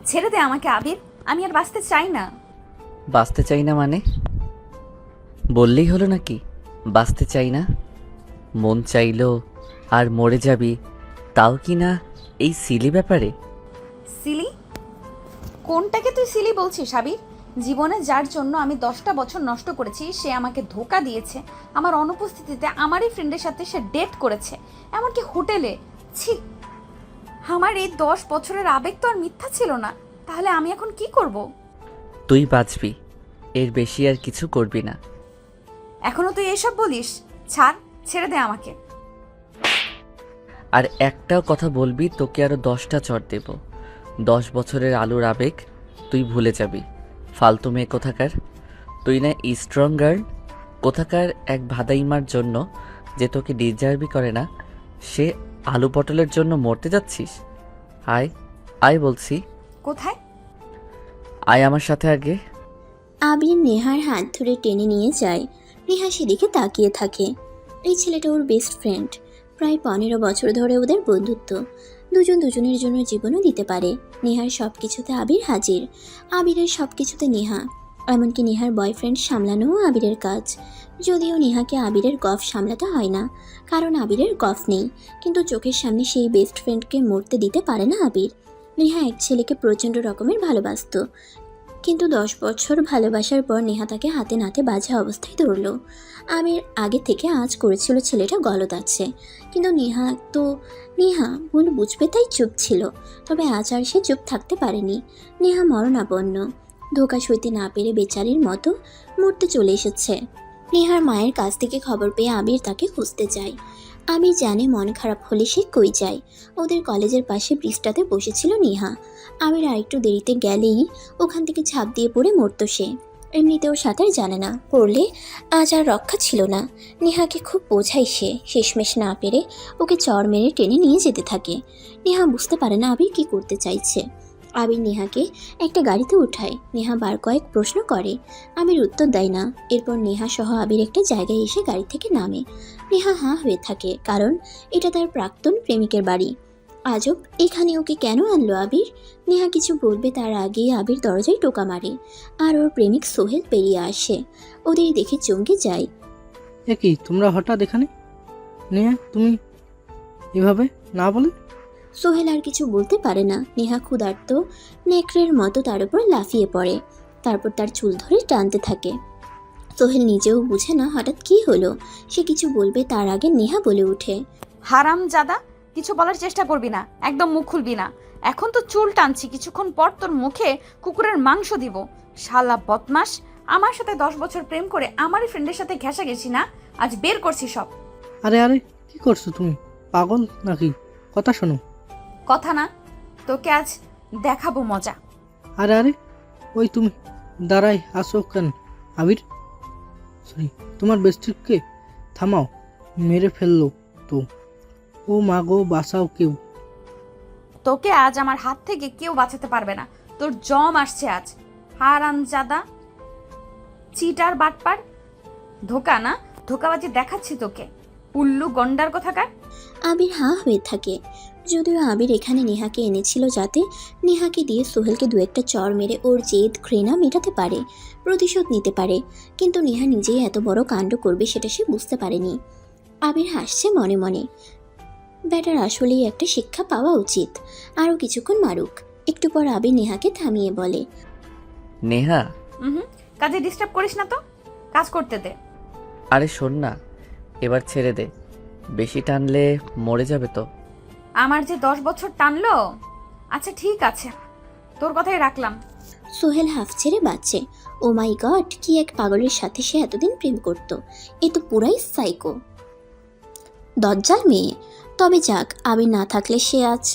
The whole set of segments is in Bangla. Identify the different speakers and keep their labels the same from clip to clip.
Speaker 1: ছেড়ে দে আমাকে আবির, আমি আর বাঁচতে চাই না।
Speaker 2: বাঁচতে চাই না মানে? বললেই হলো নাকি বাঁচতে চাই না? মন চাইলো আর মরে যাবি, তাও কি না এই সিলি ব্যাপারে?
Speaker 1: সিলি? কোনটাকে তুই সিলি বলছিস আবির? জীবনে যার জন্য আমি 10টা বছর নষ্ট করেছি সে আমাকে ধোকা দিয়েছে, আমার অনুপস্থিতিতে আমারই ফ্রেন্ডের সাথে সে ডেট করেছে, এমনকি হোটেলে। ছি, আমার এই 10 বছরের আবেগ তো আর মিথ্যা ছিল না। তাহলে আমি এখন কি করব?
Speaker 2: তুই বাঁচবি, এর বেশি আর কিছু করবি না।
Speaker 1: এখনো তুই এসব বলিস? ছাড়, ছেড়ে দে আমাকে।
Speaker 2: আর একটাও কথা বলবি তোকে আরো 10টা চড় দেব। 10 বছরের আলুর আবেগ তুই ভুলে যাবি। ফালতু মেয়ে কোথাকার। তুই না স্ট্রং গার্ল কোথাকার, এক ভাদাইমার জন্য যে তোকে ডিজার্ভই করে না, সে আলু পটলের জন্য মরতে যাচ্ছিস? আয়, আয় বলছি,
Speaker 1: কোথায়?
Speaker 2: আয় আমার সাথে আগে।
Speaker 3: আবির নেহার হাত ধরে টেনে নিয়ে যায়। নেহা সেদিকে তাকিয়ে থাকে। এই ছেলেটা ওর বেস্ট ফ্রেন্ড। প্রায় 15 বছর ধরে ওদের বন্ধুত্ব। দুজন দুজনের জন্য জীবনও দিতে পারে। নেহার সব কিছুতে আবির হাজির, আবিরের সব কিছুতে নেহা। এমনকি নেহার বয়ফ্রেন্ড সামলানোও আবিরের কাজ। যদিও নেহাকে আবিরের গফ সামলাতে হয় না, কারণ আবিরের গফ নেই, কিন্তু চোখের সামনে সেই বেস্ট ফ্রেন্ডকে মরতে দিতে পারে না আবির। নেহা এক ছেলেকে প্রচণ্ড রকমের ভালোবাসতো, কিন্তু 10 বছর ভালোবাসার পর নেহা তাকে হাতে নাতে বাজে অবস্থায় ধরল। আমির আগে থেকে আজ করেছিল ছেলেটা গলদ আছে, কিন্তু নেহা ভুল বুঝবে তাই চুপ ছিল। তবে আজ আর সে চুপ থাকতে পারেনি। নেহা মরণাপন্ন, ধোকা সইতে না পেরে বেচারির মতো মরতে চলে এসেছে। নেহার মায়ের কাছ থেকে খবর পেয়ে আবির তাকে খুঁজতে যায়। আবির জানে মন খারাপ হলে সে কই যায়। ওদের কলেজের পাশে ব্রিজটাতে বসেছিল নেহা। আবির আরেকটু দেরিতে গেলেই ওখান থেকে ঝাঁপ দিয়ে পড়ে মরতো সে। এমনিতেও সাঁতার জানে না, পড়লে আজ আর রক্ষা ছিল না। নেহাকে খুব বোঝাই সে, শেষমেশ না পেরে ওকে চড় মেরে টেনে নিয়ে যেতে থাকে। নেহা বুঝতে পারে না আবির কি করতে চাইছে। আবির নেহাকে একটা গাড়িতে উঠায়। নেহা বার কয়েক প্রশ্ন করে, আবির উত্তর দেয় না। এরপর নেহা সহ আবির একটা জায়গায় এসে গাড়ি থেকে নামে। নেহা হাঁ হয়ে থাকে, কারণ এটা তার প্রাক্তন প্রেমিকের বাড়ি। আজব, এখানে ওকে কেন আনলো আবির? নেহা কিছু বলবে তার আগেই আবির দরজায় টোকা মারে, আর ওর প্রেমিক সোহেল পেরিয়ে আসে। ওদের দেখে চমকে যায়।
Speaker 4: এ কি, তোমরা হঠাৎ এখানে? নেহা, তুমি এভাবে না বলে?
Speaker 3: সোহেল আর কিছু বলতে পারে না। নেহা ক্ষুধার্ত নেকড়ের মতো তার উপর লাফিয়ে পড়ে, তারপর তার চুল ধরে টানতে থাকে। সোহেল নিজেও বুঝে না হঠাৎ কি হলো। সে কিছু বলবে তার আগে নেহা বলে ওঠে,
Speaker 1: হারাম জাদা, কিছু বলার চেষ্টা করবি না, একদম মুখ খুলবি না। এখন তো চুল টানছি, কিছুক্ষণ পর তোর মুখে কুকুরের মাংস দিব। শালা বদমাস, আমার সাথে 10 বছর প্রেম করে আমারই ফ্রেন্ডের সাথে ঘেঁষাঘেঁষি না, আজ বের করছি সব।
Speaker 4: আরে আরে, কি করছো তুমি? পাগল নাকি? কথা শোনো।
Speaker 1: কথা না, তোকে আজ দেখাবো মজা।
Speaker 4: আরে আরে, ওই তুমি দাঁড়াই আসো কেন? আবির, সরি, তোমার বেস্টিকে থামাও, মেরে ফেললো তো। ও মা গো, বাঁচাও কেউ।
Speaker 1: তোকে আজ আমার হাত থেকে কেউ বাঁচাতে পারবে না। তোর জম আসছে আজ। হারাম জাদা, চিটার বাটপার, ধোকা না, ধোকাবাজি দেখাচ্ছি তোকে, উল্লু গন্ডার কোথাকার।
Speaker 3: আবির হাঁ হয়ে থাকে। যদিও আবির এখানে নেহাকে এনেছিল যাতে নেহাকে দিয়ে সোহেলকে দু একটা চড় মেরে ওর জেদ ঘৃণা মেটাতে পারে, প্রতিশোধ নিতে পারে, কিন্তু নেহা নিজেই এত বড় কাণ্ড করবে সেটা সে বুঝতে পারেনি। আবির হাসছে মনে মনে। ব্যাটার আসলেই একটা শিক্ষা পাওয়া উচিত। আরও কিছুক্ষণ মারুক। একটু পর আবির নেহাকে থামিয়ে বলে,
Speaker 2: নেহা,
Speaker 1: হুম, কাজে ডিস্টার্ব করিস না তো, কাজ করতে দে।
Speaker 2: আরে শোন না, এবার ছেড়ে দে, বেশি টানলে মরে যাবে তো।
Speaker 1: আমার যে 10 বছর টানলো। আচ্ছা ঠিক আছে, তোর কথাই রাখলাম।
Speaker 3: সোহেল হাফ ছেড়ে বাঁচছে। ও মাই গড, কি এক পাগলের সাথে সে এতদিন প্রেম করত। এ তো পুরাই সাইকো, দজ্জাল মেয়ে। তবে যাক, আবির না থাকলে সে আজ।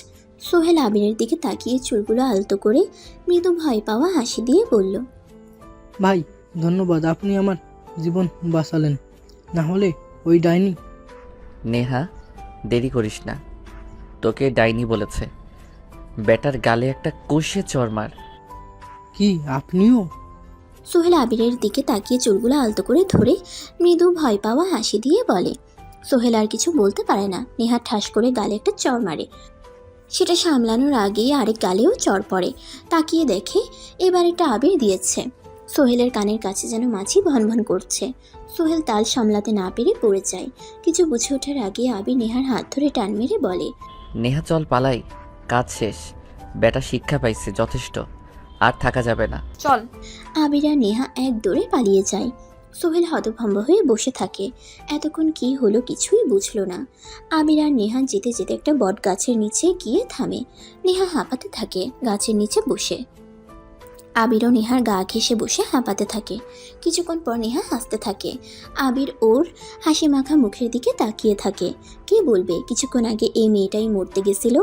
Speaker 3: সোহেল আবিরের দিকে তাকিয়ে চুলগুলো আলতো করে মৃদু ভয় পাওয়া হাসি দিয়ে বলল,
Speaker 4: ভাই, ধন্যবাদ, আপনি আমার জীবন বাঁচালেন, না হলে ওই ডাইনি।
Speaker 2: নেহা, দেরি করিস না, তোকে ডাইনি বলেছে। বেটার গালে একটা কষে চড় মার।
Speaker 4: কি, আপনিও?
Speaker 3: সোহেল আবিরের দিকে তাকিয়ে চুলগুলো আলতো করে ধরে মৃদু ভয় পাওয়া হাসি দিয়ে বলে। সোহেল আর কিছু বলতে পারে না। নেহা ঠাস করে গালে একটা চড় মারে। সেটা সামলানোর আগেই আরেক গালেও চড় পড়ে। তাকিয়ে দেখে এবার একটা আবির দিয়েছে। সোহেলের কানের কাছে যেন মাছি ভনভন করছে। সোহেল তাল সামলাতে না পেরে পড়ে যায়। কিছু বুঝে ওঠার আগে আবির নেহার হাত ধরে টান মেরে বলে,
Speaker 2: নেহা চল পালাই, কাজ শেষ। বেটা শিক্ষা পাইছে, যথেষ্ট, আর থাকা যাবে না।
Speaker 1: চল।
Speaker 3: আবির আর নেহা এক দৌড়ে পালিয়ে যায়। সোহেল হতভম্ব হয়ে বসে থাকে। এতক্ষণ কি হলো কিছুই বুঝলো না। আবির আর নেহা যেতে যেতে একটা বট গাছের নিচে গিয়ে থামে। নেহা হাঁপাতে থাকে গাছের নিচে বসে। আবিরও নেহার গা ঘেঁষে বসে হাঁপাতে থাকে। কিছুক্ষণ পর নেহা হাসতে থাকে। আবির ওর হাসি মাখা মুখের দিকে তাকিয়ে থাকে। কে বলবে কিছুক্ষণ আগে এই মেয়েটাই মরতে গেছিল,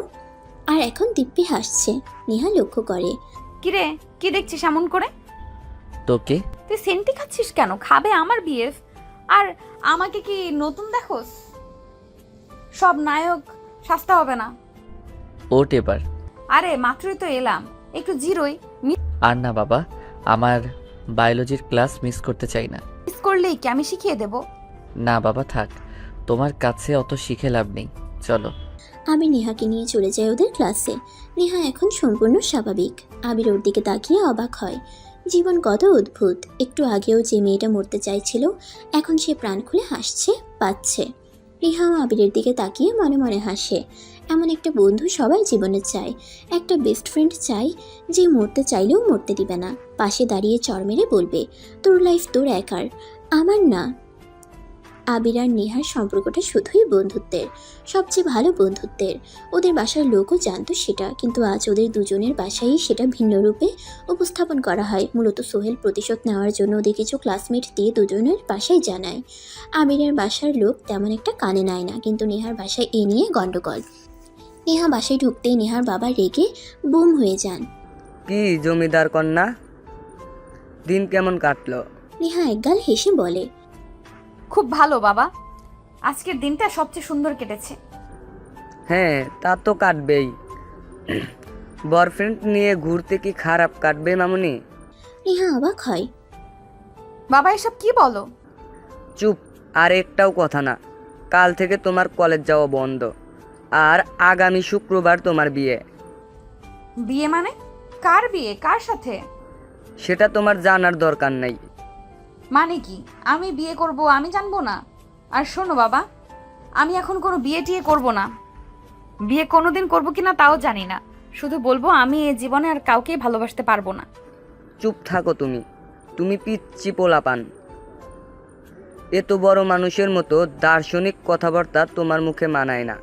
Speaker 3: আর এখন দিব্যি হাসছে। নেহা লক্ষ্য করে।
Speaker 1: কিরে, কি দেখছিস এমন করে?
Speaker 2: তোকে?
Speaker 1: তুই সেন্টি খাচ্ছিস কেন? খাবে আমার বিএফ, আর আমাকে কি নতুন দেখোস? সব নায়ক সাজতে হবে না।
Speaker 2: ওট এবার।
Speaker 1: আরে মাত্রই তো এলাম, একটু জিরোই।
Speaker 2: আর না বাবা, আমার বায়োলজির ক্লাস মিস করতে চাই না।
Speaker 1: মিস করলেই কি আমি শিখিয়ে দেব?
Speaker 2: না বাবা থাক, তোমার কাছে অত শিখে লাভ নেই, চলো।
Speaker 3: আবির নেহাকে নিয়ে চলে যায় ওদের ক্লাসে। নেহা এখন সম্পূর্ণ স্বাভাবিক। আবির ওর দিকে তাকিয়ে অবাক হয়। জীবন কত অদ্ভুত। একটু আগেও যে মেয়েটা মরতে চাইছিল, এখন সে প্রাণ খুলে হাসছে, পাচ্ছে। নেহাও আবিরের দিকে তাকিয়ে মনে মনে হাসে। এমন একটা বন্ধু সবাই জীবনে চায়। একটা বেস্ট ফ্রেন্ড চাই, যে মরতে চাইলেও মরতে দিবে না, পাশে দাঁড়িয়ে চড় মেরে বলবে, তোর লাইফ তোর একার, আমার না। আবির আর নেহার সম্পর্কটা শুধুই বন্ধুত্বের, সবচেয়ে ভালো বন্ধুত্বের। ওদের বাসার লোকও জানতো সেটা, কিন্তু আজ ওদের দুজনের বাসায় সেটা ভিন্ন রূপে উপস্থাপন করা হয়। মূলত সোহেল প্রতিশোধ নেওয়ার জন্য ওদের কিছু ক্লাসমেট দিয়ে দুজনের বাসায় জানায়। আবিরের বাসার লোক তেমন একটা কানে নেয় না, কিন্তু নেহার বাসায় এ নিয়ে গণ্ডগোল। নেহা বাসায় ঢুকতেই নেহার বাবা রেগে বুম হয়ে যান।
Speaker 5: কি জমিদার কন্যা, দিন কেমন কাটলো?
Speaker 3: নেহা একগাল হেসে বলে,
Speaker 1: খুব ভালো বাবা, আজকের দিনটা সবচেয়ে সুন্দর কেটেছে।
Speaker 5: হ্যাঁ তা তো কাটবেই, বয়ফ্রেন্ড নিয়ে ঘুরতে কি খারাপ কাটবে মামুনি?
Speaker 3: নেহা অবাক হয়।
Speaker 1: বাবা এসব কি বলো?
Speaker 5: চুপ, আর একটাও কথা না। কাল থেকে তোমার কলেজ যাওয়া বন্ধ, আর আগামী শুক্রবার তোমার বিয়ে।
Speaker 1: বিয়ে মানে? কার বিয়ে, কার সাথে?
Speaker 5: সেটা তোমার জানার দরকার নাই।
Speaker 1: মানে কি আমি বিয়ে করব আমি জানবো না? আর শোনো বাবা, আমি এখন কোনো বিয়ে টিয়ে করবো না। বিয়ে কোনোদিন করবো কিনা তাও জানি না, শুধু বলবো আমি এই জীবনে আর কাউকেই ভালোবাসতে পারবো না।
Speaker 5: চুপ থাকো তুমি, তুমি পিচ্চি পোলাপান। এত বড় মানুষের মতো দার্শনিক কথাবার্তা তোমার মুখে মানায় না।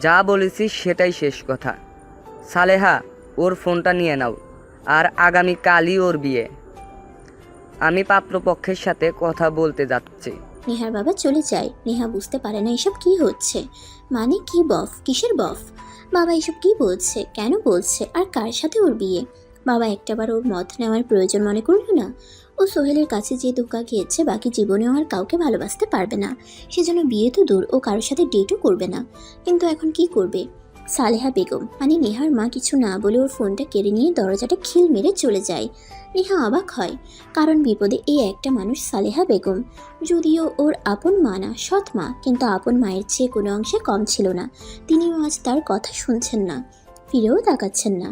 Speaker 5: যা বলেছি সেটাই শেষ কথা। সালেহা, ওর ফোনটা নিয়ে নাও, আর আগামী কালই ওর বিয়ে। আমি পাত্রপক্ষের সাথে কথা বলতে যাচ্ছি।
Speaker 3: নেহার বাবা চলে যায়। নেহা বুঝতে পারে না এসব কি হচ্ছে। মানে কি বফ, কিসের বফ? বাবা এসব কি বলছে, কেন বলছে, আর কার সাথে ওর বিয়ে? বাবা একটাবার ওর মত নেওয়ার প্রয়োজন মনে করলো না? ও সোহেলের কাছে যে ধোঁকা খেয়েছে, বাকি জীবনেও আর কাউকে ভালোবাসতে পারবে না। সেজন্য বিয়ে তো দূর, ও কারোর সাথে ডেটও করবে না। কিন্তু এখন কি করবে? সালেহা বেগম মানে নেহার মা কিছু না বলে ওর ফোনটা কেড়ে নিয়ে দরজাটা খিল মেরে চলে যায়। নেহা অবাক হয়, কারণ বিপদে এই একটা মানুষ সালেহা বেগম। যদিও ওর আপন মা না, সৎ মা, কিন্তু আপন মায়ের চেয়ে কোনো অংশে কম ছিল না। তিনিও আজ তার কথা শুনছেন না, ফিরেও তাকাচ্ছেন না।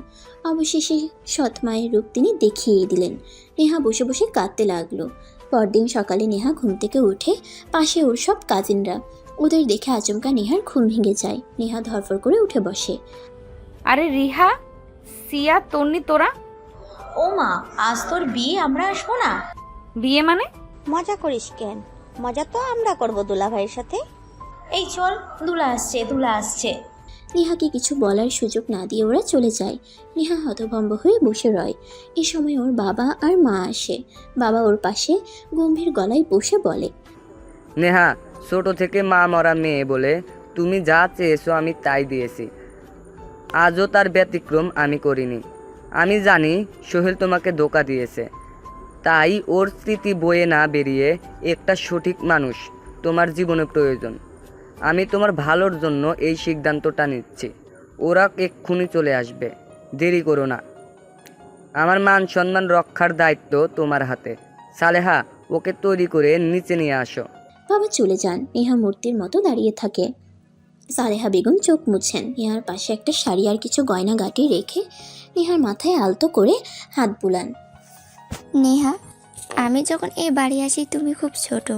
Speaker 3: অবশেষে সৎ মায়ের রূপ তিনি দেখিয়ে দিলেন। নেহা বসে বসে কাঁদতে লাগলো। পরদিন সকালে নেহা ঘুম থেকে উঠে, পাশে ওর সব কাজিনরা। ওদের দেখে আচমকা নেহার ঘুম ভেঙে যায়। নেহা ধরফর করে উঠে বসে।
Speaker 1: আরে রিহা, সিয়া, তন্নি, তোরা?
Speaker 6: ও মা, আজ তোর বিয়ে, আমরা আসবো না?
Speaker 1: বিয়ে মানে?
Speaker 7: মজা করিস কেন? মজা তো আমরা করবো দুলা ভাইয়ের সাথে।
Speaker 6: এই চল, দুলা আসছে, দুলা আসছে।
Speaker 3: নেহাকে কিছু বলার সুযোগ না দিয়ে ওরা চলে যায়। নেহা হতভম্ব হয়ে বসে রয়। এ সময় ওর বাবা আর মা আসে। বাবা ওর পাশে গম্ভীর গলায় বসে বলে,
Speaker 5: নেহা, ছোট থেকে মা মরা মেয়ে বলে তুমি যা চেয়েছো আমি তাই দিয়েছি। আজও তার ব্যতিক্রম আমি করিনি। আমি জানি সোহেল তোমাকে ধোঁকা দিয়েছে, তাই ওর স্মৃতি বয়ে না বেরিয়ে একটা সঠিক মানুষ তোমার জীবনে প্রয়োজন। আমি তোমার ভালোর জন্য এই সিদ্ধান্তটা নিচ্ছি। ওরা এক্ষুনি চলে আসবে, দেরি করো না। আমার মান সম্মান রক্ষার দায়িত্ব তোমার হাতে। সালেহা, ওকে তৈরি করে নিচে নিয়ে আসো।
Speaker 3: বাবা চলে যান। নেহা মূর্তির মতো দাঁড়িয়ে থাকে। সালেহা বেগম চোখ মুছেন। নেহার পাশে একটা শাড়ি আর কিছু গয়নাগাটি রেখে নেহার মাথায় আলতো করে হাত বুলান।
Speaker 8: নেহা, আমি যখন এই বাড়ি আসি তুমি খুব ছোট,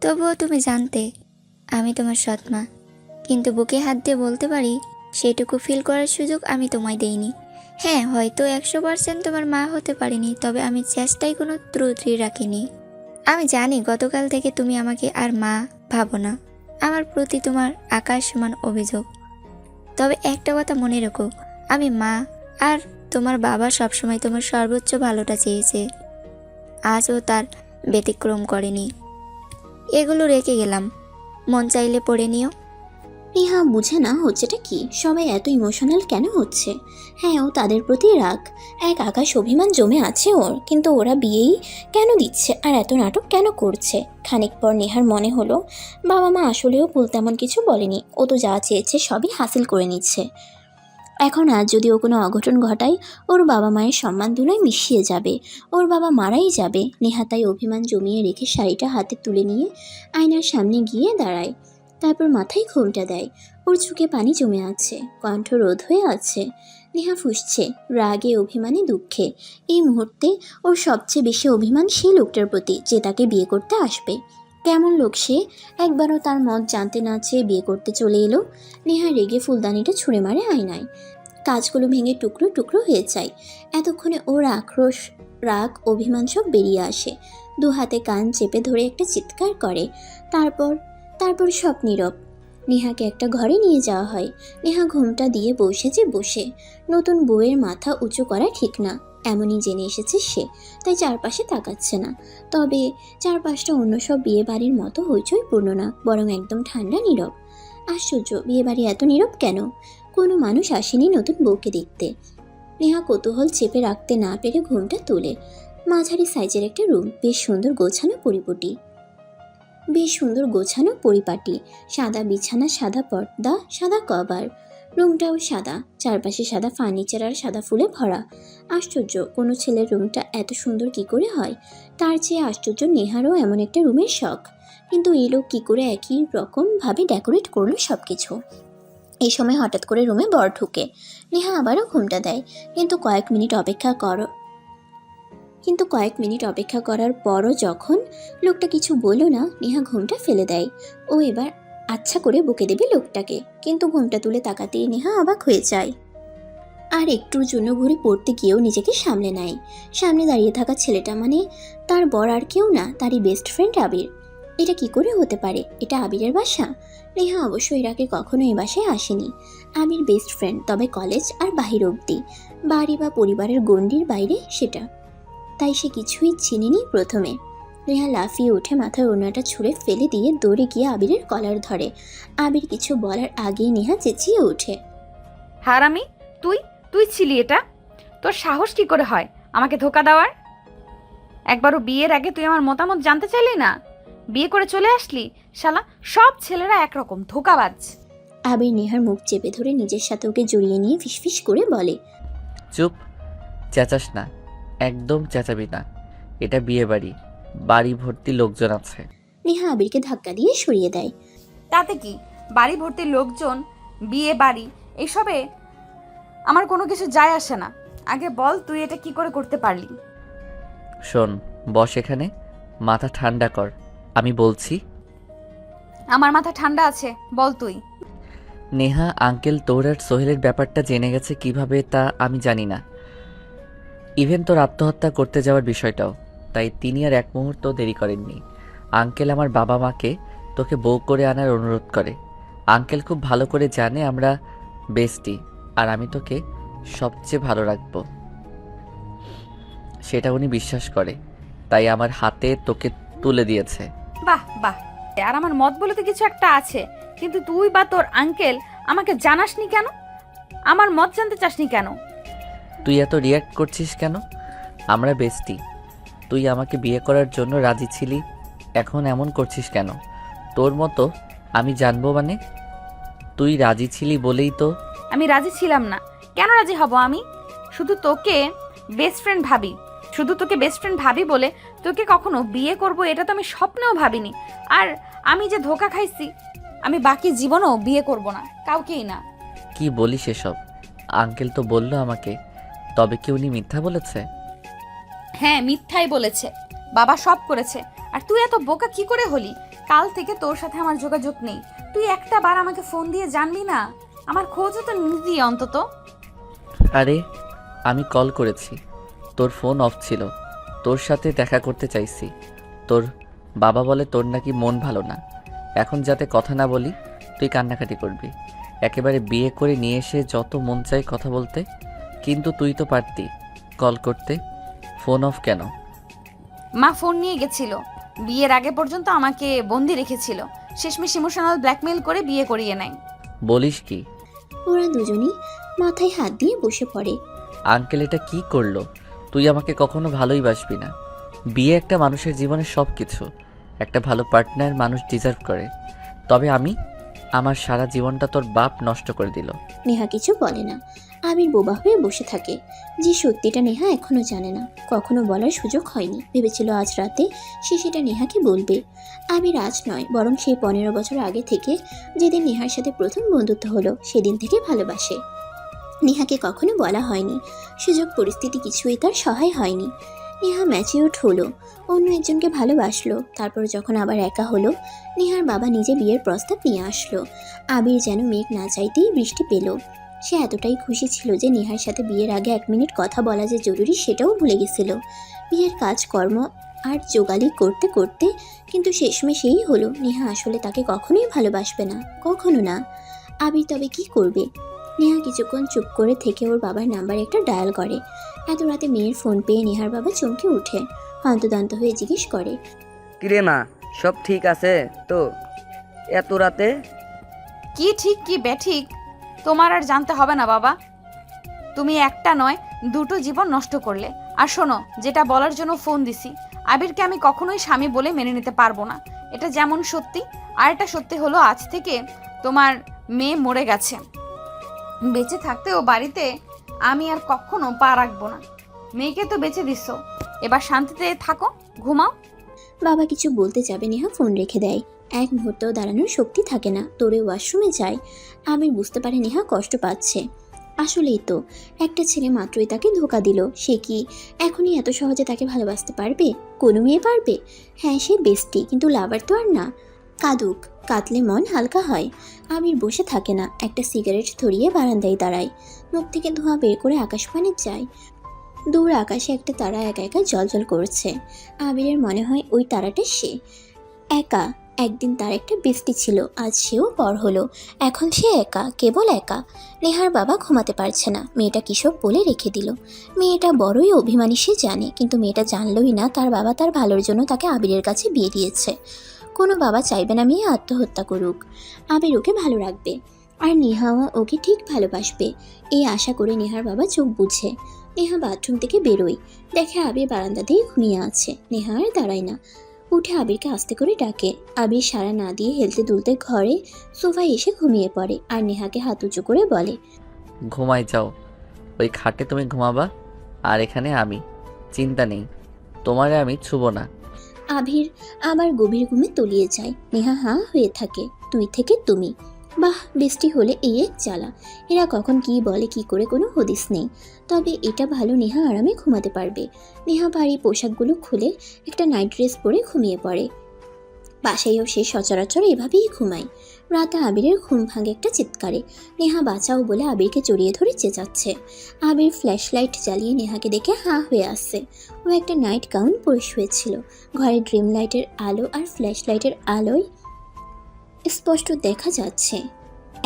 Speaker 8: তবুও তুমি জানতে আমি তোমার সৎমা। কিন্তু বুকে হাত দিয়ে বলতে পারি সেটুকু ফিল করার সুযোগ আমি তোমায় দেইনি। হ্যাঁ, হয়তো 100% তোমার মা হতে পারিনি, তবে আমি চেষ্টায় কোনো ত্রুটি রাখিনি। আমি জানি গতকাল থেকে তুমি আমাকে আর মা ভাবো না। আমার প্রতি তোমার আকাশ সমান অভিযোগ। তবে একটা কথা মনে রেখো, আমি মা আর তোমার বাবা সবসময় তোমার সর্বোচ্চ ভালোটা চেয়েছে। আজও তার ব্যতিক্রম করেনি। এগুলো রেখে গেলাম, মন চাইলে পড়ে নিও।
Speaker 3: নেহা বুঝে না হচ্ছেটা কি, সবাই এত ইমোশনাল কেন হচ্ছে। হ্যাঁ, ও তাদের প্রতি রাগ, এক আকাশ অভিমান জমে আছে ওর, কিন্তু ওরা বিয়েই কেন দিচ্ছে আর এত নাটক কেন করছে। খানিক পর নেহার মনে হলো বাবা মা আসলেও ভুল তেমন কিছু বলেনি, ও তো যা চেয়েছে সবই হাসিল করে নিচ্ছে। এখন আজ যদি ও কোনো অঘটন ঘটায়, ওর বাবা মায়ের সম্মান ধুলোয় মিশিয়ে যাবে, ওর বাবা মারাই যাবে। নেহা তাই অভিমান জমিয়ে রেখে শাড়িটা হাতে তুলে নিয়ে আয়নার সামনে গিয়ে দাঁড়ায়। তারপর মাথায় ঘোমটা দেয়। ওর চোখে পানি জমে আছে, কণ্ঠ রোধ হয়ে আছে। নেহা ফুঁসছে রাগে, অভিমানে, দুঃখে। এই মুহূর্তে ওর সবচেয়ে বেশি অভিমান সেই লোকটার প্রতি যে তাকে বিয়ে করতে আসবে। কেমন লোক সে, একবারও তার মত জানতে না চেয়ে বিয়ে করতে চলে এলো। নেহা রেগে ফুলদানিটা ছুঁড়ে মারে আয়নায়। কাজগুলো ভেঙে টুকরো টুকরো হয়ে যায়। এতক্ষণে ওর আক্রোশ, রাগ, অভিমান সব বেরিয়ে আসে। দু হাতে কান চেপে ধরে একটা চিৎকার করে। তারপর সব নীরব। নেহাকে একটা ঘরে নিয়ে যাওয়া হয়। নেহা ঘোমটা দিয়ে বসে। নতুন বউয়ের মাথা উঁচু করা ঠিক না, এমনই জেনে এসেছে সে, তাই চারপাশে তাকাচ্ছে না। তবে চারপাশটা অন্য সব বিয়ে বাড়ির মতো হইচইপূর্ণ না, বরং একদম ঠান্ডা নীরব। আশ্চর্য, বিয়ে বাড়ি এত নীরব কেন? কোনো মানুষ আসেনি নতুন বউকে দেখতে। নেহা কৌতূহল চেপে রাখতে না পেরে ঘুমটা তোলে। মাঝারি সাইজের একটা রুম, বেশ সুন্দর পরিপাটি। সাদা বিছানা, সাদা পর্দা, সাদা কভার। রুমটাও সাদা, চারপাশে সাদা ফার্নিচার আর সাদা ফুলে ভরা। আশ্চর্য, কোনো ছেলের রুমটা এত সুন্দর কি করে হয়? তার চেয়ে আশ্চর্য নেহারও এমন একটা রুমের শখ। কিন্তু এই লোক কী করে একই রকমভাবে ডেকোরেট করলো সব কিছু। এই সময় হঠাৎ করে রুমে বর ঢুকে। নেহা আবারও ঘুমটা দেয়, কিন্তু কয়েক মিনিট অপেক্ষা করার পরও যখন লোকটা কিছু বলল না, নেহা ঘুমটা ফেলে দেয়। ও এবার আচ্ছা করে বকে দেবে লোকটাকে, কিন্তু ঘুমটা তুলে তাকাতেই নেহা অবাক হয়ে যায়। আর একটুর জন্য ঘুরে পড়তে গিয়েও নিজেকে সামলে নেয়। সামনে দাঁড়িয়ে থাকা ছেলেটা মানে তার বর আর কেউ না, তারই বেস্ট ফ্রেন্ড আবির। এটা কি করে হতে পারে? এটা আবিরের বাসা? নেহা অবশ্য এর আগে কখনো এই বাসায় আসেনি। আবির বেস্ট ফ্রেন্ড, তবে কলেজ আর বাহির অবধি, বাড়ি বা পরিবারের গণ্ডির বাইরে সেটা। তাই সে কিছুই চিনেনি প্রথমে। নেহা লাফিয়ে উঠে মাথায় ওড়নাটা ছুঁড়ে ফেলে দিয়ে দৌড়ে গিয়ে আবিরের কলার ধরে। আবির কিছু বলার আগেই নেহা চেঁচিয়ে ওঠে,
Speaker 1: হারামি, তুই ছিলি এটা? তোর সাহস কি করে হয় আমাকে ধোকা দেওয়ার? একবারও বিয়ের আগে তুই আমার মতামত জানতে চাইলি না, বিয়ে করে চলে আসলি। শালা, সব ছেলেরা একরকম ধোকাবাজ।
Speaker 3: আবির নেহার মুখ চেপে ধরে নিজের সাথে ওকে জড়িয়ে নিয়ে ফিসফিস করে বলে,
Speaker 2: চুপ, চেঁচাস না, একদম চেঁচাবি না। এটা বিয়ে বাড়ি, বাড়ি ভর্তি লোকজন আছে।
Speaker 3: নেহা আবিরকে ধাক্কা দিয়ে সরিয়ে দেয়।
Speaker 1: তাতে কি, বাড়ি ভর্তি লোকজন, বিয়ে বাড়ি, এসবে আমার কোনো কিছু যায় আসে না। আগে বল, তুই এটা কি করে করতে পারলি?
Speaker 2: শোন, বস এখানে, মাথা ঠান্ডা কর, আমি বলছি।
Speaker 1: আমার মাথা ঠান্ডা আছে, বল তুই।
Speaker 2: নেহা আঙ্কেল তোর আর সোহেলের ব্যাপারটা জেনে গেছে কিভাবে তা আমি জানি না। ইভেন তোর আত্মহত্যা করতে যাওয়ার বিষয়টাও। তাই তিনি আর এক মুহূর্ত দেরি করেননি। আঙ্কেল আমার বাবা মাকে তোকে বউ করে আনার অনুরোধ করে। আঙ্কেল খুব ভালো করে জানে আমরা বেস্টি, আর আমি তোকে সবচেয়ে ভালো রাখবো, সেটা উনি বিশ্বাস করে। তাই আমার হাতে তোকে তুলে দিয়েছে।
Speaker 1: বাহ বাহ, আর আমার মত বলে তো কিছু একটা আছে, কিন্তু তুই বা তোর আঙ্কেল আমাকে জানাসনি কেন? আমার মত জানতে চাসনি কেন?
Speaker 2: তুই এত রিয়্যাক্ট করছিস কেন? আমরা বেস্টি, তুই আমাকে বিয়ে করার জন্য রাজি ছিলি, এখন এমন করছিস কেন? তোর মতো আমি জানবো মানে? তুই রাজি ছিলি বলেই তো।
Speaker 1: আমি রাজি ছিলাম না। কেন রাজি হব আমি? শুধু তোকে বেস্ট ফ্রেন্ড ভাবি বলে তোকে কখনো বিয়ে করব এটা তো আমি স্বপ্নেও ভাবিনি। আর আমি যে ধোকা খাইছি, আমি বাকি জীবনও বিয়ে করব না, কাউকেই না।
Speaker 2: কি বলিস এসব? আঙ্কেল তো বললো আমাকে। তবে কি উনি মিথ্যা বলেছে?
Speaker 1: হ্যাঁ, মিথ্যাই বলেছে। বাবা সব করেছে। আর তুই এত বোকা কি করে হলি? কাল থেকে তোর সাথে আমার যোগাযোগ নেই। তুই একটা বার আমাকে ফোন দিয়ে জানবি না? আমার খোঁজও তো নিবি অন্তত।
Speaker 2: আরে আমি কল করেছি, তোর ফোন অফ ছিল। তোর সাথে দেখা করতে চাইছি। তোর বাবা বলে তোর নাকি মন ভালো না। এখন যাতে কথা না বলি তুই কান্নাকাটি করবি। একেবারে বিয়ে করে নিয়ে এসে যত মন চাই কথা বলতে, কিন্তু তুই তো পারতি কল করতে। ফোন অফ কেন?
Speaker 1: মা ফোন নিয়ে গেছিল। বিয়ের আগে পর্যন্ত আমাকে বন্দি রেখেছিল। শেষমেশ ইমোশনাল ব্ল্যাকমেল করে বিয়ে করিয়ে নেয়।
Speaker 2: বলিস কি?
Speaker 3: ওরা দুজনই মাথায় হাত দিয়ে বসে পড়ে।
Speaker 2: আঙ্কেল এটা কি করলো? তুই আমাকে কখনো ভালোই বাসবি না। বিয়ে একটা মানুষের জীবনে সব কিছু। একটা ভালো পার্টনার মানুষ ডিজার্ভ করে। তবে আমার সারা জীবনটা তোর বাপ নষ্ট করে দিল।
Speaker 3: নেহা কিছু বলে না। আবির বোবা হয়ে বসে থাকে। যে সত্যিটা নেহা এখনো জানে না, কখনো বলার সুযোগ হয়নি। ভেবেছিল আজ রাতে সে সেটা নেহাকে বলবে। আবির আজ নয়, বরং সেই 15 বছর আগে থেকে, যেদিন নেহার সাথে প্রথম বন্ধুত্ব হলো, সেদিন থেকে ভালোবাসে। নেহাকে কখনো বলা হয়নি, সুযোগ পরিস্থিতি কিছুই তার সহায় হয়নি। নেহা ম্যাচিউরড হলো, অন্য একজনকে ভালোবাসলো। তারপর যখন আবার একা হলো, নেহার বাবা নিজে বিয়ের প্রস্তাব নিয়ে আসলো। আবির যেন মেঘ না চাইতেই বৃষ্টি পেল। সে এতটাই খুশি ছিল যে নেহার সাথে বিয়ের আগে 1 মিনিট কথা বলা যে জরুরি সেটাও ভুলে গেছিল। বিয়ের কাজকর্ম আর জোগালি করতে করতে কিন্তু শেষমেশ এই হলো, নেহা আসলে তাকে কখনোই ভালোবাসবে না, কখনো না। আবির তবে কি করবে? নেহা কিছুক্ষণ চুপ করে থেকে ওর বাবার নাম্বার একটা ডায়াল করে। এত রাতে মেয়ের ফোন পেয়ে নেহার বাবা চমকে উঠে, হন্তদন্ত হয়ে জিজ্ঞেস করে,
Speaker 5: কিরে মা, সব ঠিক আছে তো? এত রাতে?
Speaker 1: কি ঠিক কি বেঠিক তোমার আর জানতে হবে না বাবা। তুমি একটা নয়, 2টো জীবন নষ্ট করলে। আর শোনো, যেটা বলার জন্য ফোন দিছি, আবিরকে আমি কখনোই স্বামী বলে মেনে নিতে পারবো না। এটা যেমন সত্যি, আর এটা সত্যি হলো আজ থেকে তোমার মেয়ে মরে গেছে। বেঁচে থাকতেও বাড়িতে আমি আর কখনো পা রাখবো না। মেয়েকে তো বেঁচে দিচ্ছ, এবার শান্তিতে থাকো, ঘুমাও।
Speaker 3: বাবা কিছু বলতে যাবে, নেহা ফোন রেখে দেয়। এক মুহূর্তেও দাঁড়ানোর শক্তি থাকে না, দৌড়ে ওয়াশরুমে যায়। আবির বুঝতে পারে নেহা কষ্ট পাচ্ছে। আসলেই তো, একটা ছেলে মাত্রই তাকে ধোকা দিল। সে কি এখনই এত সহজে তাকে ভালোবাসতে পারবে? কোনো মেয়ে পারবে? হ্যাঁ, সে বেস্টি, কিন্তু লাভার তো আর না। কাঁদুক, কাঁদলে মন হালকা হয়। আবির বসে থাকে না, একটা সিগারেট ধরিয়ে বারান্দায় দাঁড়ায়। মুখ থেকে ধোঁয়া বের করে আকাশপানে যায়। দূর আকাশে একটা তারা একা একা জ্বলজ্বল করছে। আবিরের মনে হয় ওই তারাটা সে। একা। একদিন তার একটা বেস্টি ছিল, আজ সেও পর হলো। এখন সে একা, কেবল একা। নেহার বাবা ঘুমাতে পারছে না, মেয়েটা কিসব বলে রেখে দিল। মেয়েটা বড়ই অভিমানী সে জানে, কিন্তু মেয়েটা জানলই না তার বাবা তার ভালোর জন্য তাকে আবিরের কাছে বিয়ে দিয়েছে। কোনো বাবা চাইবে না মেয়ে আত্মহত্যা করুক। আবির ওকে ভালো রাখবে, আর নেহাও ওকে ঠিক ভালোবাসবে। এই আশা করে নেহার বাবা চোখ বুঝে। নেহা বাথরুম থেকে বেরোয়, দেখে আবির বারান্দাতেই ঘুমিয়ে আছে। নেহা আর দাঁড়ায় না, উঠে আবিরকে আস্তে করে ডাকে। আবির সাড়া না দিয়ে হেলতে দুলতে ঘরে সোফায় এসে ঘুমিয়ে পড়ে, আর নেহাকে হাত উঁচু করে বলে,
Speaker 2: ঘুমাই যাও। ওই খাটে তুমি ঘুমাবা, আর এখানে আমি। চিন্তা নেই, তোমারে আমি ছুব না।
Speaker 3: আবির আবার গভীর ঘুমে তলিয়ে যায়। নেহা হাঁ হয়ে থাকে, তুই থেকে তুমি। বাহ, বৃষ্টি হলে এই এক জ্বালা। এরা কখন কি বলে কি করে কোনো হদিস নেই। তবে এটা ভালো, নেহা আরামে ঘুমাতে পারবে। নেহা ভারী পোশাকগুলো খুলে একটা নাইট ড্রেস পরে ঘুমিয়ে পড়ে। বাসায়ও সে সচরাচর এভাবেই ঘুমায়। রাতে আবিরের ঘুম ভাঙে একটা চিৎকারে। নেহা বাঁচাও বলে আবিরকে জড়িয়ে ধরে চেঁচাচ্ছে। আবির ফ্ল্যাশ লাইট জ্বালিয়ে নেহাকে দেখে হাঁ হয়ে আসছে। ও একটা নাইট গাউন পরে শুয়েছিল। ঘরে ড্রিম লাইটের আলো আর ফ্ল্যাশ লাইটের আলোয় স্পষ্ট দেখা যাচ্ছে।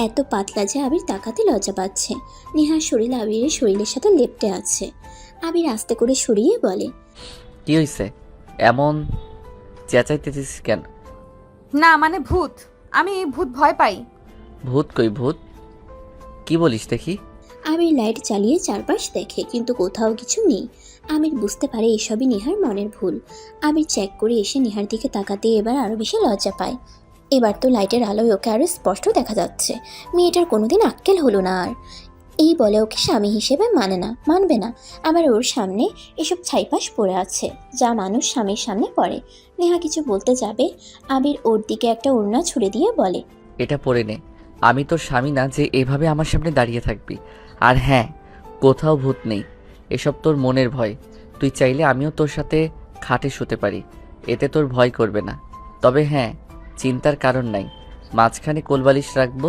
Speaker 3: এত পাতলা যে আবির তাকাতে লজ্জা পাচ্ছে। নেহার শরীর আবিরের শরীরের সাথে লেপ্টে আছে। আবির আস্তে করে সরিয়ে বলে,
Speaker 2: কি হয়েছে? এমন চেঁচাইতেছিস কেন?
Speaker 1: না মানে ভূত, আমি ভূত ভয় পাই।
Speaker 2: ভূত কই ভূত? কি বলিস দেখি?
Speaker 3: আবির লাইট জ্বালিয়ে চারপাশ দেখে, কিন্তু কোথাও কিছু নেই। আবির বুঝতে পারে এসবই নেহার মনের ভুল। আবির চেক করে এসে নেহার দিকে তাকাতে এবার আরও বেশি লজ্জা পায়। এবার তো লাইটের আলোয় ওকে আরও স্পষ্ট দেখা যাচ্ছে। মেয়েটার কোনোদিন আক্কেল হলো না আর। এই বলে ওকে স্বামী হিসেবে মানবে না। আবার ওর সামনে এসব ছাইপাশ পড়ে আছে, যা মানুষ স্বামীর সামনে পড়ে। নেহা কিছু বলতে যাবে, আবির ওর দিকে একটা ওড়না ছুড়ে দিয়ে বলে,
Speaker 2: এটা পরে নে। আমি তোর স্বামী না যে এভাবে আমার সামনে দাঁড়িয়ে থাকবি। আর হ্যাঁ, কোথাও ভূত নেই, এসব তোর মনের ভয়। তুই চাইলে আমিও তোর সাথে খাটে শুতে পারি, এতে তোর ভয় করবে না। তবে হ্যাঁ, চিন্তার কারণ নাই, মাঝখানে কোলবালিশ রাখবো,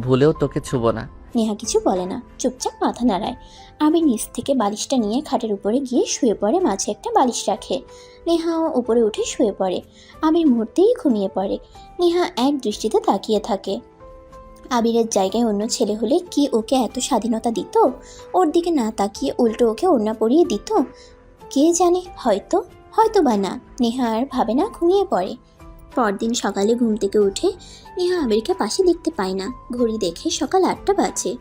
Speaker 2: ভুলেও তোকে ছুবো না।
Speaker 3: নেহা কিছু বলে না, চুপচাপ মাথা নাড়ায়। আবির নিচ থেকে বালিশটা নিয়ে খাটের উপরে গিয়ে শুয়ে পড়ে, মাঝে একটা বালিশ রাখে। নেহাও উপরে উঠে শুয়ে পড়ে। আবির মুহূর্তেই ঘুমিয়ে পড়ে। নেহা এক দৃষ্টিতে তাকিয়ে থাকে। আবিরের জায়গায় অন্য ছেলে হলে কি ওকে এত স্বাধীনতা দিত? ওর দিকে না তাকিয়ে উল্টো ওকে ওড়না পরিয়ে দিত? কে জানে, হয়তো, হয়তো বা না। নেহা আর ভাবে না, ঘুমিয়ে পড়ে। পরদিন সকালে ঘুম থেকে উঠে নেহা আবিরকে পাশে দেখতে পায় না। ঘড়ি দেখে সকাল 8টা বাজে।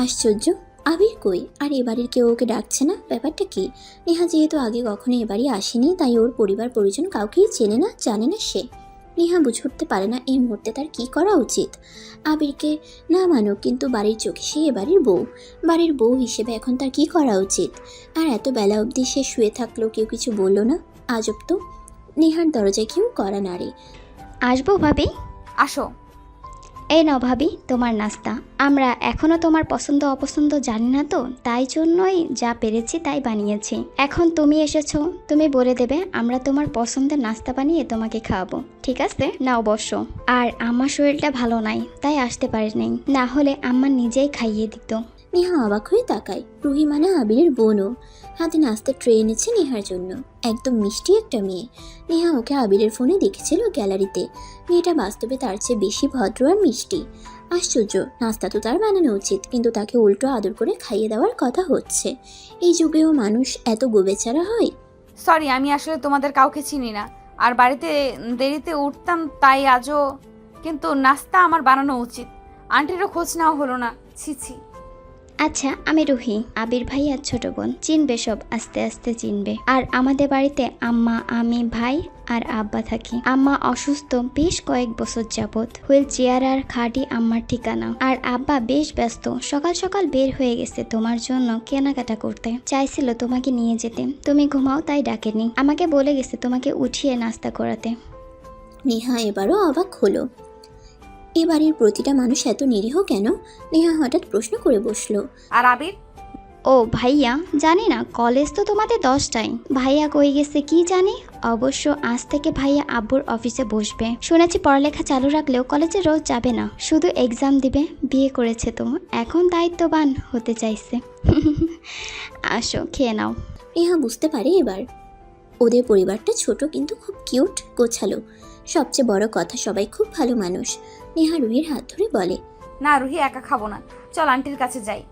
Speaker 3: আশ্চর্য, আবির কই? আর এবাড়ির কেউ ওকে ডাকছে না, ব্যাপারটা কি? নেহা যেহেতু আগে কখনো এবাড়ি আসেনি, তাই ওর পরিবার পরিজন কাউকেই চেনে না, জানে না সে। নেহা বুঝে উঠতে পারে না এই মুহূর্তে তার কি করা উচিত। আবিরকে না মানুক, কিন্তু বাড়ির চোখে সে এবাড়ির বউ। বাড়ির বউ হিসেবে এখন তার কি করা উচিত? আর এত বেলা অবধি সে শুয়ে থাকলো, কেউ কিছু বললো না। আজব তো। নেহার দরজায় কেউ কড়া নাড়ে।
Speaker 9: আসবো ভাবি?
Speaker 1: আসো।
Speaker 9: এই নাও ভাবি তোমার নাস্তা। আমরা এখনো তোমার পছন্দ অপছন্দ জানি না তো, তাই জন্যই যা পেরেছি তাই বানিয়েছি। এখন তুমি এসেছো, তুমি বলে দেবে, আমরা তোমার পছন্দের নাস্তা বানিয়ে তোমাকে খাওয়াবো, ঠিক আছে? নাও বসো। আর আমার শরীরটা ভালো নাই, তাই আসতে পারিনি, না হলে আম্মা নিজেই খাইয়ে দিত।
Speaker 3: নেহা অবাক হয়ে তাকায়। রুহি মানে আবিরের বোনও। হাতে নাস্তার ট্রে এনেছে নেহার জন্য। একদম মিষ্টি একটা মেয়ে। নেহা ওকে আবিরের ফোনে দেখেছিল গ্যালারিতে। মেয়েটা বাস্তবে তার চেয়ে বেশি ভদ্র আর মিষ্টি। আশ্চর্য, নাস্তা তো তার বানানো উচিত, কিন্তু তাকে উল্টো আদর করে খাইয়ে দেওয়ার কথা হচ্ছে। এই যুগেও মানুষ এত গোবেচারা হয়?
Speaker 1: সরি, আমি আসলে তোমাদের কাউকে চিনি না, আর বাড়িতে দেরিতে উঠতাম তাই আজও। কিন্তু নাস্তা আমার বানানো উচিত। আন্টিরও খোঁজ নেওয়া হলো না, ছি ছি।
Speaker 9: আচ্ছা, আমি রুহি, আবির ভাই আর ছোট বোন। চিনবে সব, আস্তে আস্তে চিনবে। আর আমাদের বাড়িতে আম্মা, আমি, ভাই আর আব্বা থাকি। আম্মা অসুস্থ বেশ কয়েক বছর যাবত। হুইল চেয়ার আর খাটই আম্মার ঠিকানা। আর আব্বা বেশ ব্যস্ত, সকাল সকাল বের হয়ে গেছে তোমার জন্য কেনাকাটা করতে। চাইছিল তোমাকে নিয়ে যেতে, তুমি ঘুমাও তাই ডাকেনি। আমাকে বলে গেছে তোমাকে উঠিয়ে নাস্তা করাতে।
Speaker 3: নেহা এবারও অবাক হলো। এ বাড়ির প্রতিটা মানুষ এত নিরীহ কেন? নেহা হঠাৎ প্রশ্ন করে বসলো।
Speaker 1: আর আবির?
Speaker 9: ও ভাইয়া, জানি না, কলেজ তো তোমাদের 10টায়। ভাইয়া কই গেছে কি জানি। অবশ্য আজ থেকে ভাইয়া আব্বুর অফিসে বসবে। শুনেছি পড়ালেখা চালু রাখলেও কলেজে রোজ যাবে না, শুধু এক্সাম দিবে। বিয়ে করেছে তো, এখন দায়িত্ববান হতে চাইছে। আসো, খেয়ে নাও।
Speaker 3: নেহা বুঝতে পারে এবার ওদের পরিবারটা ছোট কিন্তু খুব কিউট, গোছালো। সবচেয়ে বড় কথা, সবাই খুব ভালো মানুষ। নেহা রুহির হাত ধরে বলে,
Speaker 1: না রুহি, একা খাবো না, চল আন্টির কাছে যাই।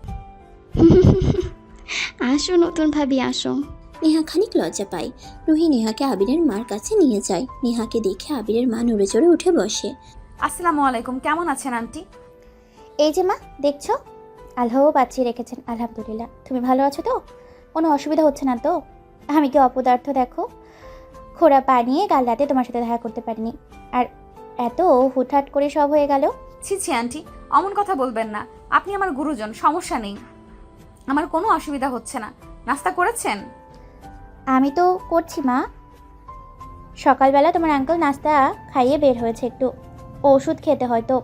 Speaker 9: আসো নতুন ভাবি, আসো।
Speaker 3: নেহা খানিক লজ্জা পায়। রুহি নেহাকে আবিরের মার কাছে নিয়ে যায়। নেহাকে দেখে আবিরের মা নড়ে চড়ে উঠে বসে।
Speaker 1: আসসালামু আলাইকুম, কেমন আছেন আন্টি?
Speaker 10: এই যে মা, দেখছো আল্লাহ বাঁচিয়ে রেখেছেন, আলহামদুলিল্লাহ। তুমি ভালো আছো তো? কোনো অসুবিধা হচ্ছে না তো? আমি কি অপদার্থ দেখো, খোড়া বানিয়ে কাল রাতে তোমার সাথে দেখা করতে পারিনি, আর এত হুটহাট করে সব হয়ে গেল।
Speaker 1: ছি ছি আন্টি, অমন কথা বলবেন না। আপনি আমার গুরুজন, সমস্যা নেই, আমার কোনো অসুবিধা হচ্ছে না। নাস্তা করেছেন?
Speaker 10: আমি তো করছি মা। সকালবেলা তোমার আঙ্কেল নাস্তা খাইয়ে বের হয়েছে, একটু ওষুধ খেতে হয়তো,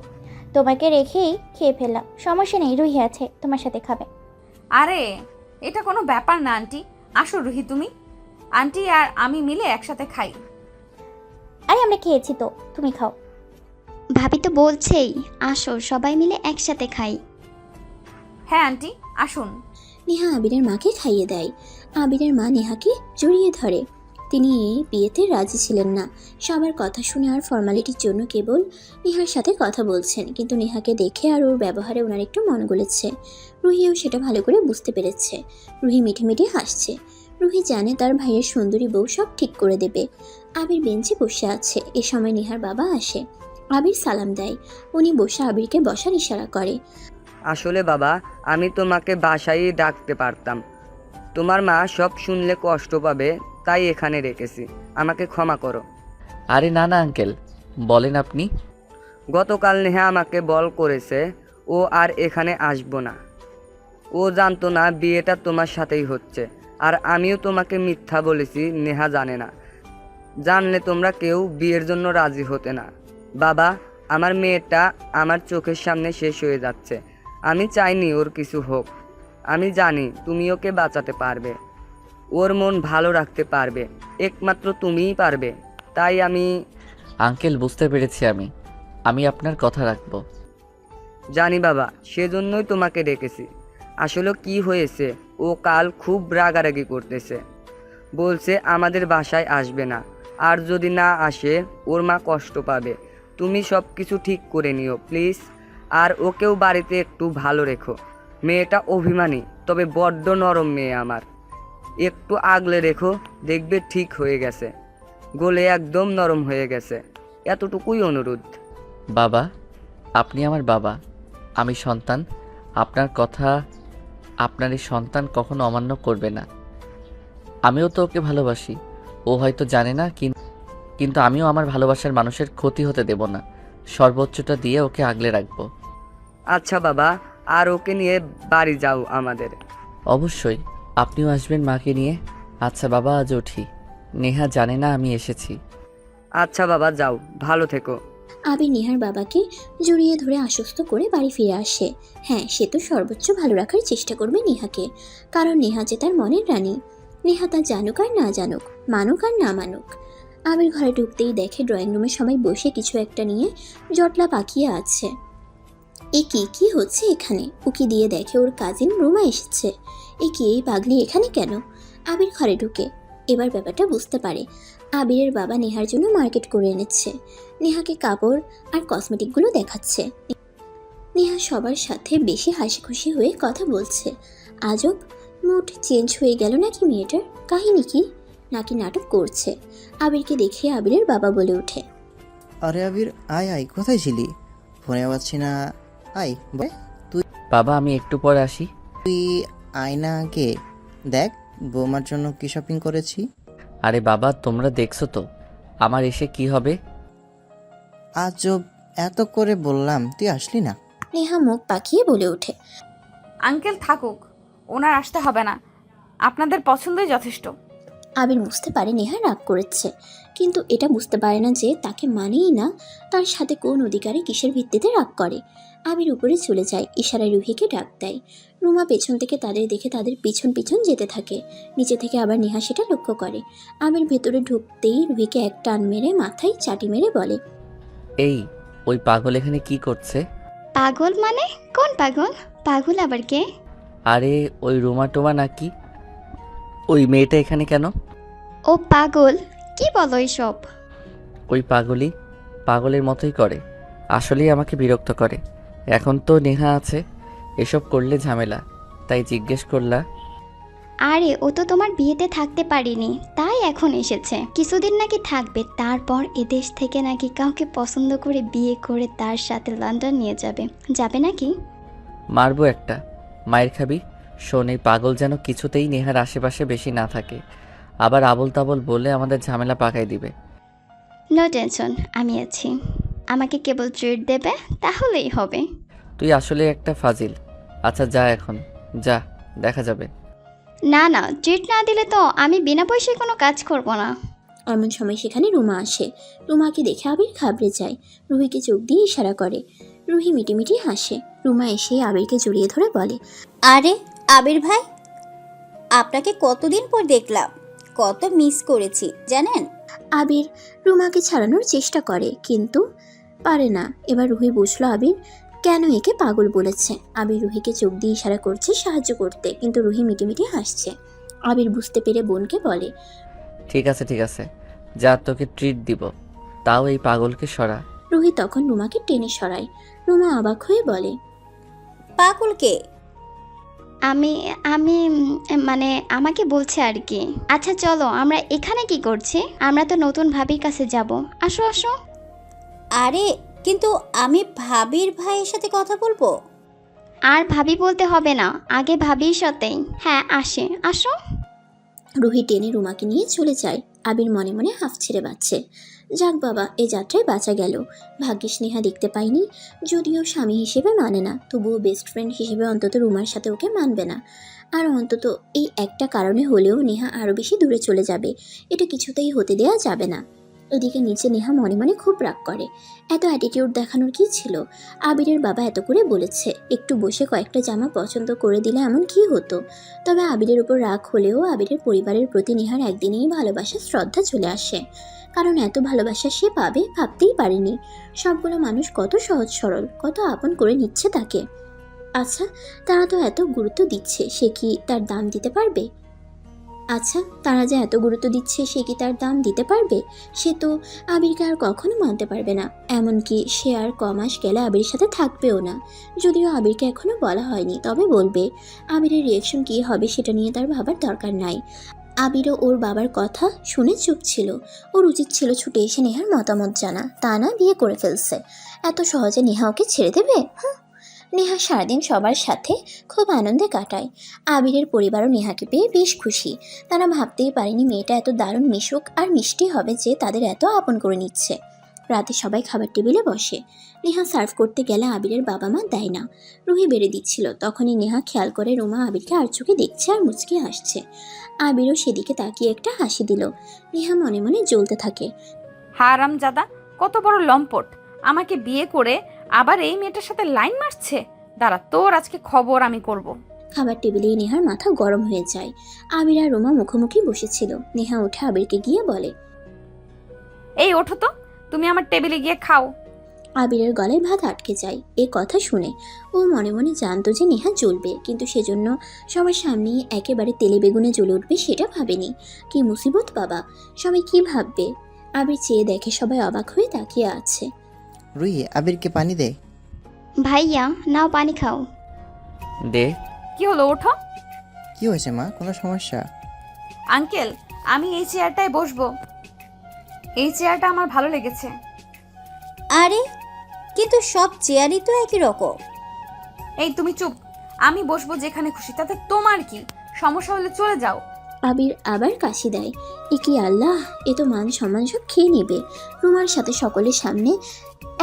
Speaker 10: তোমাকে রেখেই খেয়ে ফেললাম। সমস্যা নেই, রুহি আছে, তোমার সাথে খাবে।
Speaker 1: আরে এটা কোনো ব্যাপার না আন্টি। আসো রুহি, তুমি আন্টি আর আমি মিলে একসাথে খাই।
Speaker 10: আরে আমরা খেয়েছি তো, তুমি খাও।
Speaker 9: ভাবি তো বলছেই, আসো সবাই মিলে একসাথে খাই।
Speaker 1: হ্যাঁ আন্টি, আসুন।
Speaker 3: নেহা আবিরের মাকে খাইয়ে দেয়। আবিরের মা নেহাকে জড়িয়ে ধরে। তিনি এই বিয়েতে রাজি ছিলেন না। সবার কথা শুনে আর ফর্মালিটির জন্য কেবল নেহার সাথে কথা বলছেন, কিন্তু নেহাকে দেখে আর ওর ব্যবহারে ওনার একটু মন গলেছে। রুহিও সেটা ভালো করে বুঝতে পেরেছে। রুহি মিঠে মিঠে হাসছে। রুহি জানে তার ভাইয়ের সুন্দরী বউ সব ঠিক করে দেবে। আবির বেঞ্চে বসে আছে। এ সময় নেহার বাবা আসে। আবির সালাম দেয়। উনি বসে আবিরকে বসার ইশারা করে।
Speaker 5: আসলে বাবা, আমি তোমাকে বাসায় ডাকতে পারতাম। তোমার মা সব শুনলে কষ্ট পাবে, তাই এখানে রেখেছি। আমাকে ক্ষমা করো।
Speaker 2: আরে না না আঙ্কেল, বলেন আপনি।
Speaker 5: গতকাল নেহা আমাকে বল করেছে ও আর এখানে আসবো না। ও জানতো না বিয়েটা তোমার সাথেই হচ্ছে, আর আমিও তোমাকে মিথ্যা বলেছি, নেহা জানে না। জানলে তোমরা কেউ বিয়ের জন্য রাজি হতে না। বাবা, আমার মেয়েটা আমার চোখের সামনে শেষ হয়ে যাচ্ছে। আমি চাইনি ওর কিছু হোক। আমি জানি তুমি ওকে বাঁচাতে পারবে, ওর মন ভালো রাখতে পারবে, একমাত্র তুমিই পারবে। তাই আমি
Speaker 2: আঙ্কেল বুঝতে পেরেছি, আমি আপনার কথা রাখবো।
Speaker 5: জানি বাবা, সেজন্যই তোমাকে ডেকেছি। আসলে কি হয়েছে, ও কাল খুব রাগারাগি করতেছে, বলছে আমাদের বাসায় আসবে না, আর যদি না আসে ওর মা কষ্ট পাবে। তুমি সব কিছু ঠিক করে নিও প্লিজ, আর ওকেও বাড়িতে একটু ভালো রেখো। মেয়েটা অভিমানী, তবে বড্ড নরম মেয়ে আমার। একটু আগলে রেখো, দেখবে ঠিক হয়ে গেছে, গলে একদম নরম হয়ে গেছে। এতটুকুই অনুরোধ।
Speaker 2: বাবা, আপনি আমার বাবা, আমি সন্তান। আপনার কথা আপনার এই সন্তান কখনো অমান্য করবে না। আমিও তো ওকে ভালোবাসি, ও হয়তো জানে না, কিন্তু আমিও আমার ভালোবাসার মানুষের ক্ষতি হতে দেব না। সর্বোচ্চটা দিয়ে ওকে আগলে রাখবো।
Speaker 5: আচ্ছা বাবা, আর ওকে নিয়ে বাড়ি যাও আমাদের।
Speaker 2: অবশ্যই, আপনিও আসবেন মাকে নিয়ে। আচ্ছা বাবা, আজ উঠি। নেহা জানে না আমি এসেছি।
Speaker 5: আচ্ছা বাবা, যাও, ভালো থেকো।
Speaker 3: আবির নেহার বাবাকে জড়িয়ে ধরে আশ্বস্ত করে বাড়ি ফিরে আসে। হ্যাঁ, সে তো সর্বোচ্চ ভালো রাখার চেষ্টা করবে নেহাকে, কারণ নেহা যে তার মনের রানী। নেহা তা জানুক আর না জানুক, মানুক আর না মানুক। আবির ঘরে ঢুকতেই দেখে ড্রয়িং রুমে সবাই বসে কিছু একটা নিয়ে জটলা পাকিয়ে আছে। এ কি হচ্ছে এখানে? উকি দিয়ে দেখে ওর কাজিন রুমা এসেছে। এই পাগলি এখানে কেন? আবির ঘরে ঢুকে এবার ব্যাপারটা বুঝতে পারে। আবিরের বাবা নেহার জন্য মার্কেট করে এনেছে। নেহাকে কাপড় আর কসমেটিকগুলো দেখাচ্ছে। নেহা সবার সাথে বেশি হাসি খুশি হয়ে কথা বলছে। আজব, মুড চেঞ্জ হয়ে গেল নাকি মেয়েটার? কাহিনী কি? নাকি নাটক করছে? আবিরকে দেখে আবিরের বাবা বলে ওঠে,
Speaker 11: আরে আবির, আয় আয়, কোথায় ছিলি? ফোনে পাচ্ছি না। আয়
Speaker 2: বাবা, আমি একটু পরে আসি।
Speaker 11: তুই আয় না আগে, দেখ বৌমার জন্য কি শপিং করেছি।
Speaker 2: আরে বাবা, তোমরা দেখছো তো আমার এসে কি হবে?
Speaker 11: আজব, এত করে বললাম তুই আসলি না।
Speaker 3: নেহা মুখ পাকিয়ে বলে ওঠে,
Speaker 1: আঙ্কেল থাকুক, ওনার আসতে হবে না, আপনাদের পছন্দই যথেষ্ট।
Speaker 3: আবির বুঝতে পারে নেহা রাগ করেছে, কিন্তু এটা বুঝতে পারে না যে তাকে মানেই না তার সাথে কোন অধিকারে কিসের ভিত্তিতে রাগ করে। আবির উপরে চলে যায়, ইশারায় রুহিকে ডাক দেয়। রুমা পেছন থেকে তাদের দেখে তাদের পিছন পিছন যেতে থাকে। নিচে থেকে আবার নেহা সেটা লক্ষ্য করে। আবির ভেতরে ঢুকতেই রুহিকে এক টান মেরে মাথায় চাটি মেরে বলে,
Speaker 2: এই, ওই পাগল এখানে কি করছে?
Speaker 9: পাগল মানে? কোন পাগল? পাগল আবার কে?
Speaker 2: আরে ওই রুমা টোমা নাকি? ওই মেয়েটা এখানে কেন?
Speaker 9: ও পাগল? কি বলো এসব?
Speaker 2: ওই পাগলই পাগলের মতোই করে, আসলেই আমাকে বিরক্ত করে। এখন তো নেহা আছে, এসব করলে ঝামেলা, তাই জিজ্ঞেস করলা।
Speaker 9: আরে ও তো তোমার বিয়েতে থাকতে পারিনি, তাই এখন এসেছে। কিছুদিন নাকি থাকবে, তারপর এদেশ থেকে নাকি কাউকে পছন্দ করে বিয়ে করে তার সাথে লন্ডন নিয়ে যাবে। যাবে নাকি?
Speaker 2: মারবো একটা, মায়ের খাবি। শোন, এই পাগল যেন কিছুতেই নেহার আশেপাশে বেশি না থাকে, আবার আবল তাবল বলে আমাদের ঝামেলা পাকাই দিবে।
Speaker 9: নো টেনশন, আমি আছি। আমাকে কেবল ট্রিট দেবে, তাহলেই হবে।
Speaker 2: তুই আসলে একটা ফাজিল। আচ্ছা যা, এখন যা, দেখা যাবে।
Speaker 9: না না, ট্রিট না দিলে তো আমি বিনা পয়সায় কোনো কাজ করব না।
Speaker 3: এমন সময় সেখানে রুমা আসে। রুমাকে দেখে আবির ঘাবড়ে যায়। রুহিকে চোখ দিয়ে ইশারা করে। রুহি মিটিমিটি হাসে। রুমা এসে আবিরকে জড়িয়ে ধরে বলে,
Speaker 7: আরে আবির ভাই, আপনাকে কতদিন পর দেখলাম, কত মিস করেছি জানেন।
Speaker 3: আবির রুমাকে ছাড়ানোর চেষ্টা করে, কিন্তু পারে না। এবার রুহি বুঝলো আবির কেন একে পাগল বলেছে। আবির রুহিকে চোখ দিয়ে ইশারা করছে সাহায্য করতে, কিন্তু রুহি মিটিমিটি হাসছে। আবির বুঝতে পেরে বোনকে বলে,
Speaker 2: ঠিক আছে, যা, তোকে ট্রিট দিব, তাও এই পাগলকে সরা।
Speaker 3: রুহি তখন রুমাকে টেনে সরায়। রুমা অবাক হয়ে বলে,
Speaker 7: পাগলকে?
Speaker 9: আমি আমি মানে আমাকে বলছে আর কি। আচ্ছা চলো, আমরা এখানে কি করছি? আমরা তো নতুন ভাবির কাছে যাব। আসো আসো।
Speaker 7: আরে কিন্তু আমি ভাবির ভাইয়ের সাথে কথা বলবো।
Speaker 9: আর ভাবি বলতে হবে না, আগে ভাবির সাথেই। হ্যাঁ আসো।
Speaker 3: রুহি টেনে রুমাকে নিয়ে চলে যায়। আবির মনে মনে হাফ ছেড়ে বাঁচছে। যাক বাবা, এ যাত্রায় বাঁচা গেল। ভাগ্যিস নেহা দেখতে পাইনি। যদিও স্বামী হিসেবে মানে না, তবুও বেস্ট ফ্রেন্ড হিসেবে অন্তত রুমার সাথে ওকে মানবে না। আর অন্তত এই একটা কারণে হলেও নেহা আরও বেশি দূরে চলে যাবে, এটা কিছুতেই হতে দেওয়া যাবে না। এদিকে নিচে নেহা মনে মনে খুব রাগ করে। এত অ্যাটিটিউড দেখানোর কি ছিল? আবিরের বাবা এত করে বলেছে, একটু বসে কয়েকটা জামা পছন্দ করে দিলে এমন কি হতো? তবে আবিরের উপর রাগ হলেও আবিরের পরিবারের প্রতি নেহার একদিনেই ভালোবাসা শ্রদ্ধা চলে আসে। কারণ এত ভালোবাসা সে পাবে ভাবতেই পারেনি। সবগুলো মানুষ কত সহজ সরল, কত আপন করে নিচ্ছে তাকে। আচ্ছা, তারা তো এত গুরুত্ব দিচ্ছে, সে কি তার দাম দিতে পারবে? সে কি তার দাম দিতে পারবে? সে তো আবিরকে আর কখনো মানতে পারবে না। এমনকি সে আর কমাস গেলে আবিরের সাথে থাকবেও না। যদিও আবিরকে এখনো বলা হয়নি, তবে বলবে। আবিরের রিয়েকশন কী হবে সেটা নিয়ে তার ভাবার দরকার নাই। আবিরও ওর বাবার কথা শুনে চুপ ছিল। ওর উচিত ছিল ছুটে এসে নেহার মতামত জানা, তা না বিয়ে করে ফেলছে। এত সহজে নেহা ওকে ছেড়ে দেবে? নেহা সারাদিন সবার সাথে খুব আনন্দে কাটায়। আবিরের পরিবারও নেহাকে পেয়ে বেশ খুশি। তারা ভাবতেই পারেনি মেয়েটা এত দারুণ মিশুক আর মিষ্টি হবে যে তাদের এত আপন করে নিচ্ছে। রাতে সবাই খাবার টেবিলে বসে। নেহা সার্ভ করতে গেলে আবিরের বাবা মা দেয় না। রুহি বেড়ে দিচ্ছিল, তখনই নেহা খেয়াল করে রুমা আবিরকে আর চোখে দেখছে আর মুচকে হাসছে। আবিরও সেদিকে তাকিয়ে একটা হাসি দিল। নেহা মনে মনে জ্বলতে থাকে।
Speaker 1: হারামজাদা, কত বড় লম্পট! আমাকে বিয়ে করে আবার এই মেয়েটার সাথে লাইন মারছে। দাঁড়া, তোর আজকে খবর আমি করব।
Speaker 3: খাবার টেবিলেই নেহার মাথা গরম হয়ে যায়। আবির আর রুমা মুখোমুখি বসেছিল। নেহা উঠে আবিরকে গিয়ে বলে,
Speaker 1: এই ওঠো তো, তুমি আমার টেবিলে গিয়ে খাও।
Speaker 3: আবিরের গলায় ভাত আটকে যায়। এ কথা শুনে ও মনে মনে জানতো যে নেহা জ্বলবে, কিন্তু সেজন্য সবার সামনেই একেবারে তেলে বেগুনে জ্বলে উঠবে সেটা ভাবেনি। কি মুসিবত বাবা, সবাই কি ভাববে? আবির চেয়ে দেখে সবাই অবাক হয়ে তাকিয়ে আছে।
Speaker 11: রুহি, আবিরকে পানি দে।
Speaker 9: ভাইয়া নাও পানি খাও।
Speaker 2: দে।
Speaker 1: কি হলো, ওঠো।
Speaker 11: কি হয়েছে মা, কোনো সমস্যা?
Speaker 1: আঙ্কেল, আমি এই চেয়ারটায় বসবো। এই চেয়ারটা আমার ভালো লেগেছে।
Speaker 7: আরে কিন্তু সব চেয়ারই তো একই রকম।
Speaker 1: এই তুমি চুপ, আমি বসবো যেখানে খুশি, তাতে তোমার কি? সমস্যা হলে চলে যাও।
Speaker 3: আবির আবার কাশি দেয়। এ কি আল্লাহ, এ তো মান সম্মান সব খেয়ে নেবে। রুমার সাথে সকলের সামনে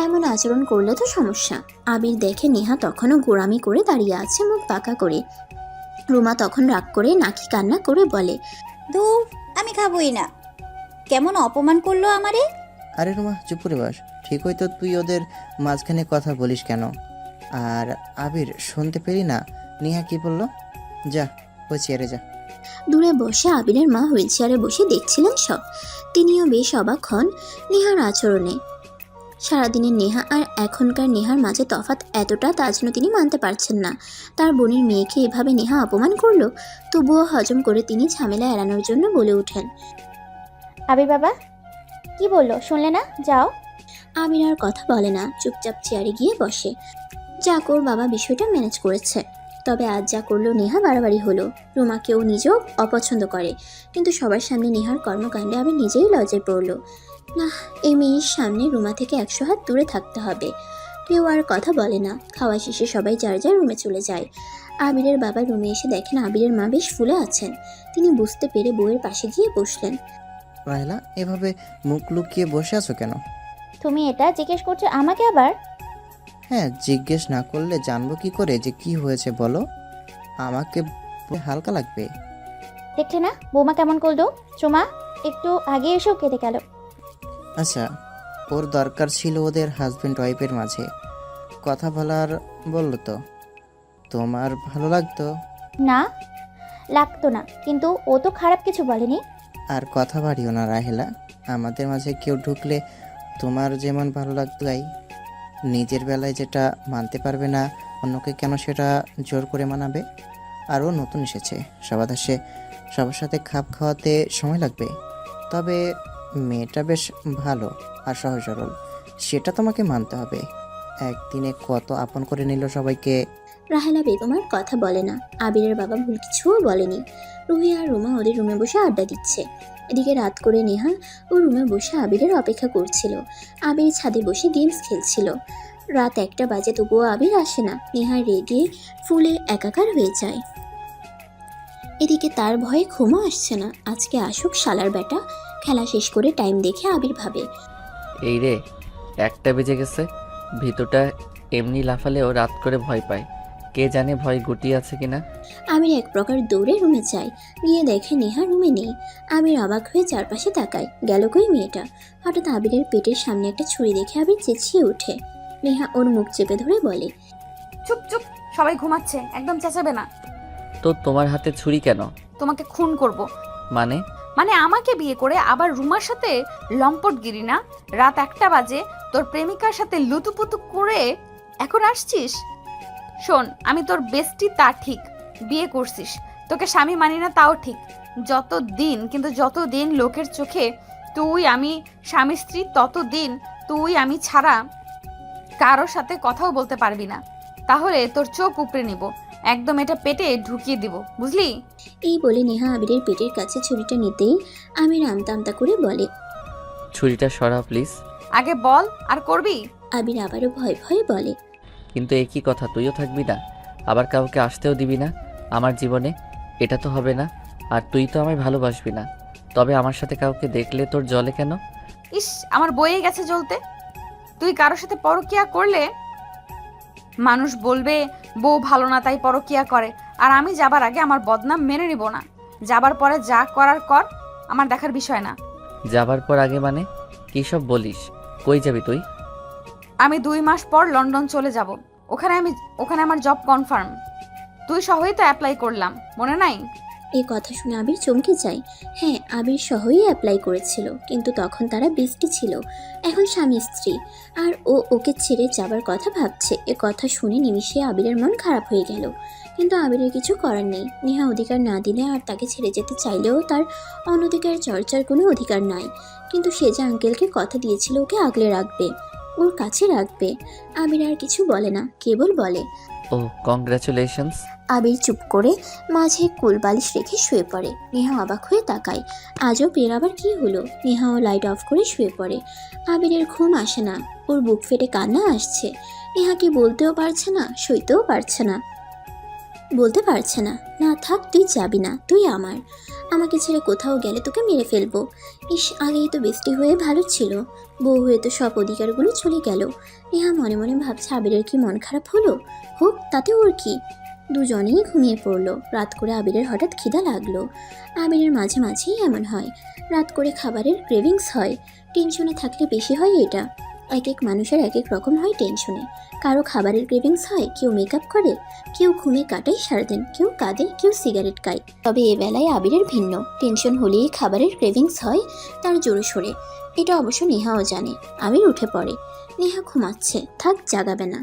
Speaker 3: এমন আচরণ করলে তো সমস্যা। আবির দেখে নেহা তখনও গোড়ামি করে দাঁড়িয়ে আছে, মুখ বাঁকা করে। রুমা তখন রাগ করে নাকি কান্না করে বলে,
Speaker 7: ধুর, আমি খাবোই না। কেমন অপমান করলো আমারে।
Speaker 11: আরে রুমা, চুপ করে বস। ঠিক হয়তো তুই ওদের মাঝখানে কথা বলিস কেন? আর আবির, শুনতে পেলি না নেহা কি বললো? যা, ওই চেয়ারে যা।
Speaker 3: দূরে বসে আবিরের মা হুইল চেয়ারে বসে দেখছিলেন সব। তিনিও বেশ অবাক হন নেহার আচরণে। সারাদিনের নেহা আর এখনকার নেহার মাঝে তফাৎ এতটা তা যেন তিনি মানতে পারছেন না। তার বোনের মেয়েকে এভাবে নেহা অপমান করলো, তবুও হজম করে তিনি ঝামেলা এড়ানোর জন্য বলে ওঠেন,
Speaker 10: আবির বাবা কি বললো শুনলে না? যাও।
Speaker 3: আবির আর কথা বলে না, চুপচাপ চেয়ারে গিয়ে বসে। যাক, ওর বাবা বিষয়টা ম্যানেজ করেছে। তবে আজ যা করলো নেহা বাড়াবাড়ি হলো। রুমাকেও নিজেও অপছন্দ করে, কিন্তু সবার সামনে নেহার কর্মকাণ্ডে আবার নিজেই লজ্জায় পড়লো। না, এই মেয়ের সামনে রুমা থেকে 100 হাত দূরে থাকতে হবে। কেউ আর কথা বলে না। খাওয়া শেষে সবাই যার যার রুমে চলে যায়। আবিরের বাবা রুমে এসে দেখেন আবিরের মা বেশ ফুলে আছেন। তিনি বুঝতে পেরে বউয়ের পাশে গিয়ে বসলেন।
Speaker 11: রাহেলা, এভাবে মুখ লুকিয়ে বসে আছো কেন?
Speaker 10: তুমি এটা জিজ্ঞেস করছো আমাকে আবার?
Speaker 11: হ্যাঁ, জিজ্ঞেস না করলে জানবো কি করে যে কি হয়েছে বলো? আমাকে হালকা লাগবে।
Speaker 10: দেখলে না বৌমা কেমন করলো? চুমা একটু আগে এসেও কেঁদে গেল।
Speaker 11: আচ্ছা, ওর দরকার ছিল ওদের হাজব্যান্ড ওয়াইফের মাঝে কথা বলার, বললো তো তোমার ভালো লাগতো?
Speaker 10: না, লাগতো না, কিন্তু ও তো খারাপ কিছু বলেনি।
Speaker 11: আর কথা বাড়িও না রাহেলা, আমাদের মাঝে কেউ ঢুকলে তোমার যেমন ভালো লাগতো তাই। নিজের বেলায় যেটা মানতে পারবে না, অন্যকে কেন সেটা জোর করে মানাবে? আর ও নতুন এসেছে, সবার সাথে খাপ খাওয়াতে সময় লাগবে। তবে মেয়েটা বেশ ভালো আর সহজ সরল, সেটা তোমাকে মানতে হবে। একদিনে কত আপন করে নিল সবাইকে।
Speaker 3: রাহেলা বেগম আর কথা বলে না। আবিরের বাবা ভুল কিছুও বলেনি। রুহি আর রুমা ওদের রুমে বসে আড্ডা দিচ্ছে। এদিকে রাত করে নেহা ও রুমে বসে আবিরের অপেক্ষা করছিল। আবির ছাদে বসে গেমস খেলছিল। রাত 1টা বাজে, তবুও আবির আসে না। নেহা রেগে ফুলে একাকার হয়ে যায়। এদিকে তার ভয়ে ঘুমও আসছে না। আজকে আসুক শালার বেটা। খেলা শেষ করে টাইম দেখে আবির ভাবে,
Speaker 2: এই রে, 1টা বেজে গেছে। ভিতরটা এমনি লাফালেও রাত করে ভয় পায়। কে জানে ভয় গুটিয়ে আছে কিনা।
Speaker 3: আবির এক প্রকার দৌড়ে রুমে যায়, গিয়ে দেখে নেহা রুমে নেই। আবির অবাক হয়ে চারপাশে তাকায়, গেল কই মেয়েটা। হঠাৎ আবিরের পেটের সামনে একটা ছুরি দেখে আবির চেঁচিয়ে ওঠে। নেহা ওর মুখ চেপে ধরে বলে,
Speaker 1: চুপ চুপ, সবাই ঘুমাচ্ছে, একদম চেঁচাবে না।
Speaker 2: তো তোমার হাতে ছুরি কেন?
Speaker 1: তোমাকে খুন করব।
Speaker 2: মানে?
Speaker 1: মানে আমাকে বিয়ে করে আবার রুমার সাথে লম্পটগিরি না? রাত 1টা বাজে, তোর প্রেমিকার সাথে লুতুপুতু করে এখন আসছিস? শোন, আমি তোর বেস্টি তা ঠিক, বিয়ে করছিস, তোকে স্বামী মানি না তাও ঠিক। যতদিন লোকের চোখে তুই আমি স্বামী স্ত্রী, ততদিন তুই আমি ছাড়া কারোর সাথে কথাও বলতে পারবি না। তাহলে তোর চোখ উপড়ে নিব, একদম এটা পেটে ঢুকিয়ে দিব, বুঝলি?
Speaker 3: এই বলে নেহা আবিরের পেটের কাছে ছুরিটা নিতেই আবির আমতা আমতা করে বলে,
Speaker 2: ছুরিটা সরা প্লিজ।
Speaker 1: আগে বল, আর করবি?
Speaker 3: আবির আবারও ভয় ভয়ে বলে,
Speaker 2: কিন্তু একই কথা, তুইও থাকবি না, আবার কাউকে আসতেও দিবি না আমার জীবনে, এটা তো হবে না। আর তুই তো আমায় ভালোবাসবি না, তবে আমার সাথে কাউকে দেখলে তোর জলে কেন?
Speaker 1: ইস, আমার বয়ে গেছে জ্বলতে। তুই কারোর সাথে পরকিয়া করলে মানুষ বলবে বউ ভালো না তাই পরকিয়া করে, আর আমি যাবার আগে আমার বদনাম মেনে নিব না। যাবার পরে যা করার কর, আমার দেখার বিষয় না।
Speaker 2: যাবার পর আগে মানে কী সব বলিস? কই যাবি তুই?
Speaker 1: আমি 2 মাস পর লন্ডন চলে যাব। ওখানে আমার জব কনফার্ম। তুই সহই তো অ্যাপ্লাই করলাম, মনে নাই?
Speaker 3: এই কথা শুনে আবির চমকে যায়। হ্যাঁ, আবির সহই অ্যাপ্লাই করেছিল, কিন্তু তখন তারা বেস্টি ছিল, এখন স্বামী স্ত্রী। আর ও ওকে ছেড়ে যাবার কথা ভাবছে। এ কথা শুনে নিমিষে আবিরের মন খারাপ হয়ে গেল। কিন্তু আবিরের কিছু করার নেই। নেহা অধিকার না দিলে আর তাকে ছেড়ে যেতে চাইলেও তার অনধিকার চর্চার কোনো অধিকার নাই। কিন্তু সে যে আঙ্কেলকে কথা দিয়েছিল ওকে আগলে রাখবে, ওর কাছে রাখবে। আবির আর কিছু বলে না, কেবল বলে,
Speaker 2: ও কংগ্রাচুলেশনস।
Speaker 3: আবির চুপ করে মাঝে কোল বালিশ রেখে শুয়ে পড়ে। নেহা অবাক হয়ে তাকায়, আজও বের আবার কি হলো। নেহাও লাইট অফ করে শুয়ে পড়ে। আবিরের ঘুম আসে না, ওর বুক ফেটে কান্না আসছে। নেহা কি বলতেও পারছে না, সইতেও পারছে না, বলতে পারছে না, না থাক, তুই যাবি না, তুই আমার। আমাকে ছেড়ে কোথাও গেলে তোকে মেরে ফেলবো। ইস, আগেই তো বেস্টি হয়ে ভালো ছিল, বউ হয়ে তো সব অধিকারগুলো চলে গেল। নেহা মনে মনে ভাবছে আবিরের কি মন খারাপ হলো, হোক, তাতে ওর কি। দুজনেই ঘুমিয়ে পড়লো। রাত করে আবিরের হঠাৎ খিদা লাগলো। আবিরের মাঝে মাঝেই এমন হয়, রাত করে খাবারের ক্রেভিংস হয়। টেনশনে থাকলে বেশি হয় এটা। এক এক মানুষের এক এক রকম হয় টেনশনে। কারো খাবারের ক্রেভিংস হয়, কেউ মেকআপ করে, কেউ ঘুমে কাটায় সারাদিন, কেউ কাঁদে, কেউ সিগারেট খায়। তবে এ বেলায় আবিরের ভিন্ন, টেনশন হলেই খাবারের ক্রেভিংস হয় তার জোরে সোরে। এটা অবশ্য নেহাও জানে। আবির উঠে পড়ে। নেহা ঘুমাচ্ছে, থাক, জাগাবে না,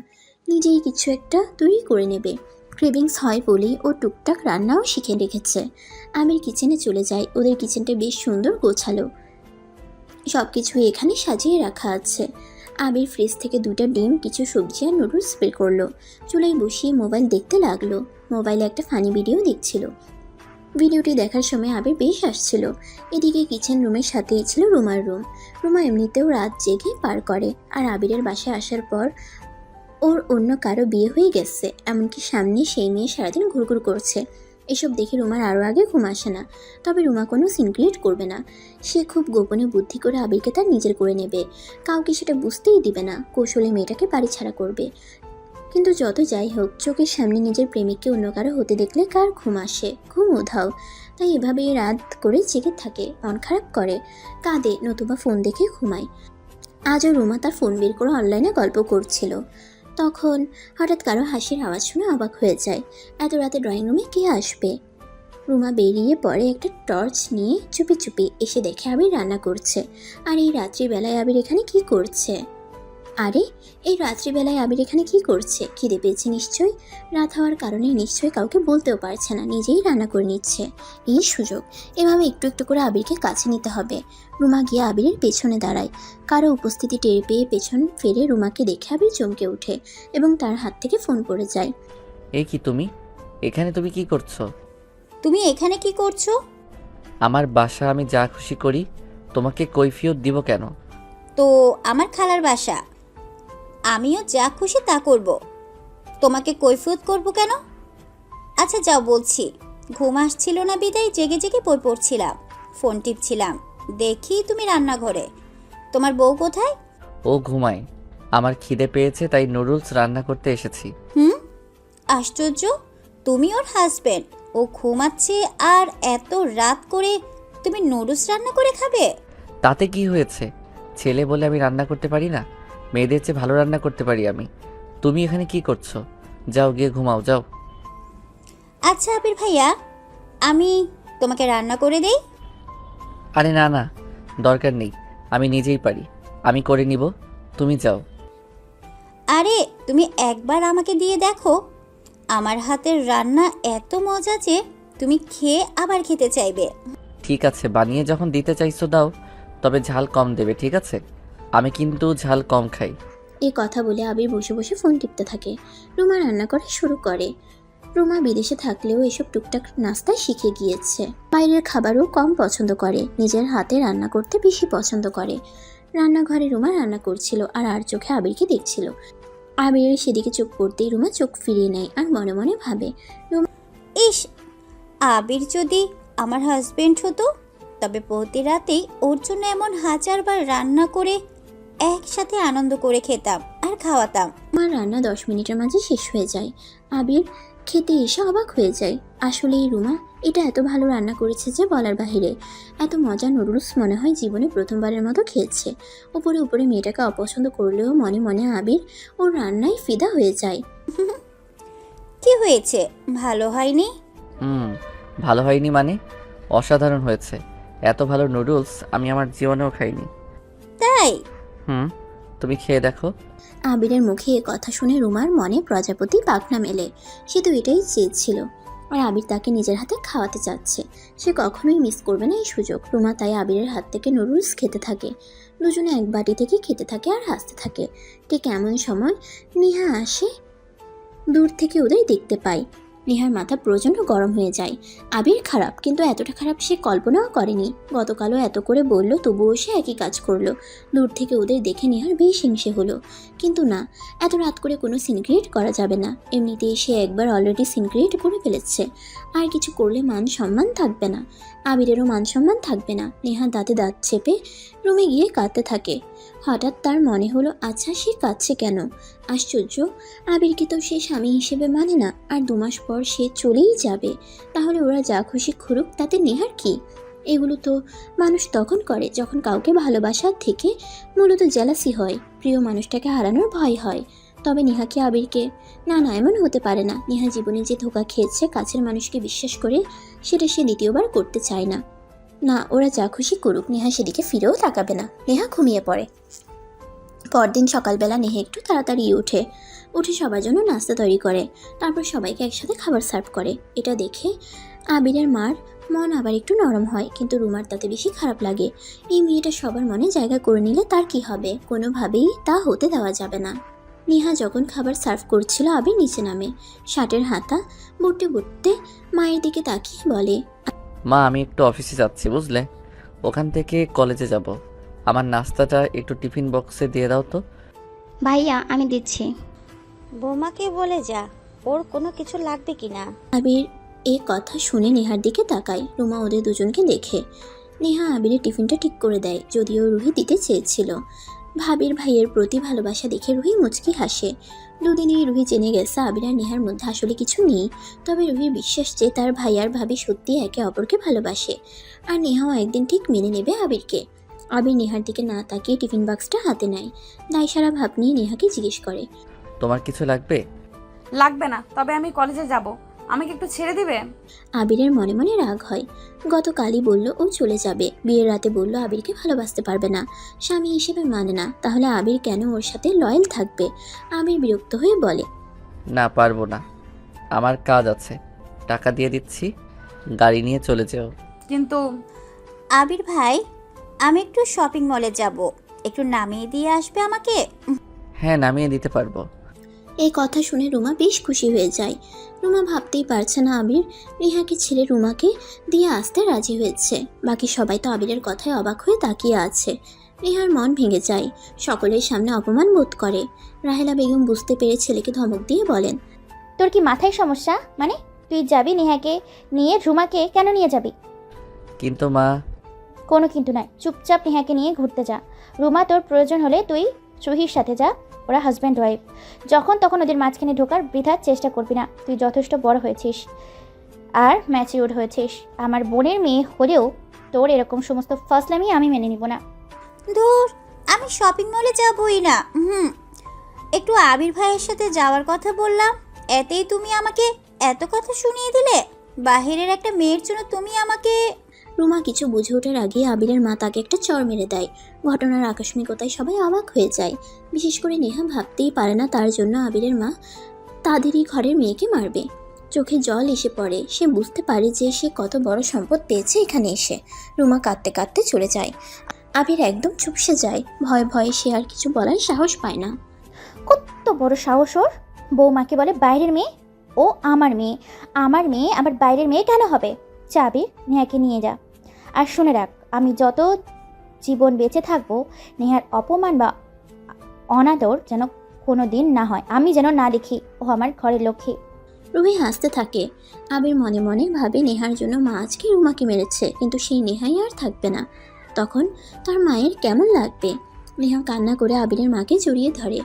Speaker 3: নিজেই কিছু একটা তৈরি করে নেবে। ক্রেভিংস হয় বলেই ও টুকটাক রান্নাও শিখে রেখেছে। আবির কিচেনে চলে যায়। ওদের কিচেনটা বেশ সুন্দর গোছালো, সব কিছু এখানে সাজিয়ে রাখা আছে। আবির ফ্রিজ থেকে 2টা ডিম, কিছু সবজি আর নুডলস বের করলো। চুলায় বসিয়ে মোবাইল দেখতে লাগলো। মোবাইলে একটা ফানি ভিডিও দেখছিল। ভিডিওটি দেখার সময় আবির বেশ আসছিল। এদিকে কিচেন রুমের সাথেই ছিল রুমার রুম। রুমা এমনিতেও রাত জেগে পার করে, আর আবিরের বাসায় আসার পর ওর অন্য কারো বিয়ে হয়ে গেছে, এমনকি সামনে সেই মেয়ে সারাদিন ঘুরঘুর করছে। এসব দেখে রুমার আরও আগে ঘুম আসে না। তবে রুমা কোনো সিন ক্রিয়েট করবে না। সে খুব গোপনে বুদ্ধি করে আবিরকে তার নিজের করে নেবে। কাউকে সেটা বুঝতেই দিবে না। কৌশলে মেয়েটাকে বাড়ি ছাড়া করবে। কিন্তু যত যাই হোক, চোখের সামনে নিজের প্রেমিককে অন্য কারো হতে দেখলে কার ঘুম আসে, ঘুম উধাও। তাই এভাবেই রাত করে জেগে থাকে, মন খারাপ করে, কাঁদে, নতুবা ফোন দেখে ঘুমায়। আজও রুমা তার ফোন বের করে অনলাইনে গল্প করছিল। তখন হঠাৎ কারো হাসির আওয়াজ শুনে অবাক হয়ে যায়। এত রাতে ড্রয়িং রুমে কে আসবে? রুমা বেরিয়ে পড়ে একটা টর্চ নিয়ে চুপি চুপি। এসে দেখে আবির রান্না করছে। আর এই রাত্রিবেলায় আবির এখানে কি করছে? খিদে পেয়েছে নিশ্চয়ই। রাত হওয়ার কারণে নিশ্চয়ই কাউকে বলতেও পারছে না, নিজেই রান্না করে নিচ্ছে। এই সুযোগ, এভাবে একটু একটু করে আবিরকে কাছে নিতে হবে। রুমা গিয়ে আবিরের পেছনে দাঁড়ায়। কারো উপস্থিতি টের পেয়ে পেছন ফিরে রুমাকে দেখে আবির চমকে ওঠে এবং তার হাত থেকে ফোন পড়ে যায়।
Speaker 2: এই কি তুমি এখানে? তুমি কি করছো?
Speaker 7: তুমি এখানে কি করছো?
Speaker 2: আমার বাসা, আমি যা খুশি করি, তোমাকে কৈফিয়ত দিব কেন?
Speaker 7: তো আমার খালার বাসা, আমিও যা খুশি তা করব, তোমাকে কৈফিয়ত করব কেন? আচ্ছা যাও বলছি। ঘুম আসছিল না বিদায় জেগে জেগে বই পড়ছিলাম, ফোন টিপছিলাম, দেখি তুমি রান্নাঘরে। তোমার বউ কোথায়?
Speaker 2: ও ঘুমায়। আমার খিদে পেয়েছে তাই নুডলস রান্না করতে এসেছি।
Speaker 7: আশ্চর্য, তুমি ওর হাজবেন্ড, ও ঘুমাচ্ছে আর এত রাত করে তুমি নুডলস রান্না করে খাবে?
Speaker 2: তাতে কি হয়েছে? ছেলে বলে আমি রান্না করতে পারি না? মেয়েদের চেয়ে ভালো রান্না করতে পারি আমি। তুমি এখানে কি করছো? যাও গিয়ে ঘুমাও, যাও।
Speaker 7: আচ্ছা আবির ভাইয়া, আমি তোমাকে রান্না করে দেই?
Speaker 2: আরে না না, দরকার নেই, আমি নিজেই পারি, আমি করে নিব, তুমি যাও।
Speaker 7: আরে তুমি একবার আমাকে দিয়ে দেখো, আমার হাতের রান্না এত মজা যে তুমি খেয়ে আবার খেতে চাইবে।
Speaker 2: ঠিক আছে, বানিয়ে যখন দিতে চাইছো দাও, তবে ঝাল কম দেবে, ঠিক আছে? আমি কিন্তু ঝাল কম খাই।
Speaker 3: এই কথা বলে আবির বসে বসে ফোন টিপতে থাকে। রুমা রান্না করা শুরু করে। রুমা বিদেশে থাকলেও এসব টুকটাক নাস্তা শিখে গিয়েছে। বাইরের খাবারও কম পছন্দ করে, নিজের হাতে রান্না করতে বেশি পছন্দ করে। রান্নাঘরে রুমা রান্না করছিল আর চোখে আবিরকে দেখছিল। আবিরের সেদিকে চোখ পড়তেই রুমা চোখ ফিরিয়ে নেয় আর মনে মনে ভাবে,
Speaker 7: ইস, আবির যদি আমার হাজবেন্ড হতো, তবে প্রতি রাতেই ওর জন্য এমন হাজারবার রান্না করে একসাথে আনন্দ করে খেতাম আর খাওয়াতাম।
Speaker 3: আমার রান্না 10 মিনিটের মাঝে শেষ হয়ে যায়। আবির খেতে এসে অবাক হয়ে যায়। আসলেই রুমা এটা এত ভালো রান্না করেছে যে বলার বাহিরে। এত মজা নুডলস মনে হয় জীবনে প্রথমবারের মতো খেয়েছে। উপরে উপরে মেয়েটাকে অপছন্দ করলেও মনে মনে আবির ওর রান্নায় ফিদা হয়ে যায়।
Speaker 7: কি হয়েছে, ভালো হয়নি?
Speaker 2: ভালো হয়নি মানে? অসাধারণ হয়েছে। এত ভালো নুডলস আমি আমার জীবনেও খাইনি।
Speaker 7: তাই?
Speaker 2: তুমি খেয়ে দেখো।
Speaker 3: আবিরের মুখে এ কথা শুনে রুমার মনে প্রজাপতি পাখনা মেলে। সে তো এটাই চেয়েছিল, আর আবির তাকে নিজের হাতে খাওয়াতে চাচ্ছে। সে কখনোই মিস করবে না এই সুযোগ। রুমা তাই আবিরের হাত থেকে নুডলস খেতে থাকে। দুজনে এক বাটি থেকে খেতে থাকে আর হাসতে থাকে। ঠিক এমন সময় নেহা আসে। দূর থেকে ওদের দেখতে পায়। নেহার মাথা প্রচণ্ড গরম হয়ে যায়। আবির খারাপ, কিন্তু এতটা খারাপ সে কল্পনাও করেনি। গতকালও এত করে বলল, তবুও সে একই কাজ করলো। দূর থেকে ওদের দেখে নেহার বেশ হিংসে হলো। কিন্তু না, এত রাত করে কোনো সিন ক্রিয়েট করা যাবে না। এমনিতেই সে একবার অলরেডি সিন ক্রিয়েট করে ফেলেছে। আর কিছু করলে মান সম্মান থাকবে না, আবিরেরও মান সম্মান থাকবে না। নেহা দাঁতে দাঁত চেপে রুমে গিয়ে কাঁদতে থাকে। হঠাৎ তার মনে হলো, আচ্ছা সে কাঁদছে কেন? আশ্চর্য, আবিরকে তো সে স্বামী হিসেবে মানে না, আর 2 মাস পর সে চলেই যাবে। তাহলে ওরা যা খুশি করুক, তাতে নেহার কি? এগুলো তো মানুষ তখন করে যখন কাউকে ভালোবাসার থেকে মূলত জেলাসি হয়, প্রিয় মানুষটাকে হারানোর ভয় হয়। তবে নেহা কি আবিরকে? না না, এমন হতে পারে না। নেহা জীবনে যে ধোঁকা খেয়েছে কাছের মানুষকে বিশ্বাস করে, সেটা সে দ্বিতীয়বার করতে চায় না। না, ওরা যা খুশি করুক, নেহা সেদিকে ফিরেও তাকাবে না। নেহা ঘুমিয়ে পড়ে। পরদিন সকালবেলা নেহা একটু তাড়াতাড়ি উঠে সবার জন্য নাস্তা তৈরি করে। তারপর সবাইকে একসাথে খাবার সার্ভ করে। এটা দেখে আবিরের মার মন আবার একটু নরম হয়, কিন্তু রুমার তাতে বেশি খারাপ লাগে। এই মেয়েটা সবার মনে জায়গা করে নিলে তার কি হবে? কোনোভাবেই তা হতে দেওয়া যাবে না। নেহা যখন খাবার সার্ভ করছিল, আবির নিচে নামে। শার্টের হাতা বুটতে বুটতে মায়ের দিকে তাকিয়ে বলে,
Speaker 2: মা, আমি একটু অফিসে যাচ্ছি, বুঝলে? ওখান থেকে কলেজে যাব। আমার নাস্তাটা একটু টিফিন বক্সে দিয়ে দাও তো।
Speaker 9: ভাইয়া আমি দিচ্ছি।
Speaker 7: বৌমাকে বলে যা ওর কোনো কিছু লাগবে কিনা।
Speaker 3: আবির এই কথা শুনে নেহার দিকে তাকায়। রুমা ওদের দুজনকে দেখে নেহা আবিরের টিফিনটা ঠিক করে দেয়, যদিও রুহি দিতে চেয়েছিল। ভাবির ভাইয়ের প্রতি ভালোবাসা দেখে রুহি মুচকি হাসে। দুদিনেই রুহি জেনে গেছে আবির আর নেহার মধ্যে আসলে কিছু নেই। তবে রুহির বিশ্বাস যে তার ভাই আর ভাবি সত্যি একে অপরকে ভালোবাসে, আর নেহাও একদিন ঠিক মেনে নেবে আবিরকে। আবির নেহার দিকে না তাকিয়ে টিফিন বক্সটা হাতে নেয়। দায়সারা ভাব নিয়ে নেহাকে জিজ্ঞেস করে,
Speaker 2: তোমার কিছু লাগবে?
Speaker 1: লাগবে না, তবে আমি কলেজে যাব, আমাকে একটু ছেড়ে দিবে?
Speaker 3: আবিরের মনে মনে রাগ হয়। গতকালই বলল ও চলে যাবে, বিয়ের রাতে বলল আবিরকে ভালোবাসতে পারবে না, স্বামী হিসেবে মানে না। তাহলে আবির কেন ওর সাথে লয়াল থাকবে? আবির বিরক্ত হয়ে বলে,
Speaker 2: না, পারবো না, আমার কাজ আছে, টাকা দিয়ে দিচ্ছি, গাড়ি নিয়ে চলে যাও।
Speaker 1: কিন্তু
Speaker 7: আবির ভাই, আমি একটু শপিং মলে যাব, একটু নামিয়ে দিয়ে আসবে আমাকে?
Speaker 2: হ্যাঁ, নামিয়ে দিতে পারবো।
Speaker 3: এই কথা শুনে রুমা বেশ খুশি হয়ে যায়। রুমা ভাবতেই পারছে না আবির নেহাকে ছেড়ে রুমাকে দিয়ে আসতে রাজি হয়েছে। বাকি সবাই তো আবিরের কথায় অবাক হয়ে তাকিয়ে আছে। নেহার মন ভেঙে যায়, সকলের সামনে অপমান বোধ করে। রাহেলা বেগম বুঝতে পেরে ছেলেকে ধমক দিয়ে বলেন,
Speaker 10: তোর কি মাথায় সমস্যা? মানে তুই যাবি নেহাকে নিয়ে, রুমাকে কেন নিয়ে যাবি?
Speaker 2: কিন্তু মা।
Speaker 10: কোনো কিন্তু নয়, চুপচাপ নেহাকে নিয়ে ঘুরতে যা। রুমা তোর প্রয়োজন হলে তুই রুহির সাথে যা, ওরা হাজব্যান্ড ওয়াইফ। যখন তখন ওদের মাঝখানে ঢোকার বৃথার চেষ্টা করবি না। তুই যথেষ্ট বড় হয়েছিস আর ম্যাচিউরড হয়েছিস। আমার বোনের মেয়ে হলেও তোর এরকম সমস্ত ফাসলামি আমি মেনে নিব না।
Speaker 7: দূর, আমি শপিং মলে যাবই না। একটু আবির ভাইয়ের সাথে যাওয়ার কথা বললাম, এতেই তুমি আমাকে এত কথা শুনিয়ে দিলে। বাহিরের একটা মেয়ের জন্য তুমি আমাকে...
Speaker 3: রুমা কিছু বুঝে ওঠার আগে আবিরের মা তাকে একটা চড় মেরে দেয়। ঘটনার আকস্মিকতায় সবাই অবাক হয়ে যায়। বিশেষ করে নেহা ভাবতেই পারে না তার জন্য আবিরের মা তাদেরই ঘরের মেয়েকে মারবে। চোখে জল এসে পড়ে। সে বুঝতে পারে যে সে কত বড় সম্পদ পেয়েছে এখানে এসে। রুমা কাঁদতে কাঁদতে চলে যায়। আবির একদম চুপসে যায়। ভয়ে ভয়ে সে আর কিছু বলার সাহস পায় না।
Speaker 10: কত বড় সাহস ওর! বৌমাকে বলে বাইরের মেয়ে। ও আমার মেয়ে, আমার মেয়ে আবার বাইরের মেয়ে কেন হবে? চাবি নেহাকে নিয়ে যা। আর শুনে রাখ, আমি যত জীবন বেঁচে থাকবো নেহার অপমান বা অনাদর যেন কোনো দিন না হয়, আমি যেন না দেখি। ও আমার ঘরের লক্ষ্মী।
Speaker 3: রুহি হাসতে থাকে। আবির মনে মনে ভাবে নেহার জন্য মা আজকে রুমাকে মেরেছে, কিন্তু সেই নেহাই আর থাকবে না। তখন তার মায়ের কেমন লাগবে? নেহা কান্না করে আবিরের মাকে জড়িয়ে ধরে।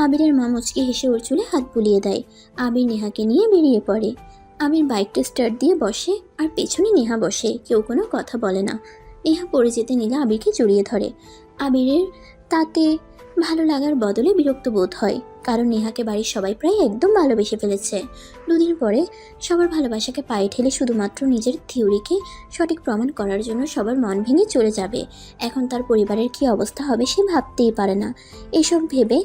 Speaker 3: আবিরের মা মুচকি হেসে ওর চুলে হাত বুলিয়ে দেয়। আবির নেহাকে নিয়ে বেরিয়ে পড়ে। আবির বাইকটা স্টার্ট দিয়ে বসে আর পেছনে নেহা বসে। কেউ কোনো কথা বলে না। নেহা পড়ে যেতে নিলে আবিরকে জড়িয়ে ধরে। আবিরের তাতে ভালো লাগার বদলে বিরক্ত বোধ হয়, কারণ নেহাকে বাড়ির সবাই প্রায় একদম ভালোবেসে ফেলেছে। দুদিন পরে সবার ভালোবাসাকে পায়ে ঠেলে শুধুমাত্র নিজের থিওরিকে সঠিক প্রমাণ করার জন্য সবার মন ভেঙে চলে যাবে। এখন তার পরিবারের কী অবস্থা হবে সে ভাবতেই পারে না। এসব ভেবে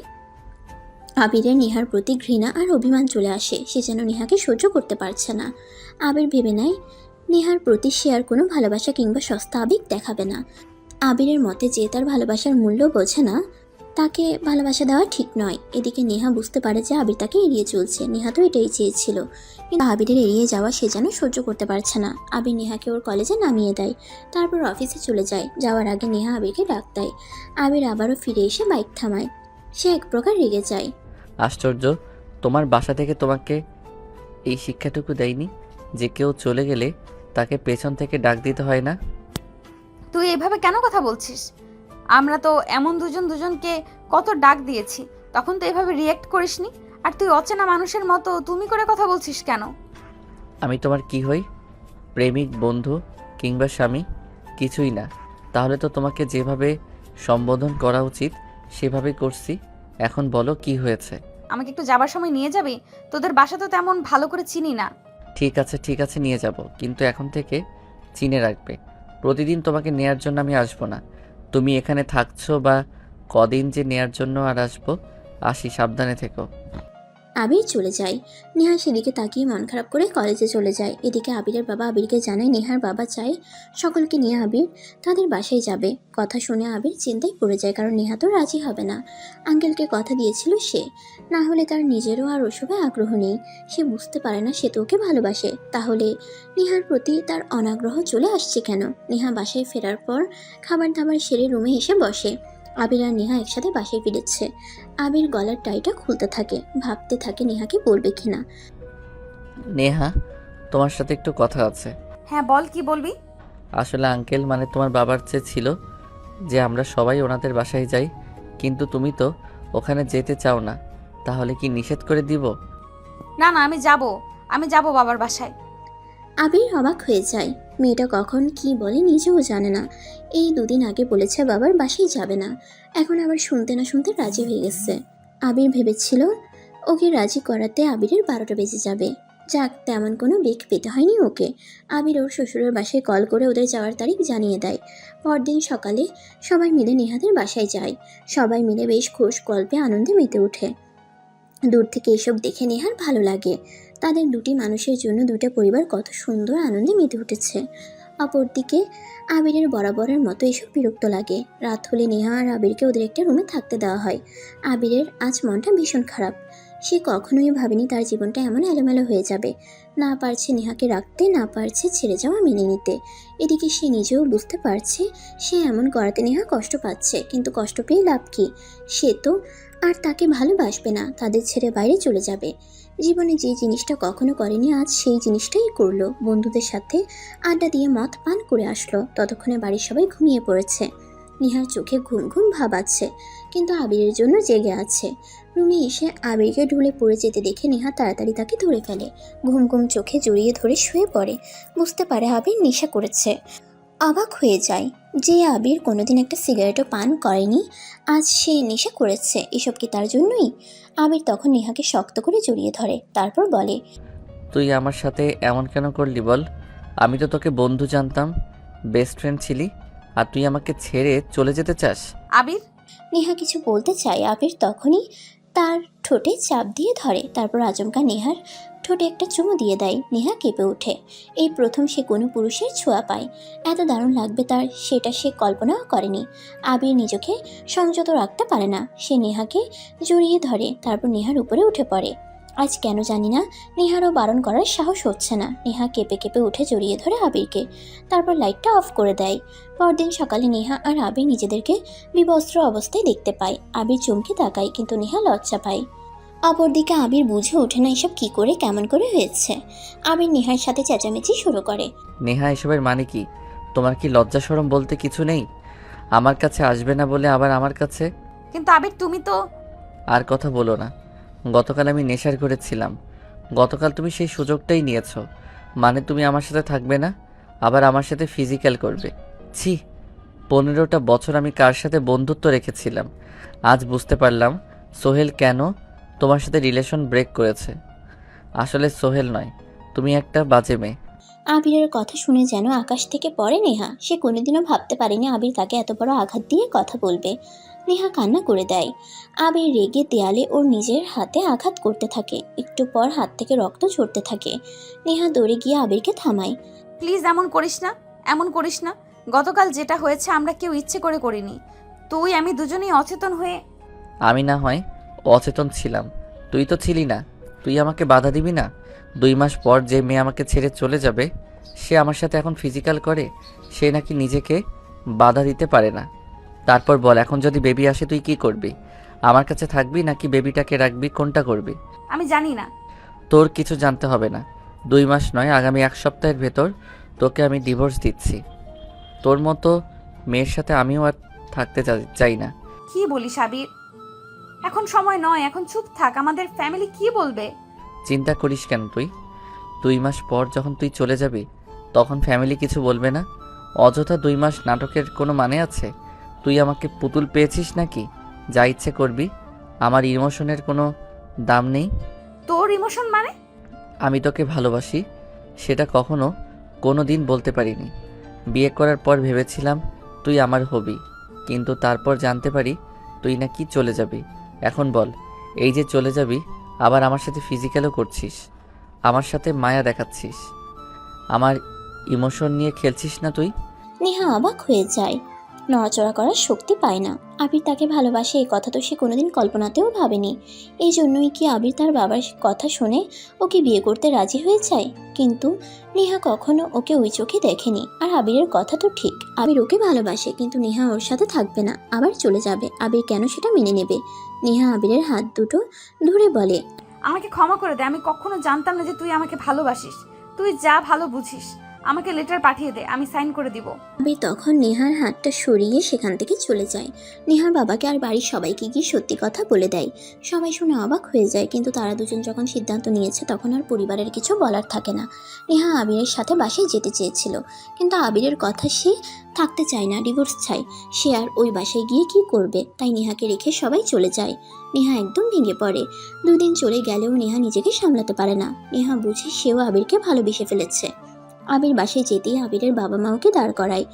Speaker 3: আবিরের নেহার প্রতি ঘৃণা আর অভিমান চলে আসে। সে যেন নেহাকে সহ্য করতে পারছে না। আবির ভেবে নেয় নেহার প্রতি সে আর কোনো ভালোবাসা কিংবা সস্তা আবেগ দেখাবে না। আবিরের মতে যে তার ভালোবাসার মূল্য বোঝে না তাকে ভালোবাসা দেওয়া ঠিক নয়। এদিকে নেহা বুঝতে পারে যে আবির তাকে এড়িয়ে চলছে। নেহা তো এটাই চেয়েছিল, কিন্তু আবিরের এড়িয়ে যাওয়া সে যেন সহ্য করতে পারছে না। আবির নেহাকে ওর কলেজে নামিয়ে দেয়, তারপর অফিসে চলে যায়। যাওয়ার আগে নেহা আবিরকে ডাক দেয়। আবির আবারও ফিরে এসে বাইক থামায়। সে এক প্রকার রেগে যায়।
Speaker 2: আশ্চর্য, তোমার বাসা থেকে তোমাকে এই শিক্ষাটুকু দেয়নি যে কেউ চলে গেলে তাকে পেছন থেকে ডাক দিতে হয় না?
Speaker 1: তুই এভাবে কেন কথা বলছিস? আমরা তো এমন দুজনকে কত ডাক দিয়েছি, তখন তো এভাবে রিয়েক্ট করিসনি। আর তুই অচেনা মানুষের মতো তুমি করে কথা বলছিস কেন?
Speaker 2: আমি তোমার কি হই? প্রেমিক, বন্ধু কিংবা স্বামী? কিছুই না। তাহলে তো তোমাকে যেভাবে সম্বোধন করা উচিত সেভাবে করছি। এখন বলো কি হয়েছে?
Speaker 1: আমাকে একটু যাবার সময় নিয়ে যাবি? তোদের বাসা তো তেমন ভালো করে চিনি না।
Speaker 2: ঠিক আছে নিয়ে যাব, কিন্তু এখন থেকে চিনে রাখবে প্রতিদিন তোমাকে নেয়ার জন্য আমি আসবো না। তুমি এখানে থাকছো বা কদিন যে নেয়ার জন্য আর আসবো। আসি, সাবধানে থেকো।
Speaker 3: আবির চলে যায়। নেহা সেদিকে তাকিয়ে মন খারাপ করে কলেজে চলে যায়। এদিকে আবিরের বাবা আবিরকে জানায় নেহার বাবা চায় সকলকে নিয়ে আবির তাদের বাসায় যাবে। কথা শুনে আবির চিন্তায় পড়ে যায়, কারণ নেহা তো রাজি হবে না। আঙ্কেলকে কথা দিয়েছিল সে, না হলে তার নিজেরও আর ওসবে আগ্রহ নেই। সে বুঝতে পারে না সে তো ওকে ভালোবাসে, তাহলে নেহার প্রতি তার অনাগ্রহ চলে আসছে কেন? নেহা বাসায় ফেরার পর খাবার দাবার সেরে রুমে এসে বসে। আবির আর নেহা একসাথে বাসায় ফিরেছে। আবির গলার টাইটা খুলতে থাকে, ভাবতে থাকে নেহাকে বলবে কিনা।
Speaker 2: নেহা, তোমার সাথে একটু কথা আছে।
Speaker 1: হ্যাঁ বল, কি বলবি?
Speaker 2: আসলে আঙ্কেল মানে তোমার বাবার চেয়ে ছিল যে আমরা সবাই ওনাদের বাসায় যাই, কিন্তু তুমি তো ওখানে যেতে চাও না। তাহলে কি নিষেধ করে দিব?
Speaker 1: না না, আমি যাব বাবার বাসায়।
Speaker 3: আবির অবাক হয়ে যায়। মেয়েটা কখন কি বলে নিজেও জানে না। এই দুদিন আগে বলেছে বাবার বাসায় যাবে না, এখন আবার শুনতে না শুনতে রাজি হয়ে গেছে। আবির ভেবেছিল ওকে রাজি করাতে আবিরের 12টা বেজে যাবে। যাক, তেমন কোনো বেগ পেতে হয়নি ওকে। আবির ওর শ্বশুরের বাসায় কল করে ওদের যাওয়ার তারিখ জানিয়ে দেয়। পরদিন সকালে সবাই মিলে নেহাদের বাসায় যায়। সবাই মিলে বেশ খোশ গল্পে আনন্দে মেতে ওঠে। দূর থেকে এসব দেখে নেহার ভালো লাগে। তাদের দুটি মানুষের জন্য দুটো পরিবার কত সুন্দর আনন্দে মেতে উঠেছে। অপরদিকে আবিরের বরাবরের মতো এসব বিরক্ত লাগে। রাত হলে নেহা আর আবিরকে ওদের একটা রুমে থাকতে দেওয়া হয়। আবিরের আজ মনটা ভীষণ খারাপ। সে কখনোই ভাবেনি তার জীবনটা এমন এলোমেলো হয়ে যাবে। না পারছে নেহাকে রাখতে, না পারছে ছেড়ে যাওয়া মেনে নিতে। এদিকে সে নিজেও বুঝতে পারছে সে এমন করাতে নেহা কষ্ট পাচ্ছে, কিন্তু কষ্ট পেয়ে লাভ কি? সে তো আর তাকে ভালোবাসবে না, তাদের ছেড়ে বাইরে চলে যাবে। জীবনে যে জিনিসটা কখনো করেনি আজ সেই জিনিসটাই করলো। বন্ধুদের সাথে আড্ডা দিয়ে মদ পান করে আসলো। ততক্ষণে বাড়ির সবাই ঘুমিয়ে পড়েছে। নেহার চোখে ঘুম ঘুম ভাব আছে, কিন্তু আবিরের জন্য জেগে আছে। রুমে এসে আবিরকে ঢুলে পড়ে যেতে দেখে নেহা তাড়াতাড়ি তাকে ধরে ফেলে। ঘুম ঘুম চোখে জড়িয়ে ধরে শুয়ে পড়ে। বুঝতে পারে আবির নেশা করেছে। অবাক হয়ে যায় যে আবির কোনোদিন একটা সিগারেটও পান করেনি, আজ সে নেশা করেছে। এসব কি তার জন্যই? আবির তখন নেহাকে শক্ত করে জড়িয়ে ধরে, তারপর বলে,
Speaker 2: তুই আমার সাথে এমন কেন করলি বল? আমি তো তোকে বন্ধু জানতাম, বেস্ট ফ্রেন্ড ছিলি, আর তুই আমাকে ছেড়ে চলে যেতে চাস?
Speaker 1: আবির,
Speaker 3: নেহা কিছু বলতে চায়, আবির তখনই তার ঠোঁটে চাপ দিয়ে ধরে, তারপর আচমকা নেহার ঠোঁটে একটা চুমু দিয়ে দেয়। নেহা কেঁপে ওঠে। এই প্রথম সে কোনো পুরুষের ছোঁয়া পায়। এত দারুণ লাগবে তার, সেটা সে কল্পনাও করেনি। আবির নিজেকে সংযত রাখতে পারে না, সে নেহাকে জড়িয়ে ধরে, তারপর নেহার উপরে উঠে পড়ে। আজ কেন জানি না নেহারও বারণ করার সাহস হচ্ছে না। নেহা কেঁপে কেঁপে উঠে জড়িয়ে ধরে আবিরকে, তারপর লাইটটা অফ করে দেয়। পরদিন সকালে নেহা আর আবির নিজেদেরকে বিবস্ত্র অবস্থায় দেখতে পায়। আবির চমকে তাকায়, কিন্তু নেহা লজ্জা পায়। অপরদিকে আবির বুঝে ওঠে না এসব কি করে কেমন করে হয়েছে। আবির নেহার সাথে চেঁচামেচি শুরু করে।
Speaker 2: নেহা, এসবের মানে কি? তোমার কি লজ্জা শরম বলতে কিছু নেই? আমার কাছে আসবে না বলে আবার আমার কাছে।
Speaker 1: কিন্তু আবির তুমি তো।
Speaker 2: আর কথা বলো না। গতকাল আমি নেশার করেছিলাম। গতকাল তুমি সেই সুযোগটাই নিয়েছো। মানে তুমি আমার সাথে থাকবে না, আবার আমার সাথে ফিজিক্যাল করবে। ছি, 15টা বছর আমি কার সাথে বন্ধুত্ব রেখেছিলাম, আজ বুঝতে পারলাম সোহেল কেন তোমার সাথে রিলেশন ব্রেক করেছে। আসলে সোহেল নয়, তুমি একটা বাজে মেয়ে।
Speaker 3: আবিরের কথা শুনে যেন আকাশ থেকে পড়ে নেহা। সে কোনোদিনও ভাবতে পারেনি আবির তাকে এত বড় আঘাত দিয়ে কথা বলবে। নেহা কান্না করে দেয়। আবির রেগে দেয়ালে ওর নিজের হাতে আঘাত করতে থাকে। একটু পর হাত থেকে রক্ত ঝরতে থাকে। নেহা দৌড়ে গিয়ে আবিরকে থামায়।
Speaker 1: প্লিজ এমন করিস না, এমন করিস না। গতকাল যেটা হয়েছে আমরা কেউ ইচ্ছে করে করিনি। তুই আমি দুজনেই অচেতন হয়ে।
Speaker 2: আমি না হয় অচেতন ছিলাম, তুই তো ছিলি না। তুই আমাকে বাধা দিবি না? 2 মাস পর যে মেয়ে আমাকে ছেড়ে চলে যাবে, সে আমার সাথে এখন ফিজিক্যাল করে, সে নাকি নিজেকে বাধা দিতে পারে না। তারপর বল, এখন যদি বেবি আসে তুই কি করবি? আমার কাছে থাকবি নাকি বেবিটাকে রাখবি? কোনটা করবি?
Speaker 1: আমি জানি না।
Speaker 2: তোর কিছু জানতে হবে না। 2 মাস নয়, আগামী 1 সপ্তাহের ভেতর তোকে আমি ডিভোর্স দিচ্ছি। তোর মতো মেয়ের সাথে আমিও আর থাকতে চাই না।
Speaker 1: কি বলিস আবির? এখন সময় নয়, এখন চুপ থাক। আমাদের ফ্যামিলি কি বলবে?
Speaker 2: চিন্তা করিস কেন তুই? 2 মাস পর যখন তুই চলে যাবি, তখন ফ্যামিলি কিছু বলবে না? অযথা 2 মাস নাটকের কোনো মানে আছে? তুই আমাকে পুতুল পেয়েছিস নাকি? যা ইচ্ছে করবি। আমার ইমোশনের কোনো দাম নেই।
Speaker 1: তোর ইমোশন মানে?
Speaker 2: আমি তোকে ভালোবাসি, সেটা কখনো কোনো দিন বলতে পারিনি। বিয়ে করার পর ভেবেছিলাম তুই আমার হবি, কিন্তু তারপর জানতে পারি তুই নাকি চলে যাবি। এখন বল, এই যে চলে যাবি, আবার আমার সাথে ফিজিক্যালও করছিস, আমার সাথে মায়া দেখাচ্ছিস, আমার ইমোশন নিয়ে খেলছিস না তুই?
Speaker 3: নেহা অবাক হয়ে যায়। নড়াচড়া করার শক্তি পায় না। আবির তাকে ভালোবাসে এই কথা তো সে কোনোদিন কল্পনাতেও ভাবেনি। এই জন্যই কি আবির তার বাবার কথা শুনে ওকে বিয়ে করতে রাজি হয়ে যায়? কিন্তু নেহা কখনো ওকে ওই চোখে দেখেনি। আর আবিরের কথা তো ঠিক, আবির ওকে ভালোবাসে, কিন্তু নেহা ওর সাথে থাকবে না, আবার চলে যাবে। আবির কেন সেটা মেনে নেবে? নেহা আবিরের হাত দুটো ধরে বলে,
Speaker 1: আমাকে ক্ষমা করে দে। আমি কখনো জানতাম না যে তুই আমাকে ভালোবাসিস। তুই যা ভালো বুঝিস। আমাকে লেটার পাঠিয়ে দে, আমি সাইন করে দিব।
Speaker 3: আবির তখন নেহার হাতটা সরিয়ে সেখান থেকে চলে যায়। নেহার বাবাকে আর বাড়ির সবাইকে গিয়ে সত্যি কথা বলে দেয়। সবাই শুনে অবাক হয়ে যায়, কিন্তু তারা দুজন যখন সিদ্ধান্ত নিয়েছে তখন আর পরিবারের কিছু বলার থাকে না। নেহা আবিরের সাথে বাসায় যেতে চেয়েছিল, কিন্তু আবিরের কথা সে থাকতে চায় না, ডিভোর্স চায়। সে আর ওই বাসায় গিয়ে কি করবে? তাই নেহাকে রেখে সবাই চলে যায়। নেহা একদম ভেঙে পড়ে। 2 দিন চলে গেলেও নেহা নিজেকে সামলাতে পারে না। নেহা বুঝে সেও আবিরকে ভালোবেসে ফেলেছে। আবির বাসায় যেতেই আবিরের বাবা মা ওকে দাঁড় করায়।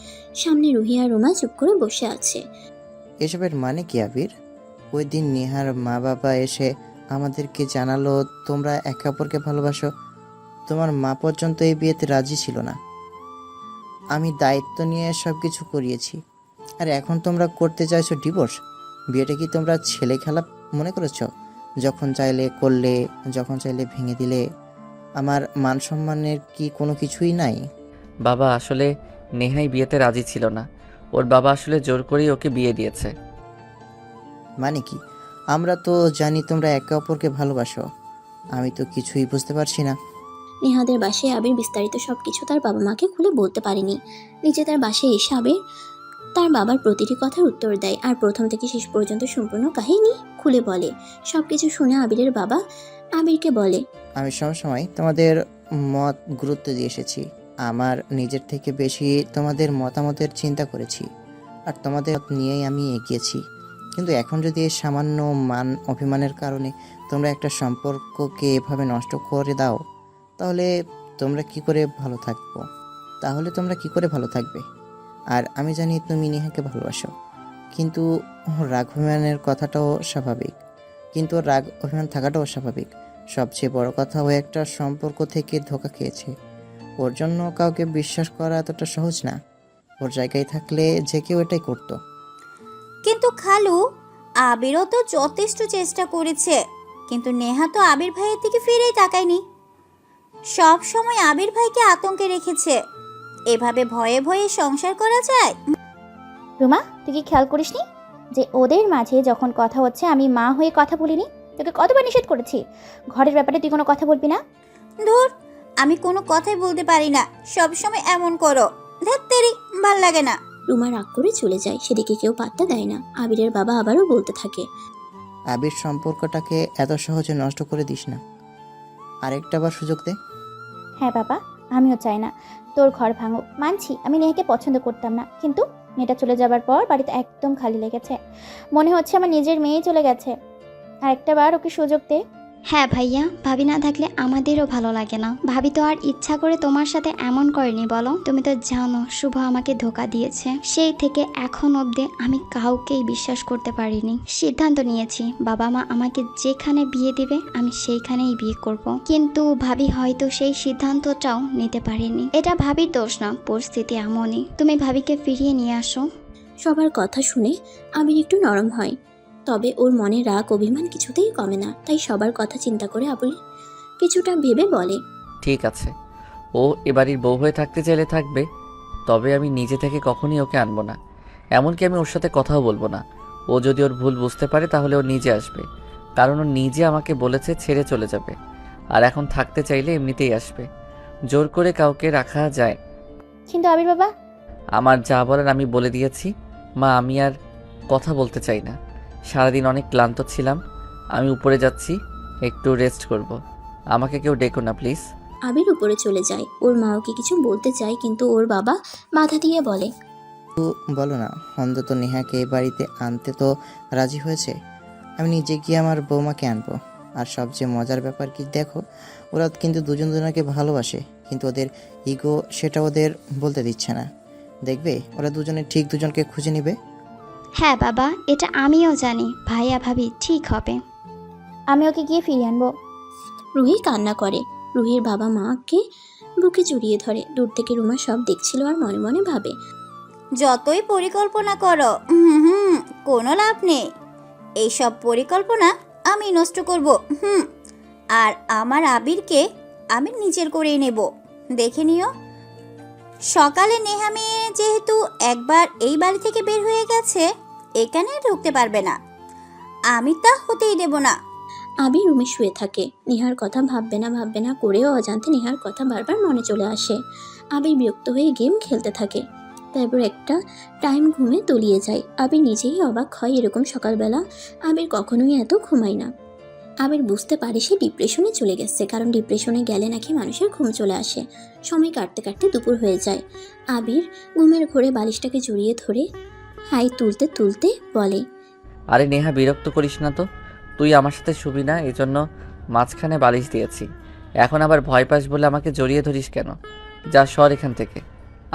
Speaker 3: সামনে রুহি আর রুমা চুপ করে বসে আছে।
Speaker 11: এসবের মানে কি আবির? ওই দিন নেহার মা বাবা এসে আমাদেরকে জানালো তোমরা একে অপরকে ভালোবাসো। তোমার মা পর্যন্ত এই বিয়েতে রাজি ছিল না। আমি দায়িত্ব নিয়ে সব কিছু করিয়েছি, আর এখন তোমরা করতে চাইছো ডিভোর্স? বিয়েটা কি তোমরা ছেলে খেলা মনে করেছো? যখন চাইলে করলে, যখন চাইলে ভেঙে দিলে। আমার মান সম্মানের কি কোনো কিছুই নাই?
Speaker 2: বাবা, আসলে নেহাই বিয়েতে রাজি ছিল না। ওর বাবা আসলে জোর করেই ওকে বিয়ে দিয়েছে।
Speaker 11: মানে কি? আমরা তো জানি তোমরা একে অপরকে ভালোবাসো। আমি তো কিছুই বুঝতে পারছি না।
Speaker 3: নেহাদের বাসায় আবির বিস্তারিত সবকিছু তার বাবা মাকে খুলে বলতে পারেনি। নিজে তার বাসায় এসে আবির তার বাবার প্রতিটি কথার উত্তর দেয় আর প্রথম থেকে শেষ পর্যন্ত সম্পূর্ণ কাহিনী খুলে বলে। সবকিছু শুনে আবিরের বাবা আবিরকে বলে,
Speaker 11: আমি সবসময় তোমাদের মত গুরুত্ব দিয়ে এসেছি। আমার নিজের থেকে বেশি তোমাদের মতামতের চিন্তা করেছি আর তোমাদের মত নিয়েই আমি এগিয়েছি। কিন্তু এখন যদি এই সামান্য মান অভিমানের কারণে তোমরা একটা সম্পর্ককে এভাবে নষ্ট করে দাও, তাহলে তোমরা কি করে ভালো থাকবে? আর আমি জানি তুমি নেহাকে ভালোবাসো, কিন্তু রাগ অভিমানের কথাটাও স্বাভাবিক, কিন্তু রাগ অভিমান থাকাটাও স্বাভাবিক। সবচেয়ে বড় কথা, ও একটা সম্পর্ক থেকে ধোঁকা খেয়েছে। ওর জন্য কাউকে বিশ্বাস করা এতটা সহজ না। ওর জায়গায় থাকলে যে কেউ এটাই করতো।
Speaker 7: কিন্তু খালু, আবিরও তো যথেষ্ট চেষ্টা করেছে, কিন্তু নেহা তো আবির ভাইয়ের দিকে ফিরেই তাকায়নি। সব সময় আবির ভাইকে আতঙ্কে রেখেছে। এভাবে ভয়ে ভয়ে সংসার করা যায়?
Speaker 10: রুমা, তুই কি খেয়াল করিসনি যে ওদের মাঝে যখন কথা হচ্ছে আমি মা হয়ে কথা বলিনি? তোকে কতবার নিষেধ করেছি ঘরের ব্যাপারে তুই কোনো কথা বলবি না।
Speaker 7: ধুর, আমি কোনো কথাই বলতে পারি না, সব সময় এমন করো। ধ্যাত্তেরি, ভাল লাগে না।
Speaker 3: রুমা রাগ করে চলে যায়। সেদিকে কেউ পাত্তা দেয় না। আবিরের বাবা আবারও বলতে থাকে,
Speaker 11: আবির, সম্পর্কটাকে এত সহজে নষ্ট করে দিস না, আরেকটা বার সুযোগ দে।
Speaker 10: হ্যাঁ বাবা, আমিও চাই না তোর ঘর ভাঙুক। মানছি আমি নেহাকে পছন্দ করতাম না, কিন্তু মেয়েটা চলে যাবার পর বাড়িতে একদম খালি লেগেছে। মনে হচ্ছে আমার নিজের মেয়ে চলে গেছে। আরেকটা বার ওকে সুযোগ দে।
Speaker 9: হ্যাঁ ভাইয়া, ভাবি না থাকলে আমাদেরও ভালো লাগে না। ভাবি তো আর ইচ্ছা করে তোমার সাথে এমন করেনি বলো? তুমি তো জানো শুভ আমাকে ধোকা দিয়েছে। সেই থেকে এখন অবধি আমি কাউকেই বিশ্বাস করতে পারিনি। সিদ্ধান্ত নিয়েছি বাবা মা আমাকে যেখানে বিয়ে দিবে আমি সেইখানেই বিয়ে করব। কিন্তু ভাবি হয়তো সেই সিদ্ধান্তটাও নিতে পারেনি। এটা ভাবির দোষ না, পরিস্থিতি এমনই। তুমি ভাবিকে ফিরিয়ে নিয়ে আসো।
Speaker 3: সবার কথা শুনে আবির একটু নরম হয়, তবে ওর মনে রাগ অভিমান কিছুতেই কমে না। তাই সবার কথা চিন্তা করে আবির কিছুটা ভেবে বলে,
Speaker 2: ঠিক আছে, ও এবাড়ির বউ হয়ে থাকতে চাইলে থাকবে, তবে আমি নিজে থেকে কখনই ওকে আনবো না। এমনকি আমি ওর সাথে কথাও বলবো না। ও যদি ওর ভুল বুঝতে পারে তাহলে ও নিজে আসবে, কারণ ও নিজে আমাকে বলেছে ছেড়ে চলে যাবে। আর এখন থাকতে চাইলে এমনিতেই আসবে, জোর করে কাউকে রাখা যায়।
Speaker 10: কিন্তু আবির বাবা,
Speaker 2: আমার যা বলার আমি বলে দিয়েছি মা, আমি আর কথা বলতে চাই না। সারাদিন অনেক ক্লান্ত ছিলাম, আমি উপরে যাচ্ছি, একটু রেস্ট করব। আমাকে কেউ ডেকো না প্লিজ।
Speaker 3: আবির উপরে চলে যায়। ওর মা ওকে কিছু বলতে চায়, কিন্তু ওর বাবা বাধা দিয়ে বলে,
Speaker 11: বলো না, অন্তত নেহাকে এ বাড়িতে আনতে তো রাজি হয়েছে। আমি নিজে গিয়ে আমার বৌমাকে আনবো। আর সবচেয়ে মজার ব্যাপার কি দেখো, ওরা কিন্তু দুজন দুজনকে ভালোবাসে, কিন্তু ওদের ইগো সেটা ওদের বলতে দিচ্ছে না। দেখবে ওরা দুজনে ঠিক দুজনকে খুঁজে নেবে।
Speaker 9: হ্যাঁ বাবা, এটা আমিও জানি। ভাইয়া ভাবি ঠিক হবে।
Speaker 10: আমি ওকে গিয়ে ফিরিয়ে আনবো।
Speaker 3: রুহি কান্না করে। রুহির বাবা মাকে বুকে জড়িয়ে ধরে। দূর থেকে রুমা সব দেখছিল আর মনে মনে ভাবে,
Speaker 7: যতই পরিকল্পনা করো, কোনো লাভ নেই। এইসব পরিকল্পনা আমি নষ্ট করব। আর আমার আবিরকে আমি নিজের করেই নেব। দেখে নিও, সকালে নেহা মেয়ে যেহেতু একবার এই বাড়ি থেকে বের হয়ে গেছে, এখানে ঢুকতে পারবে না। আমি তা হতেই দেব না।
Speaker 3: আবির রুমে শুয়ে থাকে। নেহার কথা ভাববে না করেও অজান্তে নেহার কথা বারবার মনে চলে আসে। আবির বিরক্ত হয়ে গেম খেলতে থাকে। তারপর একটা টাইম ঘুমে তলিয়ে যায়। আবির নিজেই অবাক হয়, এরকম সকালবেলা আবির কখনোই এত ঘুমায় না। আবির বুঝতে পারে সে ডিপ্রেশনে চলে গেছে, কারণ ডিপ্রেশনে গেলে নাকি মানুষের ঘুম চলে আসে। সময় কাটতে কাটতে দুপুর হয়ে যায়। আবির ঘুমের ঘোরে বালিশটাকে জড়িয়ে ধরে হাই তুলতে তুলতে বলে,
Speaker 2: আরে নেহা, বিরক্ত করিস না তো। তুই আমার সাথে শুবি না, এই জন্য মাঝখানে বালিশ দিয়েছি। এখন আবার ভয় পাস বলে আমাকে জড়িয়ে ধরিস কেন? যা সর এখান থেকে,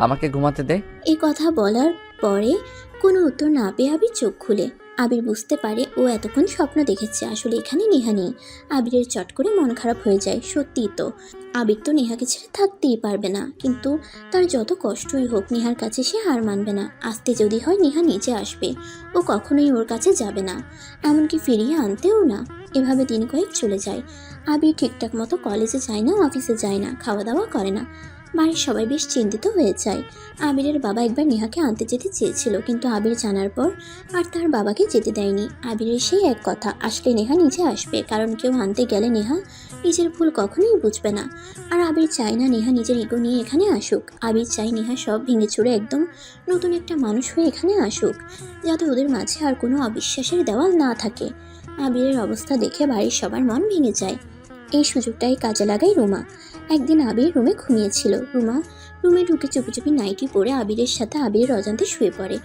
Speaker 2: আমাকে ঘুমাতে দে।
Speaker 3: এই কথা বলার পরে কোনো উত্তর না পেয়ে আবির চোখ খুলে। আবির বুঝতে পারে ও এতক্ষণ স্বপ্ন দেখেছে, আসলে এখানে নেহা নেই। আবিরের চট করে মন খারাপ হয়ে যায়। সত্যিই তো, আবির তো নেহাকে ছেড়ে থাকতেই পারবে না, কিন্তু তার যত কষ্টই হোক নেহার কাছে সে হার মানবে না। আসতে যদি হয় নেহা নিচে আসবে, ও কখনোই ওর কাছে যাবে না, এমনকি ফিরিয়ে আনতেও না। এভাবে দিন কয়েক চলে যায়। আবির ঠিকঠাক মতো কলেজে যায় না, অফিসে যায় না, খাওয়া দাওয়া করে না। বাড়ির সবাই বেশ চিন্তিত হয়ে যায়। আবিরের বাবা একবার নেহাকে আনতে যেতে চেয়েছিল, কিন্তু আবির জানার পর আর তার বাবাকে যেতে দেয়নি। আবিরের সেই এক কথা, আসলে নেহা নিজে আসবে, কারণ কেউ আনতে গেলে নেহা নিজের ভুল কখনোই বুঝবে না। আর আবির চায় না নেহা নিজের ইগো নিয়ে এখানে আসুক। আবির চায় নেহা সব ভেঙে চুরে একদম নতুন একটা মানুষ হয়ে এখানে আসুক, যাতে ওদের মাঝে আর কোনো অবিশ্বাসের দেওয়াল না থাকে। আবিরের অবস্থা দেখে বাড়ির সবার মন ভেঙে যায়। এই সুযোগটাই কাজে লাগায় রুমা। একদিন আবির রুমে ঘুমিয়েছিল। রুমা রুমে ঢুকে চুপি চুপি নাইটি পরে আবিরের সাথে আবিরের অজান্তে শুয়ে পড়ে।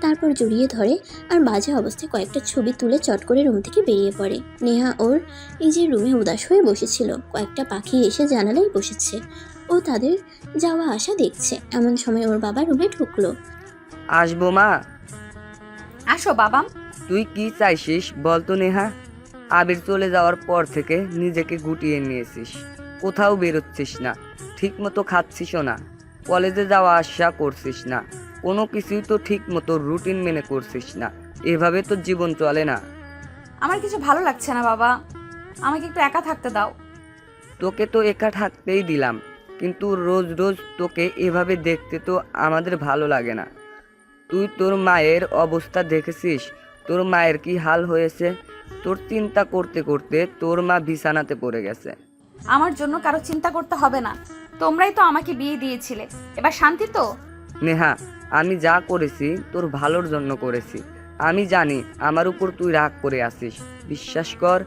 Speaker 3: তারপর জড়িয়ে ধরে আর বাজে অবস্থায় কয়েকটা ছবি তুলে চট করে রুম থেকে বেরিয়ে পড়ে। নেহা ওর নিজের রুমে উদাস হয়ে বসেছিল। কয়েকটা পাখি এসে জানালায় বসেছে। ও তাদের যাওয়া আসা দেখছে। এমন সময় ওর বাবা রুমে ঢুকলো।
Speaker 5: আসবো মা?
Speaker 1: আসো বাবা।
Speaker 5: তুই কি চাইছিস বলতো নেহা? আবির চলে যাওয়ার পর থেকে নিজেকে গুটিয়ে নিয়েছিস, কোথাও বেরোচ্ছিস না, ঠিক মতো খাচ্ছিসও না, কলেজে যাওয়া আসা করছিস না, কোনো কিছুই তো ঠিক মতো রুটিন মেনে করছিস না। এভাবে তো জীবন চলে না।
Speaker 1: আমার কিছু ভালো লাগছে না বাবা, আমাকে একটু একা থাকতে দাও।
Speaker 5: তোকে তো একা থাকতেই দিলাম, কিন্তু রোজ রোজ তোকে এভাবে দেখতে তো আমাদের ভালো লাগে না। তুই তোর মায়ের অবস্থা দেখেছিস? তোর মায়ের কি হাল হয়েছে? তোর চিন্তা করতে করতে তোর মা বিছানাতে পড়ে গেছে।
Speaker 1: আমার জন্য কারো চিন্তা করতে হবে না, তোমরাই তো আমাকে বিয়ে দিয়েছিলে, এবার শান্তি তো।
Speaker 5: নেহা, আমি যা করেছি তোর ভালোর জন্য করেছি। আমি জানি আমার উপর তুই রাগ করে আসিস। বিশ্বাস কর,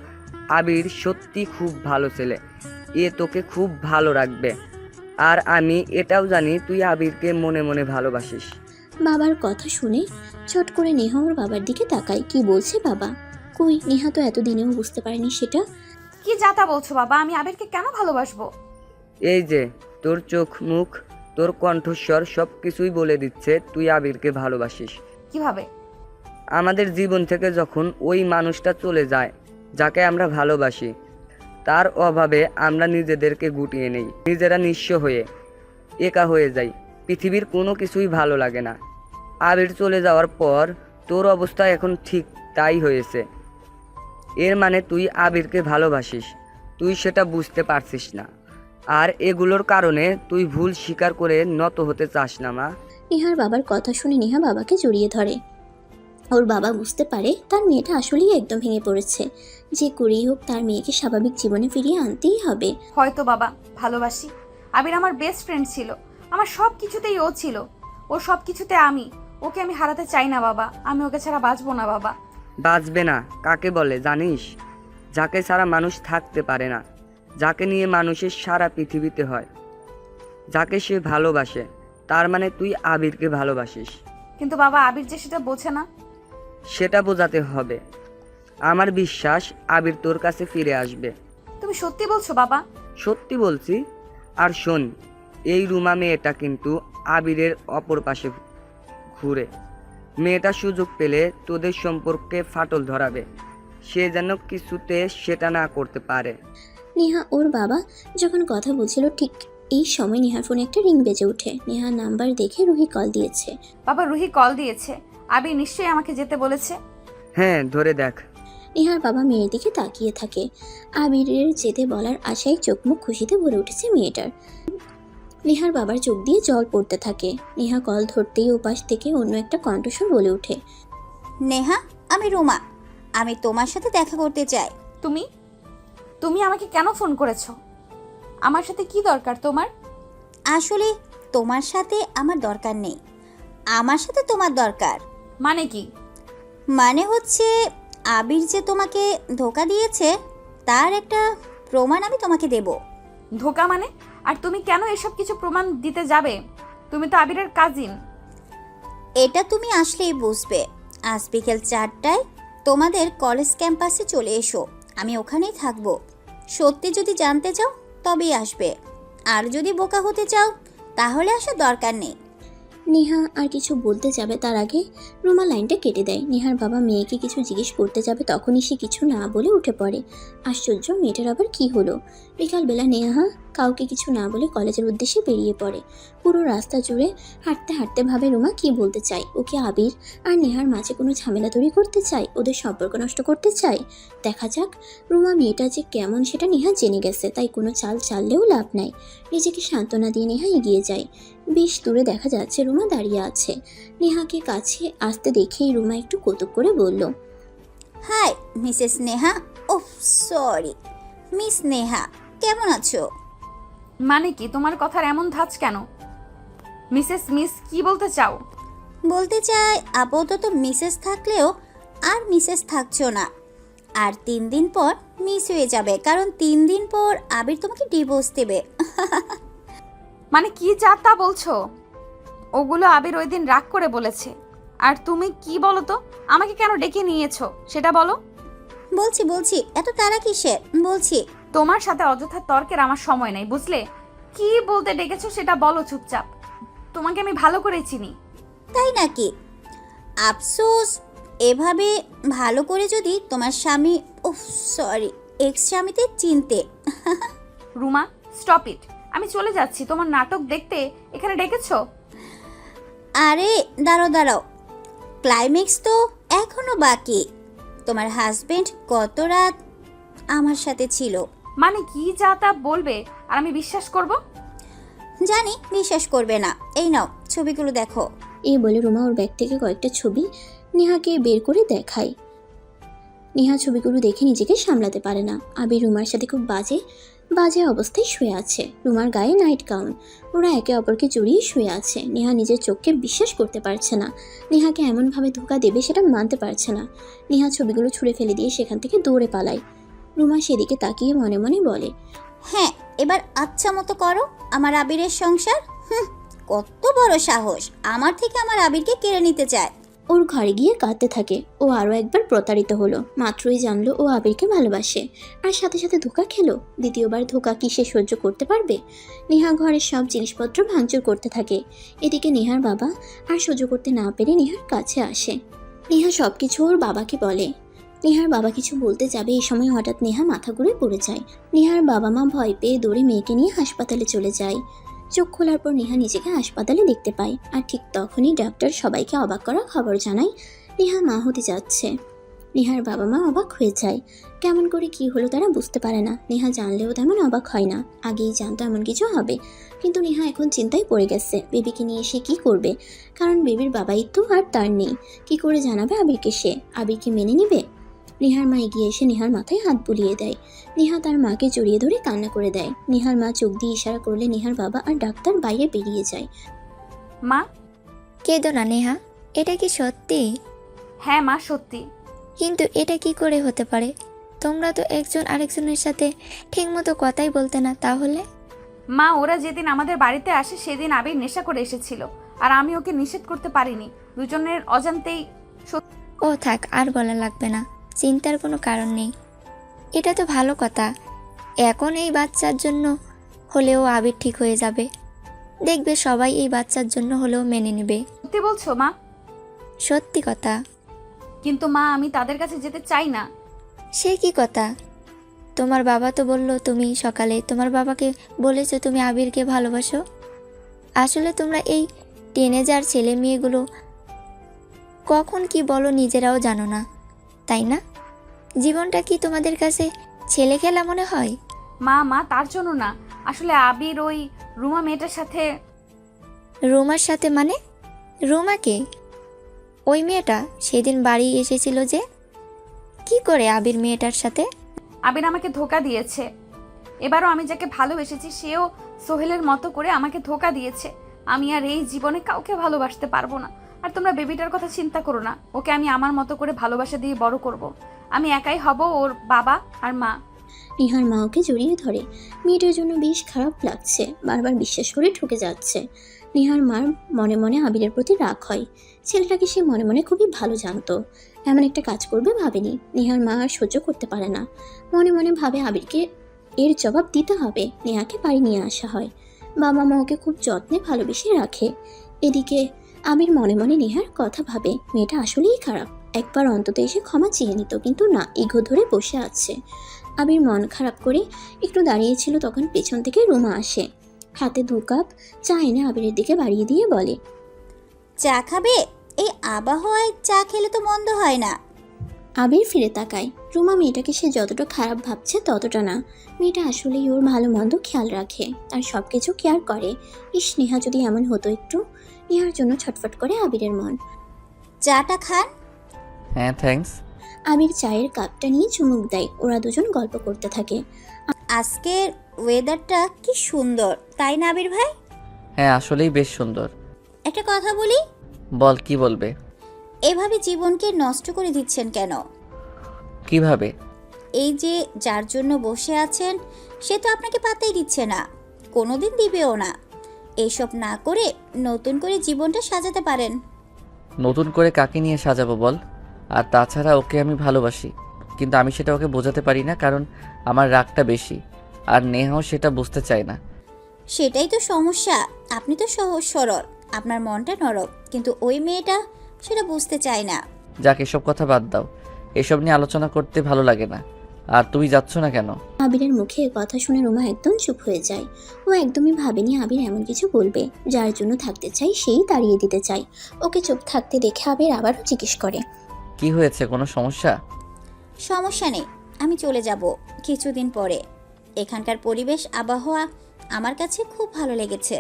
Speaker 5: আবির সত্যি খুব ভালো ছেলে, এ তোকে খুব ভালো রাখবে। আর আমি এটাও জানি তুই আবিরকে মনে মনে ভালোবাসিস।
Speaker 3: বাবার কথা শুনে চট করে নেহা ওর বাবার দিকে তাকায়। কি বলছে বাবা? কই, নেহা তো এতদিনেও বুঝতে পারেনি সেটা।
Speaker 1: কি যাতা বলছো বাবা, আমি আবিরকে কেন ভালোবাসবো?
Speaker 5: এই যে তোর চোখ মুখ, তোর কণ্ঠস্বর সব কিছুই বলে দিচ্ছে তুই আবিরকে ভালোবাসিস।
Speaker 1: কিভাবে?
Speaker 5: আমাদের জীবন থেকে যখন ওই মানুষটা চলে যায় যাকে আমরা ভালোবাসি, তার অভাবে আমরা নিজেদেরকে গুটিয়ে নেই, নিজেরা নিঃস্ব হয়ে একা হয়ে যাই। পৃথিবীর কোনো কিছুই ভালো লাগে না। আবির চলে যাওয়ার পর তোর অবস্থা এখন ঠিক তাই হয়েছে। এর মানে তুই আবিরকে ভালোবাসিস, তুই সেটা বুঝতে পারছিস না। আর এগুলোর কারণে তুই ভুল স্বীকার করে নত হতে চাস না মা।
Speaker 3: নেহার বাবার কথা শুনে নেহা বাবাকে জড়িয়ে ধরে। ওর বাবা বুঝতে পারে তার মেয়েটা আসলেই একদম ভেঙে পড়েছে। যে করেই হোক তার মেয়েকে স্বাভাবিক জীবনে ফিরিয়ে আনতেই হবে।
Speaker 1: হয়তো বাবা ভালোবাসি, আবির আমার বেস্ট ফ্রেন্ড ছিল, আমার সব কিছুতেই ও ছিল, ও সব কিছুতে আমি। ওকে আমি হারাতে চাই না বাবা, আমি ওকে ছাড়া বাঁচবো না বাবা।
Speaker 5: বাঁচবে না কাকে বলে জানিস? যাকে ছাড়া মানুষ থাকতে পারে না, যাকে নিয়ে মানুষের সারা পৃথিবীতে হয়, যাকে সে ভালোবাসে। তার মানে তুই আবিরকে ভালোবাসিস।
Speaker 1: কিন্তু বাবা আবির যে সেটা বোঝে না।
Speaker 5: সেটা বোঝাতে হবে। আমার বিশ্বাস আবির তোর কাছে ফিরে আসবে।
Speaker 1: তুমি সত্যি বলছো বাবা?
Speaker 5: সত্যি বলছি। আর শোন, এই রুমা মেয়েটা কিন্তু আবিরের অপর পাশে ঘুরে। মেয়েটা সুযোগ পেলে তোদের সম্পর্কে ফাটল ধরাবে, সে যেন কিছুতে সেটা না করতে পারে।
Speaker 3: নেহা ওর বাবা যখন কথা বলছিল ঠিক এই সময় নেহার ফোনে একটা রিং বেজে ওঠে। নেহা নাম্বার দেখে রুহি কল দিয়েছে।
Speaker 1: বাবা রুহি কল দিয়েছে, আবির নিশ্চয়ই আমাকে যেতে বলেছে।
Speaker 5: হ্যাঁ, ধরে দেখ।
Speaker 3: নেহার বাবা মেয়ের দিকে তাকিয়ে থাকে। আবিরের যেতে বলার আশায় চোখ মুখ খুশিতে ভরে উঠেছে মেয়েটার। নেহার বাবার চোখ দিয়ে জল পড়তে থাকে। নেহা কল ধরতেই ওপাশ থেকে অন্য একটা কণ্ঠস্বর বলে ওঠে,
Speaker 7: নেহা, আমি রুমা, আমি তোমার সাথে দেখা করতে চাই।
Speaker 1: তুমি তুমি আমাকে কেন ফোন করেছো? আমার সাথে কি দরকার তোমার?
Speaker 7: আসলে তোমার সাথে আমার দরকার নেই, আমার সাথে তোমার দরকার।
Speaker 1: মানে কি?
Speaker 7: মানে হচ্ছে আবির যে তোমাকে ধোকা দিয়েছে তার একটা প্রমাণ আমি তোমাকে দেব।
Speaker 1: ধোকা মানে? আর তুমি কেন এসব কিছু প্রমাণ দিতে যাবে? তুমি তো আবিরের কাজিন।
Speaker 7: এটা তুমি আসলেই বুঝবে। আজ বিকেল 4টায় তোমাদের কলেজ ক্যাম্পাসে চলে এসো, আমি ওখানেই থাকবো। সত্যি যদি জানতে চাও তবেই আসবে, আর যদি বোকা হতে চাও তাহলে আসার দরকার নেই।
Speaker 3: নেহা আর কিছু বলতে যাবে তার আগে রুমা লাইনটা কেটে দেয়। নেহার বাবা মেয়েকে কিছু জিজ্ঞেস করতে যাবে, তখনই সে কিছু না বলে উঠে পড়ে। আশ্চর্য, মেয়েটার আবার কি হলো? বিকালবেলা নেহা কাউকে কিছু না বলে কলেজের উদ্দেশ্যে বেরিয়ে পড়ে। পুরো রাস্তা জুড়ে হাঁটতে হাঁটতে ভাবে রুমা কি বলতে চায়। ওকে আবির আর নেহার মাঝে কোনো ঝামেলা তৈরি করতে চায়, ওদের সম্পর্ক নষ্ট করতে চায়। দেখা যাক রুমা মেয়েটা যে কেমন সেটা নেহা জেনে গেছে, তাই কোনো চাল চাললেও লাভ নাই। নিজেকে সান্ত্বনা দিয়ে নেহা এগিয়ে যায়। বেশ দূরে দেখা যাচ্ছে রুমা দাঁড়িয়ে আছে। নেহাকে কাছে আসতে দেখেই রুমা একটু কৌতুক করে বলল,
Speaker 7: hi Mrs Neha. Oh sorry, miss Neha, কেমন আছো?
Speaker 1: মানে কি তোমার কথার এমন ধাঁচ কেন? মিস কি বলতে চাও?
Speaker 7: বলতে চাই আপাতত মিসেস থাকলেও আর মিসেস থাকছো না। আর 3 দিন পর মিস হয়ে যাবে, কারণ 3 দিন পর আবির তোমাকে ডিভোর্স দেবে।
Speaker 1: মানে কি যা তা বলছো? ওগুলো আবির ওই দিন রাগ করে বলেছে। আর তুমি কি বলো তো, আমাকে কেন ডেকে নিয়েছো সেটা বলো।
Speaker 7: বলছি এত তারা কিসের, বলছি।
Speaker 1: তোমার সাথে অযথা তর্কের আমার সময় নাই, বুঝলে? কি বলতে ডেকেছো সেটা বলো চুপচাপ। তোমাকে আমি ভালো করে চিনি।
Speaker 7: তাই নাকি? আফসোস, এভাবে ভালো করে যদি তোমার স্বামী, সরি, এক্স স্বামীতে চিনতে।
Speaker 1: Ruma, stop it. আমি চলে যাচ্ছি। তোমার নাটক দেখতে এখানে ডেকেছো?
Speaker 7: আরে দাঁড়াও, ক্লাইম্যাক্স তো এখনো বাকি। তোমার হাজবেন্ড গত রাত আমার সাথে ছিল।
Speaker 1: মানে কি যা তা বলবে আর আমি বিশ্বাস করব?
Speaker 7: জানি বিশ্বাস করবে না, এই নাও ছবিগুলো দেখো।
Speaker 3: এই বলে রুমা ওর ব্যাগ থেকে কয়েকটা ছবি নেহাকে বের করে দেখায়। নেহা ছবিগুলো দেখে নিজেকে সামলাতে পারে না। আবির রুমার সাথে খুব বাজে অবস্থায় শুয়ে আছে। রুমার গায়ে নাইট গাউন। ওরা একে অপরকে জড়িয়ে শুয়ে আছে। নেহা নিজের চোখকে বিশ্বাস করতে পারছে না। নেহাকে এমনভাবে ধোঁকা দেবে সেটা মানতে পারছে না। নেহা ছবিগুলো ছুঁড়ে ফেলে দিয়ে সেখান থেকে দৌড়ে পালায়। রুমা সেদিকে তাকিয়ে মনে মনে বলে,
Speaker 7: হ্যাঁ, এবার আচ্ছা মতো করো আমার আবিরের সংসার। কত বড় সাহস, আমার থেকে আমার আবিরকে কেড়ে নিতে চায়।
Speaker 3: ওর ঘরে গিয়ে কাঁদতে থাকে। ও আরও একবার প্রতারিত হলো। মাত্রই জানলো ও আবিরকে ভালোবাসে, আর সাথে সাথে ধোঁকা খেলো। দ্বিতীয়বার ধোঁকা কি সে সহ্য করতে পারবে? নেহা ঘরের সব জিনিসপত্র ভাঙচুর করতে থাকে। এদিকে নেহার বাবা আর সহ্য করতে না পেরে নেহার কাছে আসে। নেহা সব কিছু ওর বাবাকে বলে। নেহার বাবা কিছু বলতে যাবে, এই সময় হঠাৎ নেহা মাথা ঘুরে পড়ে যায়। নেহার বাবা মা ভয় পেয়ে দৌড়ে মেয়েকে নিয়ে হাসপাতালে চলে যায়। চোখ খোলার পর নেহা নিজেকে হাসপাতালে দেখতে পায়। আর ঠিক তখনই ডাক্তার সবাইকে অবাক করা খবর জানায় নেহা মা হতে যাচ্ছে। নেহার বাবা মা অবাক হয়ে যায়। কেমন করে কি হলো তারা বুঝতে পারে না। নেহা জানলেও তেমন অবাক হয় না, আগেই জানতো এমন কিছু হবে। কিন্তু নেহা এখন চিন্তায় পড়ে গেছে, বেবিকে নিয়ে সে কি করবে। কারণ বেবির বাবাই তো আর তার নেই। কি করে জানাবে আবিরকে সে? আবিরকে মেনে নেবে? নেহার মা এগিয়ে এসে নেহার মাথায় হাত বুলিয়ে দেয়। নেহা তার মাকে জড়িয়ে ধরে কান্না করে দেয়। নেহার মা চোখ দিয়ে ইশারা করলে নেহার বাবা আর ডাক্তার বাইরে বেরিয়ে যায়।
Speaker 1: মা?
Speaker 8: কেঁদো না নেহা, এটা কি সত্যি?
Speaker 1: হ্যাঁ মা, সত্যি।
Speaker 8: কিন্তু এটা কি করে হতে পারে? তোমরা তো একজন আরেকজনের সাথে ঠিকমতো কথাই বলতে না। তাহলে?
Speaker 1: মা, ওরা যেদিন আমাদের বাড়িতে আসে সেদিন আবির নেশা করে এসেছিল, আর আমি ওকে নিষেধ করতে পারিনি। দুজনের অজান্তেই।
Speaker 8: ও থাক, আর বলা লাগবে না। চিন্তার কোনো কারণ নেই। এটা তো ভালো কথা। এখন এই বাচ্চার জন্য হলেও আবির ঠিক হয়ে যাবে। দেখবে সবাই এই বাচ্চার জন্য হলেও মেনে নেবে।
Speaker 1: সত্যি বলছো মা?
Speaker 8: সত্যি কথা।
Speaker 1: কিন্তু মা, আমি তাদের কাছে যেতে চাই না।
Speaker 8: সে কি কথা? তোমার বাবা তো বললো তুমি সকালে তোমার বাবাকে বলেছো তুমি আবিরকে ভালোবাসো। আসলে তোমরা এই টিনেজার ছেলে মেয়েগুলো কখন কি বলো নিজেরাও জানো না, তাই না? জীবনটা কি তোমাদের কাছে ছেলে খেলা মনে হয়?
Speaker 1: মা তার জন্য না। আসলে আবির ওই রুমা মেয়েটার সাথে।
Speaker 8: রুমার সাথে মানে? রুমাকে? ওই মেয়েটা সেদিন বাড়ি এসেছিল যে? কি করে আবির মেয়েটার সাথে?
Speaker 1: আবির আমাকে ধোকা দিয়েছে। এবারও আমি যাকে ভালোবেসেছি সেও সোহেলের মতো করে আমাকে ধোকা দিয়েছে। আমি আর এই জীবনে কাউকে ভালোবাসতে পারবো না। আর তোমরা বেবিটার কথা চিন্তা করো না, ওকে আমি আমার মতো করে ভালোবাসা দিয়ে বড় করব। আমি একাই হব ওর বাবা আর মা।
Speaker 3: নেহার মা ওকে জড়িয়ে ধরে। মেয়েটার জন্য বেশ খারাপ লাগছে, বারবার বিশ্বাস করে ঠকে যাচ্ছে। নেহার মার মনে মনে আবিরের প্রতি রাগ হয়। ছেলেটাকে সে মনে মনে খুবই ভালো জানতো, এমন একটা কাজ করবে ভাবেনি। নেহার মা আর সহ্য করতে পারে না, মনে মনে ভাবে আবিরকে এর জবাব দিতে হবে। নেহাকে বাড়ি নিয়ে আসা হয়। বাবা মা ওকে খুব যত্নে ভালোবেসে রাখে। এদিকে আবির মনে মনে নেহার কথা ভাবে, মেয়েটা আসলেই খারাপ, একবার অন্তত এসে ক্ষমা চেয়ে নিত। কিন্তু না, ইগো ধরে বসে আছে। আবির মন খারাপ করে একটু দাঁড়িয়েছিল, তখন পেছন থেকে রুমা আসে। হাতে 2 কাপ চা এনে আবিরের দিকে বাড়িয়ে দিয়ে বলে,
Speaker 7: চা খাবে? এই আবহাওয়ায় চা খেলে তো মন্দ হয় না।
Speaker 3: আবির ফিরে তাকায়। রুমা মেয়েটাকে সে যতটা খারাপ ভাবছে ততটা না। মেয়েটা আসলেই ওর ভালো মন্দ খেয়াল রাখে আর সব কিছু কেয়ার করে। ইস, নেহা যদি এমন হতো একটু। নেহার জন্য ছটফট করে আবিরের মন।
Speaker 7: চাটা খান।
Speaker 2: হ্যাঁ থ্যাঙ্কস।
Speaker 3: আবির চায়ের কাপটা নিয়ে চুমুক দেয়। ওরা দুজন গল্প করতে থাকে।
Speaker 7: আজকের ওয়েদারটা কি সুন্দর, তাই না আবির ভাই?
Speaker 2: হ্যাঁ আসলেই বেশ সুন্দর।
Speaker 7: একটা কথা বলি,
Speaker 2: বল, কি বলবে?
Speaker 7: এভাবে জীবনকে নষ্ট করে দিচ্ছেন কেন?
Speaker 2: কিভাবে?
Speaker 7: এই যে যার জন্য বসে আছেন, সে তো আপনাকে পাত্তাই দিচ্ছে না, কোনোদিন দিবেও না। এইসব না করে নতুন করে জীবনটা সাজাতে পারেন।
Speaker 2: নতুন করে কাকে নিয়ে সাজাবো বল? আর তাছাড়া ওকে আমি ভালোবাসি, কিন্তু আমি সেটা ওকে বোঝাতে পারি না, কারণ আমার রাগটা বেশি। আর নেহাও সেটা বুঝতে চায় না।
Speaker 7: সেটাই তো সমস্যা। আপনি তো সহজ সরল, আপনার মনটা নরম, কিন্তু ওই মেয়েটা সেটা বুঝতে চায় না।
Speaker 2: যাক, এসব কথা বাদ দাও, এসব নিয়ে আলোচনা করতে ভালো লাগে না। আর তুমি যাচ্ছ না কেন?
Speaker 3: আবিরের মুখে এ কথা শুনে রুমা একদম চুপ হয়ে যায়। ও একদমই ভাবেনি আবির এমন কিছু বলবে। যার জন্য থাকতে চাই সেই তাড়িয়ে দিতে চায়। ওকে চুপ থাকতে দেখে আবির আবারও জিজ্ঞেস করে,
Speaker 2: কি হয়েছে, কোনো সমস্যা?
Speaker 7: সমস্যা নেই, আমি চলে যাব কিছুদিন পরে। এখানকার পরিবেশ আবহাওয়া আমার কাছে খুব ভালো লেগেছে।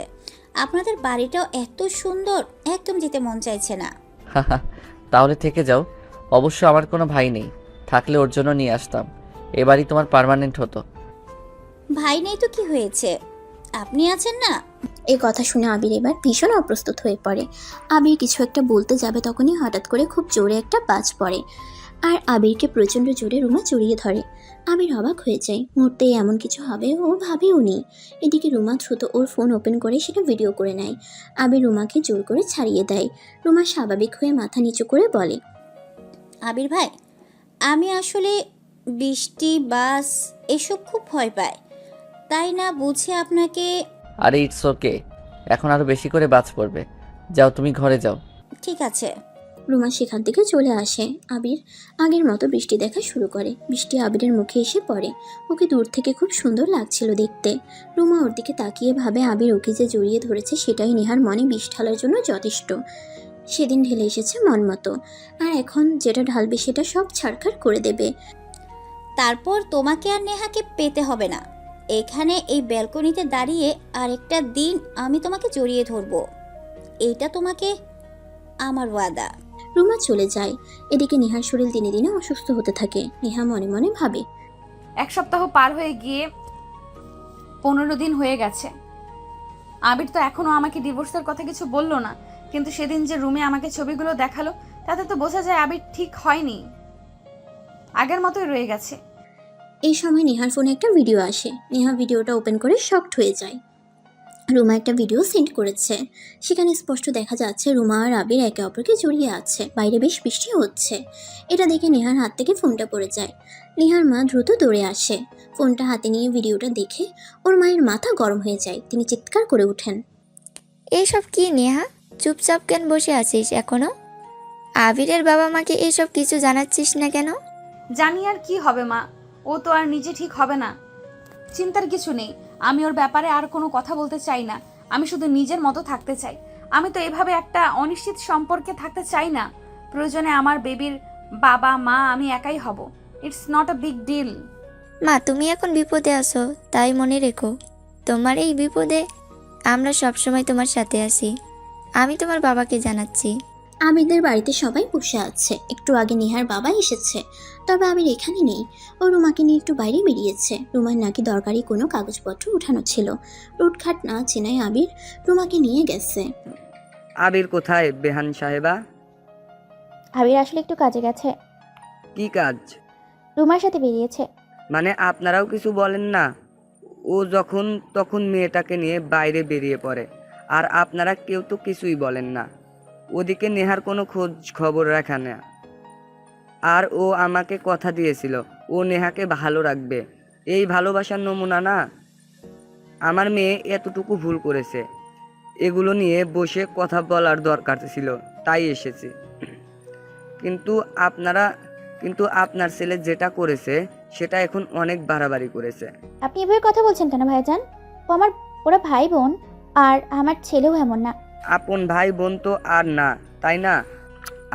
Speaker 7: আপনাদের বাড়িটাও এত সুন্দর, একদম যেতে মন চাইছে না।
Speaker 2: তাহলে থেকে যাও। অবশ্য আমার কোনো ভাই নেই, থাকলে ওর জন্য নিয়ে আসতাম। এবারই তোমার পার্মানেন্ট হতো।
Speaker 7: ভাই নেই তো কি হয়েছে, আপনি আছেন না।
Speaker 3: এই কথা শুনে আবির এবার ভীষণ অপ্রস্তুত হয়ে পড়ে। আবির কিছু একটা বলতে যাবে, তখনই হঠাৎ করে খুব জোরে একটা বাজ পড়ে আর আবিরকে প্রচণ্ড জোরে রুমা জড়িয়ে ধরে। আবির অবাক হয়ে যায়, মুহূর্তে এমন কিছু হবে ও ভাবেও নি। এদিকে রুমা দ্রুত ওর ফোন ওপেন করে সেটা ভিডিও করে নেয়। আবির রুমাকে জোর করে ছাড়িয়ে দেয়। রুমা স্বাভাবিক হয়ে মাথা নিচু করে বলে,
Speaker 7: আবির ভাই, আমি আসলে বৃষ্টি, বাস এসব খুব ভয় পাই, তাই না বুঝে আপনাকে।
Speaker 2: আরে ইটস ওকে, এখন আরো বেশি করে বাজ পড়বে। যাও, তুমি ঘরে যাও।
Speaker 7: ঠিক আছে।
Speaker 3: রুমা সেখান থেকে চলে আসে। আবির আগের মতো বৃষ্টি দেখা শুরু করে। বৃষ্টি আবিরের মুখে এসে পড়ে। ওকে দূর থেকে খুব সুন্দর লাগছিল দেখতে। রুমা ওর দিকে তাকিয়ে ভাবে আবির ওকে যে জড়িয়ে ধরেছে সেটাই নেহার মনে বিষ ঢালার জন্য যথেষ্ট। সেদিন ঢেলে এসেছে মন মতো, আর এখন যেটা ঢালবে সেটা সব ছাড়খাড় করে দেবে।
Speaker 7: তারপর তোমাকে আর নেহাকে পেতে হবে না। এখানে এই ব্যালকনিতে দাঁড়িয়ে আরেকটা দিন আমি তোমাকে জড়িয়ে ধরবো, এইটা তোমাকে আমার ওয়াদা।
Speaker 3: রুমা চলে যায়। এদিকে নেহার শরীর দিনে দিনে অসুস্থ হতে থাকে। নেহা মনে মনে ভাবে,
Speaker 1: 1 সপ্তাহ পার হয়ে গিয়ে 15 দিন হয়ে গেছে। আবির তো এখনো আমাকে ডিভোর্সের কথা কিছু বললো না, কিন্তু সেদিন যে রুমে আমাকে ছবিগুলো দেখালো তাতে তো বোঝা যায় আবির ঠিক হয়নি, আগের মতোই রয়ে গেছে।
Speaker 3: এই সময় নেহার ফোনে একটা ভিডিও আসে। নেহা ভিডিওটা ওপেন করে শকড হয়ে যায়। রুমা একটা ভিডিও সেন্ড করেছে। সেখানে স্পষ্ট দেখা যাচ্ছে রুমা আর আবির একে অপরকে জড়িয়ে আছে। বাইরে বেশ বৃষ্টি হচ্ছে। এটা দেখে নেহার হাত থেকে ফোনটা পড়ে যায়। নেহার মা দ্রুত দৌড়ে আসে। ফোনটা হাতে নিয়ে ভিডিওটা দেখে ওর মায়ের মাথা গরম হয়ে যায়। তিনি চিৎকার করে ওঠেন,
Speaker 8: এইসব কি নেহা? চুপচাপ কেন বসে আছিস এখনো? আবিরের বাবা মাকে এসব কিছু জানাচ্ছিস না কেন?
Speaker 1: জানি আর কি হবে মা, ও তো আর নিজে ঠিক হবে না। চিন্তার কিছু নেই, আমি ওর ব্যাপারে আর কোনো কথা বলতে চাই না। আমি শুধু নিজের মতো থাকতে চাই। আমি তো এভাবে একটা অনিশ্চিত সম্পর্কে থাকতে চাই না। প্রয়োজনে আমার বেবির বাবা মা আমি একাই হব। It's not a big deal.
Speaker 8: মা, তুমি এখন বিপদে আছো, তাই মনে রেখো তোমার এই বিপদে আমরা সবসময় তোমার সাথে আছি। আমি তোমার বাবাকে জানাচ্ছি।
Speaker 3: আবিরদের বাড়িতে সবাই বসে আছে। একটু আগে নেহার বাবা এসেছে, তবে আবির এখানে নেই। ও রুমাকে নিয়ে একটু বাইরে বেরিয়েছে। রুমার নাকি দরকারি কোনো কাগজপত্র উঠানো ছিল। রুটঘাট না চেনায় আবির রুমাকে নিয়ে গেছে।
Speaker 5: আবির কোথায় বেহান সাহেবা?
Speaker 10: আবির আসলে একটু কাজে গেছে,
Speaker 5: কি কাজ?
Speaker 10: রুমার সাথে বেরিয়েছে।
Speaker 5: মানে আপনারাও কিছু বলেন না? ও যখন তখন মেয়েটাকে নিয়ে বাইরে বেরিয়ে পড়ে, আর আপনারা কেউ তো কিছুই বলেন না। ওদিকে নেহার কোনো খোঁজ খবর রাখে না। আর ও আমাকে কথা দিয়েছিল ও নেহাকে ভালো রাখবে। এই ভালোবাসার নমুনা না? আমার মেয়ে এতটুকু ভুল করেছে, এগুলো নিয়ে বসে কথা বলার দরকার ছিল, তাই এসেছি। কিন্তু আপনার ছেলে যেটা করেছে সেটা এখন অনেক বাড়াবাড়ি করেছে।
Speaker 10: আপনি এভাবে কথা বলছেন কেন ভাইজান? ওরা ভাই বোন, আর আমার ছেলেও এমন না।
Speaker 5: আপন ভাই বোন তো আর না, তাই না?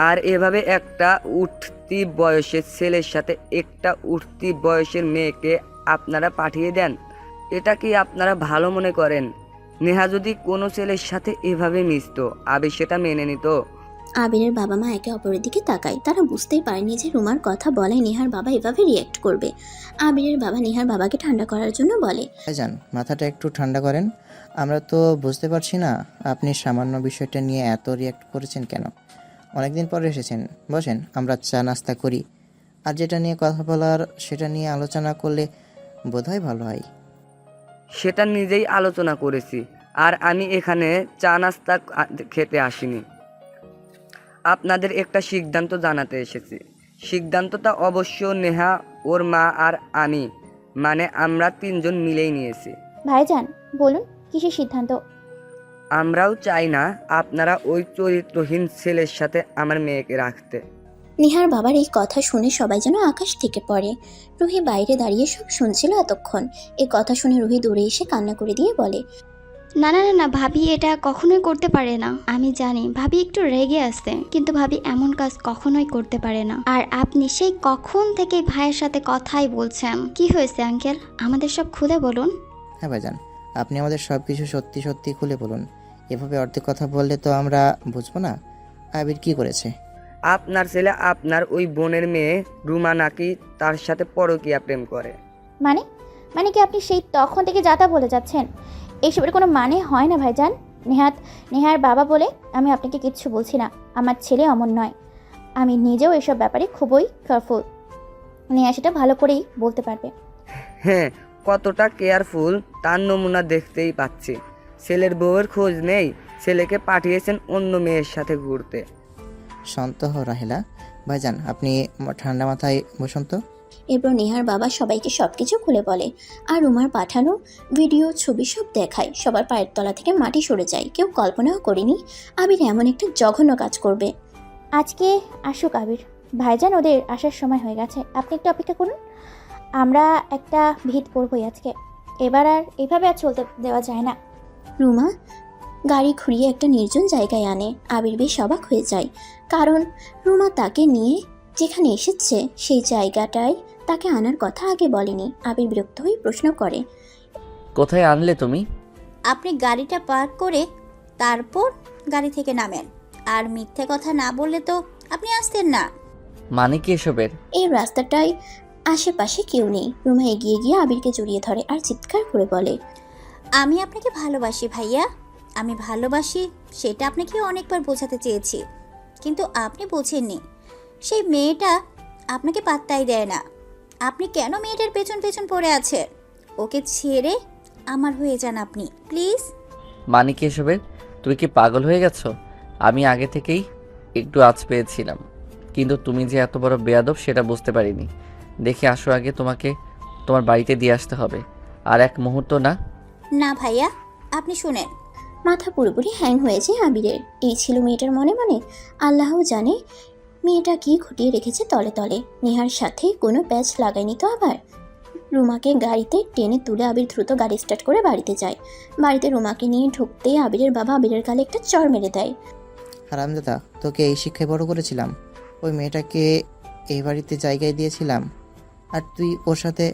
Speaker 5: আর এভাবে একটা উঠতি বয়সের ছেলের সাথে একটা উঠতি বয়সের মেয়েকে আপনারা পাঠিয়ে দেন, এটা কি আপনারা ভালো মনে করেন? নেহা যদি কোনো ছেলের সাথে এভাবে মিশতো, আবির সেটা মেনে নিত?
Speaker 3: আবিরের বাবা মা একে অপরের দিকে তাকায়। তারা বুঝতেই পারেনি যে রুমার কথা বলে নেহার বাবা এভাবে রিয়্যাক্ট করবে। আবিরের বাবা নেহার বাবাকে ঠান্ডা করার জন্য বলে,
Speaker 11: ভাইজান মাথাটা একটু ঠান্ডা করেন। আমরা তো বুঝতে পারছি না আপনি সামান্য বিষয়টা নিয়ে এত রিয়াক্ট করেছেন কেন। অনেকদিন পরে এসেছেন, বসেন, আমরা চা নাস্তা করি। আর যেটা নিয়ে কথা বলার সেটা নিয়ে আলোচনা করলে বোধহয় ভালো হয়।
Speaker 5: সেটা নিজেই আলোচনা করেছি, আর আমি এখানে চা নাস্তা খেতে আসিনি। আপনাদের একটা সিদ্ধান্ত জানাতে এসেছি। সিদ্ধান্তটা অবশ্য নেহা, ওর মা আর আমি, মানে আমরা তিনজন মিলেই নিয়েছি।
Speaker 10: ভাইজান বলুন কিসের সিদ্ধান্ত?
Speaker 5: আমরাও চাই না আপনারা ওই চরিত্রহীন ছেলের সাথে আমার মেয়েকে রাখতে।
Speaker 3: নেহার বাবার এই কথা শুনে সবাই যেন আকাশ থেকে পড়ে। রুহি বাইরে দাঁড়িয়ে সব শুনছিল এতক্ষণ। এই কথা শুনে রুহি দৌড়ে এসে কান্না করে দিয়ে বলে,
Speaker 9: না না না না, ভাবি এটা কখনোই করতে পারে না। আমি জানি ভাবি একটু রেগে আছে, কিন্তু ভাবি এমন কাজ কখনোই করতে পারে না। আর আপনি সেই কখন থেকে ভাইয়ের সাথে কথাই বলছেন। কি হয়েছে আঙ্কেল, আমাদের সব খুলে বলুন।
Speaker 11: হ্যাঁ ভাইজান, আপনি আমাদের সব কিছু সত্যি সত্যি খুলে বলুন। এভাবে অর্ধেক কথা বললে তো আমরা বুঝবো না আবির কি করেছে।
Speaker 5: আপনার ছেলে আপনার ওই বোনের মেয়ে রুমা নাকি তার সাথে পরকীয়া প্রেম করে।
Speaker 10: মানে মানে কি আপনি সেই তখন থেকে যাতা বলে যাচ্ছেন? এইসবের কোনো মানে হয় না ভাইজান। নেহার বাবা বলে আমি আপনাকে কিচ্ছু বলছি না। আমার ছেলে অমন নয়। আমি নিজেও এসব ব্যাপারে খুবই কেয়ারফুল। নেহা সেটা ভালো করেই বলতে পারবে।
Speaker 5: হ্যাঁ, কতটা কেয়ারফুল তার নমুনা দেখতেই পাচ্ছি। ছেলের বউয়ের খোঁজ নেই, ছেলেকে পাঠিয়েছেন অন্য মেয়ের সাথে ঘুরতে।
Speaker 11: শান্ত হও রাহেলা। ভাইজান আপনি ঠান্ডা মাথায় বসুন তো।
Speaker 3: এরপর নেহার বাবা সবাইকে সবকিছু খুলে বলে। আর রুমার পাঠানো ভিডিও ছবি সব দেখায়। সবার পায়ের তলা থেকে মাটি সরে যায়। কেউ কল্পনাও করেনি আবির এমন একটা জঘন্য কাজ করবে।
Speaker 10: আজকে আসুক আবির। ভাইজান ওদের আসার সময় হয়ে গেছে, আপনি একটু অপেক্ষা করুন। আমরা একটা ভিত করবই আজকে। এবার আর এভাবে আর চলতে দেওয়া যায় না।
Speaker 3: রুমা গাড়ি ঘুরিয়ে একটা নির্জন জায়গায় আনে। আবির বেশ অবাক হয়ে যায়, কারণ রুমা তাকে নিয়ে যেখানে এসেছে সেই জায়গাটায় তাকে আনার কথা আগে বলেনি। আবির বিরক্ত হয়ে প্রশ্ন করে,
Speaker 2: কোথায় আনলে তুমি?
Speaker 7: আপনি গাড়িটা পার্ক করে তারপর গাড়ি থেকে নামেন। আর মিথ্যে কথা না বললে তো আপনি আসতেন না।
Speaker 2: মানে কি এসবের?
Speaker 3: এই রাস্তাটায় আশেপাশে কেউ নেই। রুমা এগিয়ে গিয়ে আবিরকে জড়িয়ে ধরে আর চিৎকার করে বলে,
Speaker 7: আমি আপনাকে ভালোবাসি ভাইয়া, আমি ভালোবাসি। সেটা আপনাকে অনেকবার বোঝাতে চেয়েছি, কিন্তু আপনি বোঝেননি। সেই মেয়েটা আপনাকে পাত্তাই দেয় না। আপনি কেন মেয়েটার পেছন পেছন পড়ে আছেন? ওকে ছেড়ে আমার হয়ে যান আপনি, প্লিজ।
Speaker 2: মানে কি এসবের? তুমি কি পাগল হয়ে গেছো? আমি আগে থেকেই একটু আঁচ পেয়েছিলাম, কিন্তু তুমি যে এত বড় বেয়াদব সেটা বুঝতে পারিনি। দেখে আসো, আগে তোমাকে তোমার বাড়িতে দিয়ে আসতে হবে। আর এক মুহূর্ত না।
Speaker 7: না ভাইয়া, আপনি শুনেন।
Speaker 3: মাথা পুরোপুরি হ্যাং হয়েছে আবিরের। এই ছিল মেয়েটার মনে মনে। আল্লাহ জানে মেয়েটা কি ঘটিয়ে রেখেছে তলে তলে। নেহার সাথে কোনো প্যাচ লাগায়নি তো আবার। রুমাকে গাড়িতে টেনে তুলে আবির দ্রুত গাড়ি স্টার্ট করে বাড়িতে যায়। বাড়িতে রুমাকে নিয়ে ঢুকতেই আবিরের বাবা আবিরের গালে একটা চড় মেরে দেয়।
Speaker 11: হারামজাদা, তোকে এই শিক্ষায় বড় করেছিলাম। ওই মেয়েটাকে এই বাড়িতে জায়গায় দিয়েছিলাম, আর তুই ওর সাথে।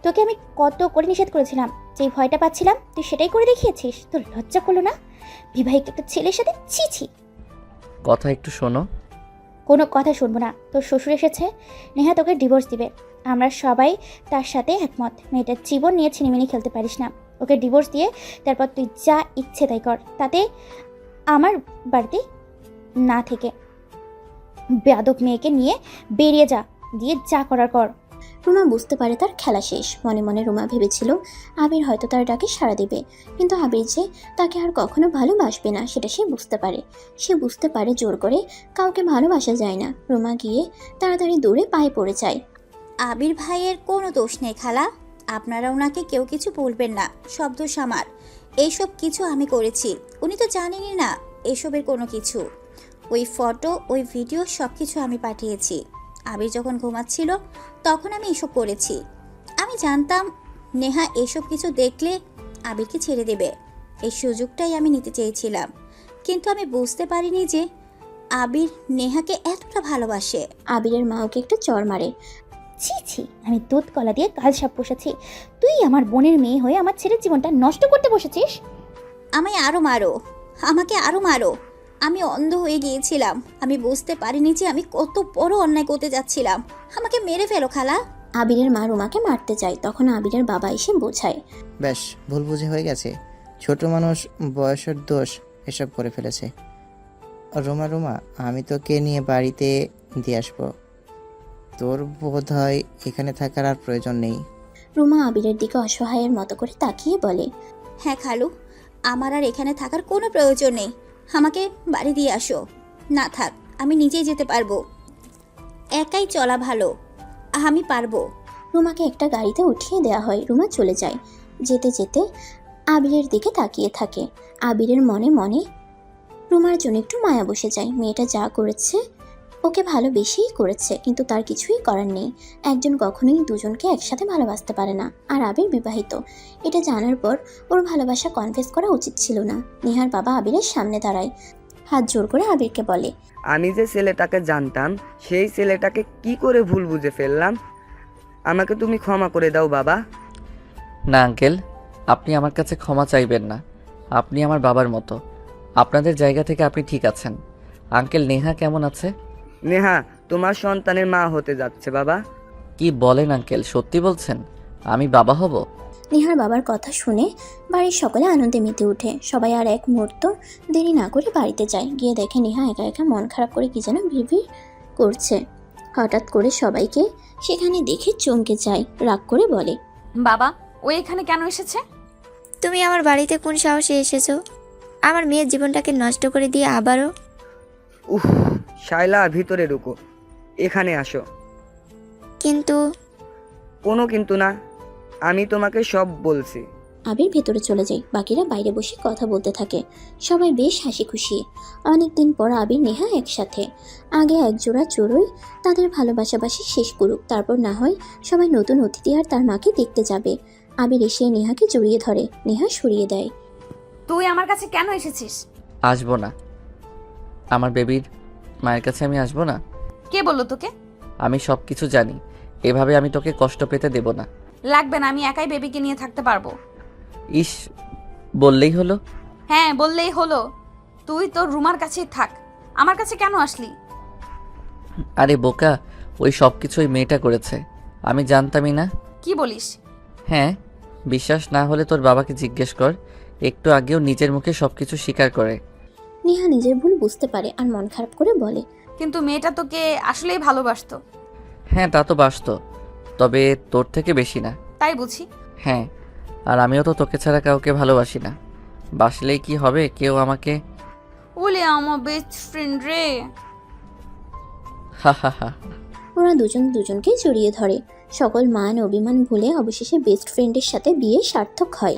Speaker 10: তোকে আমি কত করে নিষেধ করেছিলাম, যেই ভয়টা পাচ্ছিলাম তুই সেটাই করে দেখিয়েছিস। তোর লজ্জা করলো না বিবাহিত একটা ছেলের সাথে? ছি ছি।
Speaker 2: কথা একটু শোনো।
Speaker 10: কোনো কথা শুনবো না। তোর শ্বশুর এসেছে, নেহা তোকে ডিভোর্স দিবে। আমরা সবাই তার সাথে একমত। মেয়েটার জীবন নিয়ে ছিনিমিনি খেলতে পারিস না। ওকে ডিভোর্স দিয়ে তারপর তুই যা ইচ্ছে তাই কর, তাতে আমার বাড়িতে না থেকে বেয়াদব মেয়েকে নিয়ে বেরিয়ে যা, দিয়ে যা করার কর।
Speaker 3: রুমা বুঝতে পারে তার খেলা শেষ। মনে মনে রুমা ভেবেছিল আবির হয়তো তার ডাকে সাড়া দেবে, কিন্তু আবির যে তাকে আর কখনো ভালোবাসবে না সেটা সে বুঝতে পারে। সে বুঝতে পারে জোর করে কাউকে ভালোবাসা যায় না। রুমা গিয়ে তাড়াতাড়ি দৌড়ে পায়ে পড়ে যায়।
Speaker 7: আবির ভাইয়ের কোনো দোষ নেই খালা। আপনারা ওনাকে কেউ কিছু বলবেন না, সব দোষ আমার। এইসব কিছু আমি করেছি, উনি তো জানেনই না এসবের কোনো কিছু। ওই ফটো, ওই ভিডিও সব কিছু আমি পাঠিয়েছি। আবির যখন ঘুমাচ্ছিল তখন আমি এসব করেছি। আমি জানতাম নেহা এসব কিছু দেখলে আবিরকে ছেড়ে দেবে। এই সুযোগটাই আমি নিতে চেয়েছিলাম, কিন্তু আমি বুঝতে পারিনি যে আবির নেহাকে এতটা ভালোবাসে।
Speaker 3: আবিরের মা ওকে একটা চড় মারে।
Speaker 10: ছি ছি, আমি দুধ কলা দিয়ে কাল সাপ বসেছি, তুই আমার বোনের মেয়ে হয়ে আমার ছেলের জীবনটা নষ্ট করতে বসেছিস।
Speaker 7: আমায় আরও মারো, আমাকে আরও মারো। আমি অন্ধ হয়ে গিয়েছিলাম। আমি বুঝতে পারিনি যে আমি কত বড় অন্যায় করতে যাচ্ছিলাম। আমাকে মেরে ফেলো খালা।
Speaker 3: আবিরের মা রুমাকে মারতে যায়, তখন আবিরের বাবা এসে বোঝায়।
Speaker 11: ব্যাস, ভুল বুঝে হয়ে গেছে। ছোট মানুষ, বয়সের দোষ, এসব করে ফেলেছে। রোমা রোমা, আমি তোকে নিয়ে বাড়িতে দিয়ে আসবো। তোর বোধ হয় এখানে থাকার আর প্রয়োজন নেই।
Speaker 3: রুমা আবিরের দিকে অসহায়ের মতো করে তাকিয়ে বলে,
Speaker 7: হ্যাঁ খালু, আমার আর এখানে থাকার কোনো প্রয়োজন নেই। আমাকে বাড়ি দিয়ে আসো। না থাক, আমি নিজেই যেতে পারবো। একাই চলা ভালো, আমি পারবো।
Speaker 3: রুমাকে একটা গাড়িতে উঠিয়ে দেওয়া হয়। রুমা চলে যায়। যেতে যেতে আবিরের দিকে তাকিয়ে থাকে। আবিরের মনে মনে রুমার জন্য একটু মায়া বসে যায়। মেয়েটা যা করেছে ওকে ভালোবেসেই করেছে, কিন্তু তার কিছুই করার নেই। একজন কখনোই দুজনকে একসাথে ভালোবাসতে পারে না। আর আবির বিবাহিত, এটা জানার পর ওর ভালোবাসা কনফেস করা উচিত ছিল না। নেহার বাবা আবিরের সামনে দাঁড়ায়, হাত জোর করে আবিরকে বলে,
Speaker 5: আমি যে ছেলেটাকে জানতাম, সেই ছেলেটাকে কি করে ভুল বুঝে ফেললাম। আমাকে তুমি ক্ষমা করে দাও বাবা।
Speaker 2: না আঙ্কেল, আপনি আমার কাছে ক্ষমা চাইবেন না। আপনি আমার বাবার মতো। আপনাদের জায়গা থেকে আপনি ঠিক আছেন। আঙ্কেল, নেহা কেমন আছে?
Speaker 5: নেহা তোমার সন্তানের মা হতে যাচ্ছে বাবা।
Speaker 2: কি বলেন আঙ্কেল, সত্যি বলছেন? আমি বাবা হব?
Speaker 3: নেহার বাবার কথা শুনে বাড়ির সকলে আনন্দে মেতে ওঠে। সবাই আর এক মুহূর্ত দেরি না করে বাড়িতে যায়। গিয়ে দেখে নেহা একা একা মন খারাপ করে কি যেন ভিড় করছে। হঠাৎ করে সবাইকে সেখানে দেখে চমকে যায়, রাগ করে বলে,
Speaker 1: বাবা, ও এখানে কেন এসেছে?
Speaker 8: তুমি আমার বাড়িতে কোন সাহসে এসেছো? আমার মেয়ের জীবনটাকে নষ্ট করে দিয়ে আবারও।
Speaker 5: উফ, শায়লা ভিতরে ঢুকো, এখানে আসো।
Speaker 8: কিন্তু
Speaker 5: কোনো কিন্তু না, আমি তোমাকে সব বলছি।
Speaker 3: আবির ভেতরে চলে যায়। বাকিরা বাইরে বসে কথা বলতে থাকে। সবাই বেশ হাসি খুশি। অনেকদিন পর আবির নেহা একসাথে। আগে একজোড়া চড়ুই তাদের ভালোবাসাবাসি শেষ করুক, তারপর না হয় সবাই নতুন অতিথি আর তার মাকে দেখতে যাবে। আবির এসে নেহাকে জড়িয়ে ধরে। নেহা সরিয়ে দেয়।
Speaker 1: তুই আমার কাছে কেন এসেছিস?
Speaker 2: আসবো না। আমার বেবির মায়ের কাছে আমি আসবো না?
Speaker 1: কে বললো তোকে?
Speaker 2: আমি সব কিছু জানি। এভাবে আমি তোকে কষ্ট পেতে দেব না।
Speaker 1: লাগবে না, আমি একাই বেবিকে নিয়ে থাকতে পারবো।
Speaker 2: ইস, বললেই হলো।
Speaker 1: হ্যাঁ, বললেই হলো। তুই তোর রুমার কাছেই থাক, আমার কাছে কেন আসলি?
Speaker 2: আরে বোকা, ওই সব কিছু ওই মেয়েটা করেছে, আমি জানতামই না।
Speaker 1: কি বলিস?
Speaker 2: হ্যাঁ, বিশ্বাস না হলে তোর বাবাকে জিজ্ঞেস কর। একটু আগেও নিজের মুখে সব কিছু স্বীকার করে।
Speaker 3: নেহা নিজের ভুল বুঝতে পারে আর মন খারাপ করে বলে,
Speaker 1: কিন্তু মেয়েটা তোকে আসলেই ভালোবাসতো।
Speaker 2: হ্যাঁ, তা তো বাসতো, তবে তোর থেকে বেশি না।
Speaker 1: তাই বুঝি?
Speaker 2: হ্যাঁ, আর আমিও তো তোকে ছাড়া কাউকে ভালোবাসি না। বাসলেই কি হবে, কেউ আমাকে।
Speaker 1: ওলে আমার বেস্ট ফ্রেন্ড রে।
Speaker 2: হা হা হা।
Speaker 3: ওরা দুজন দুজনকে জড়িয়ে ধরে। সকল মান অভিমান ভুলে অবশেষে বেস্ট ফ্রেন্ডের সাথে বিয়ে সার্থক হয়।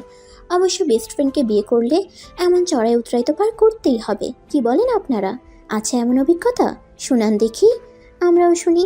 Speaker 3: অবশ্য বেস্ট ফ্রেন্ডকে বিয়ে করলে এমন চড়াই উতরাই তো পার করতেই হবে। কি বলেন আপনারা? আছে এমন অভিজ্ঞতা? শুনান দেখি, আমরাও শুনি।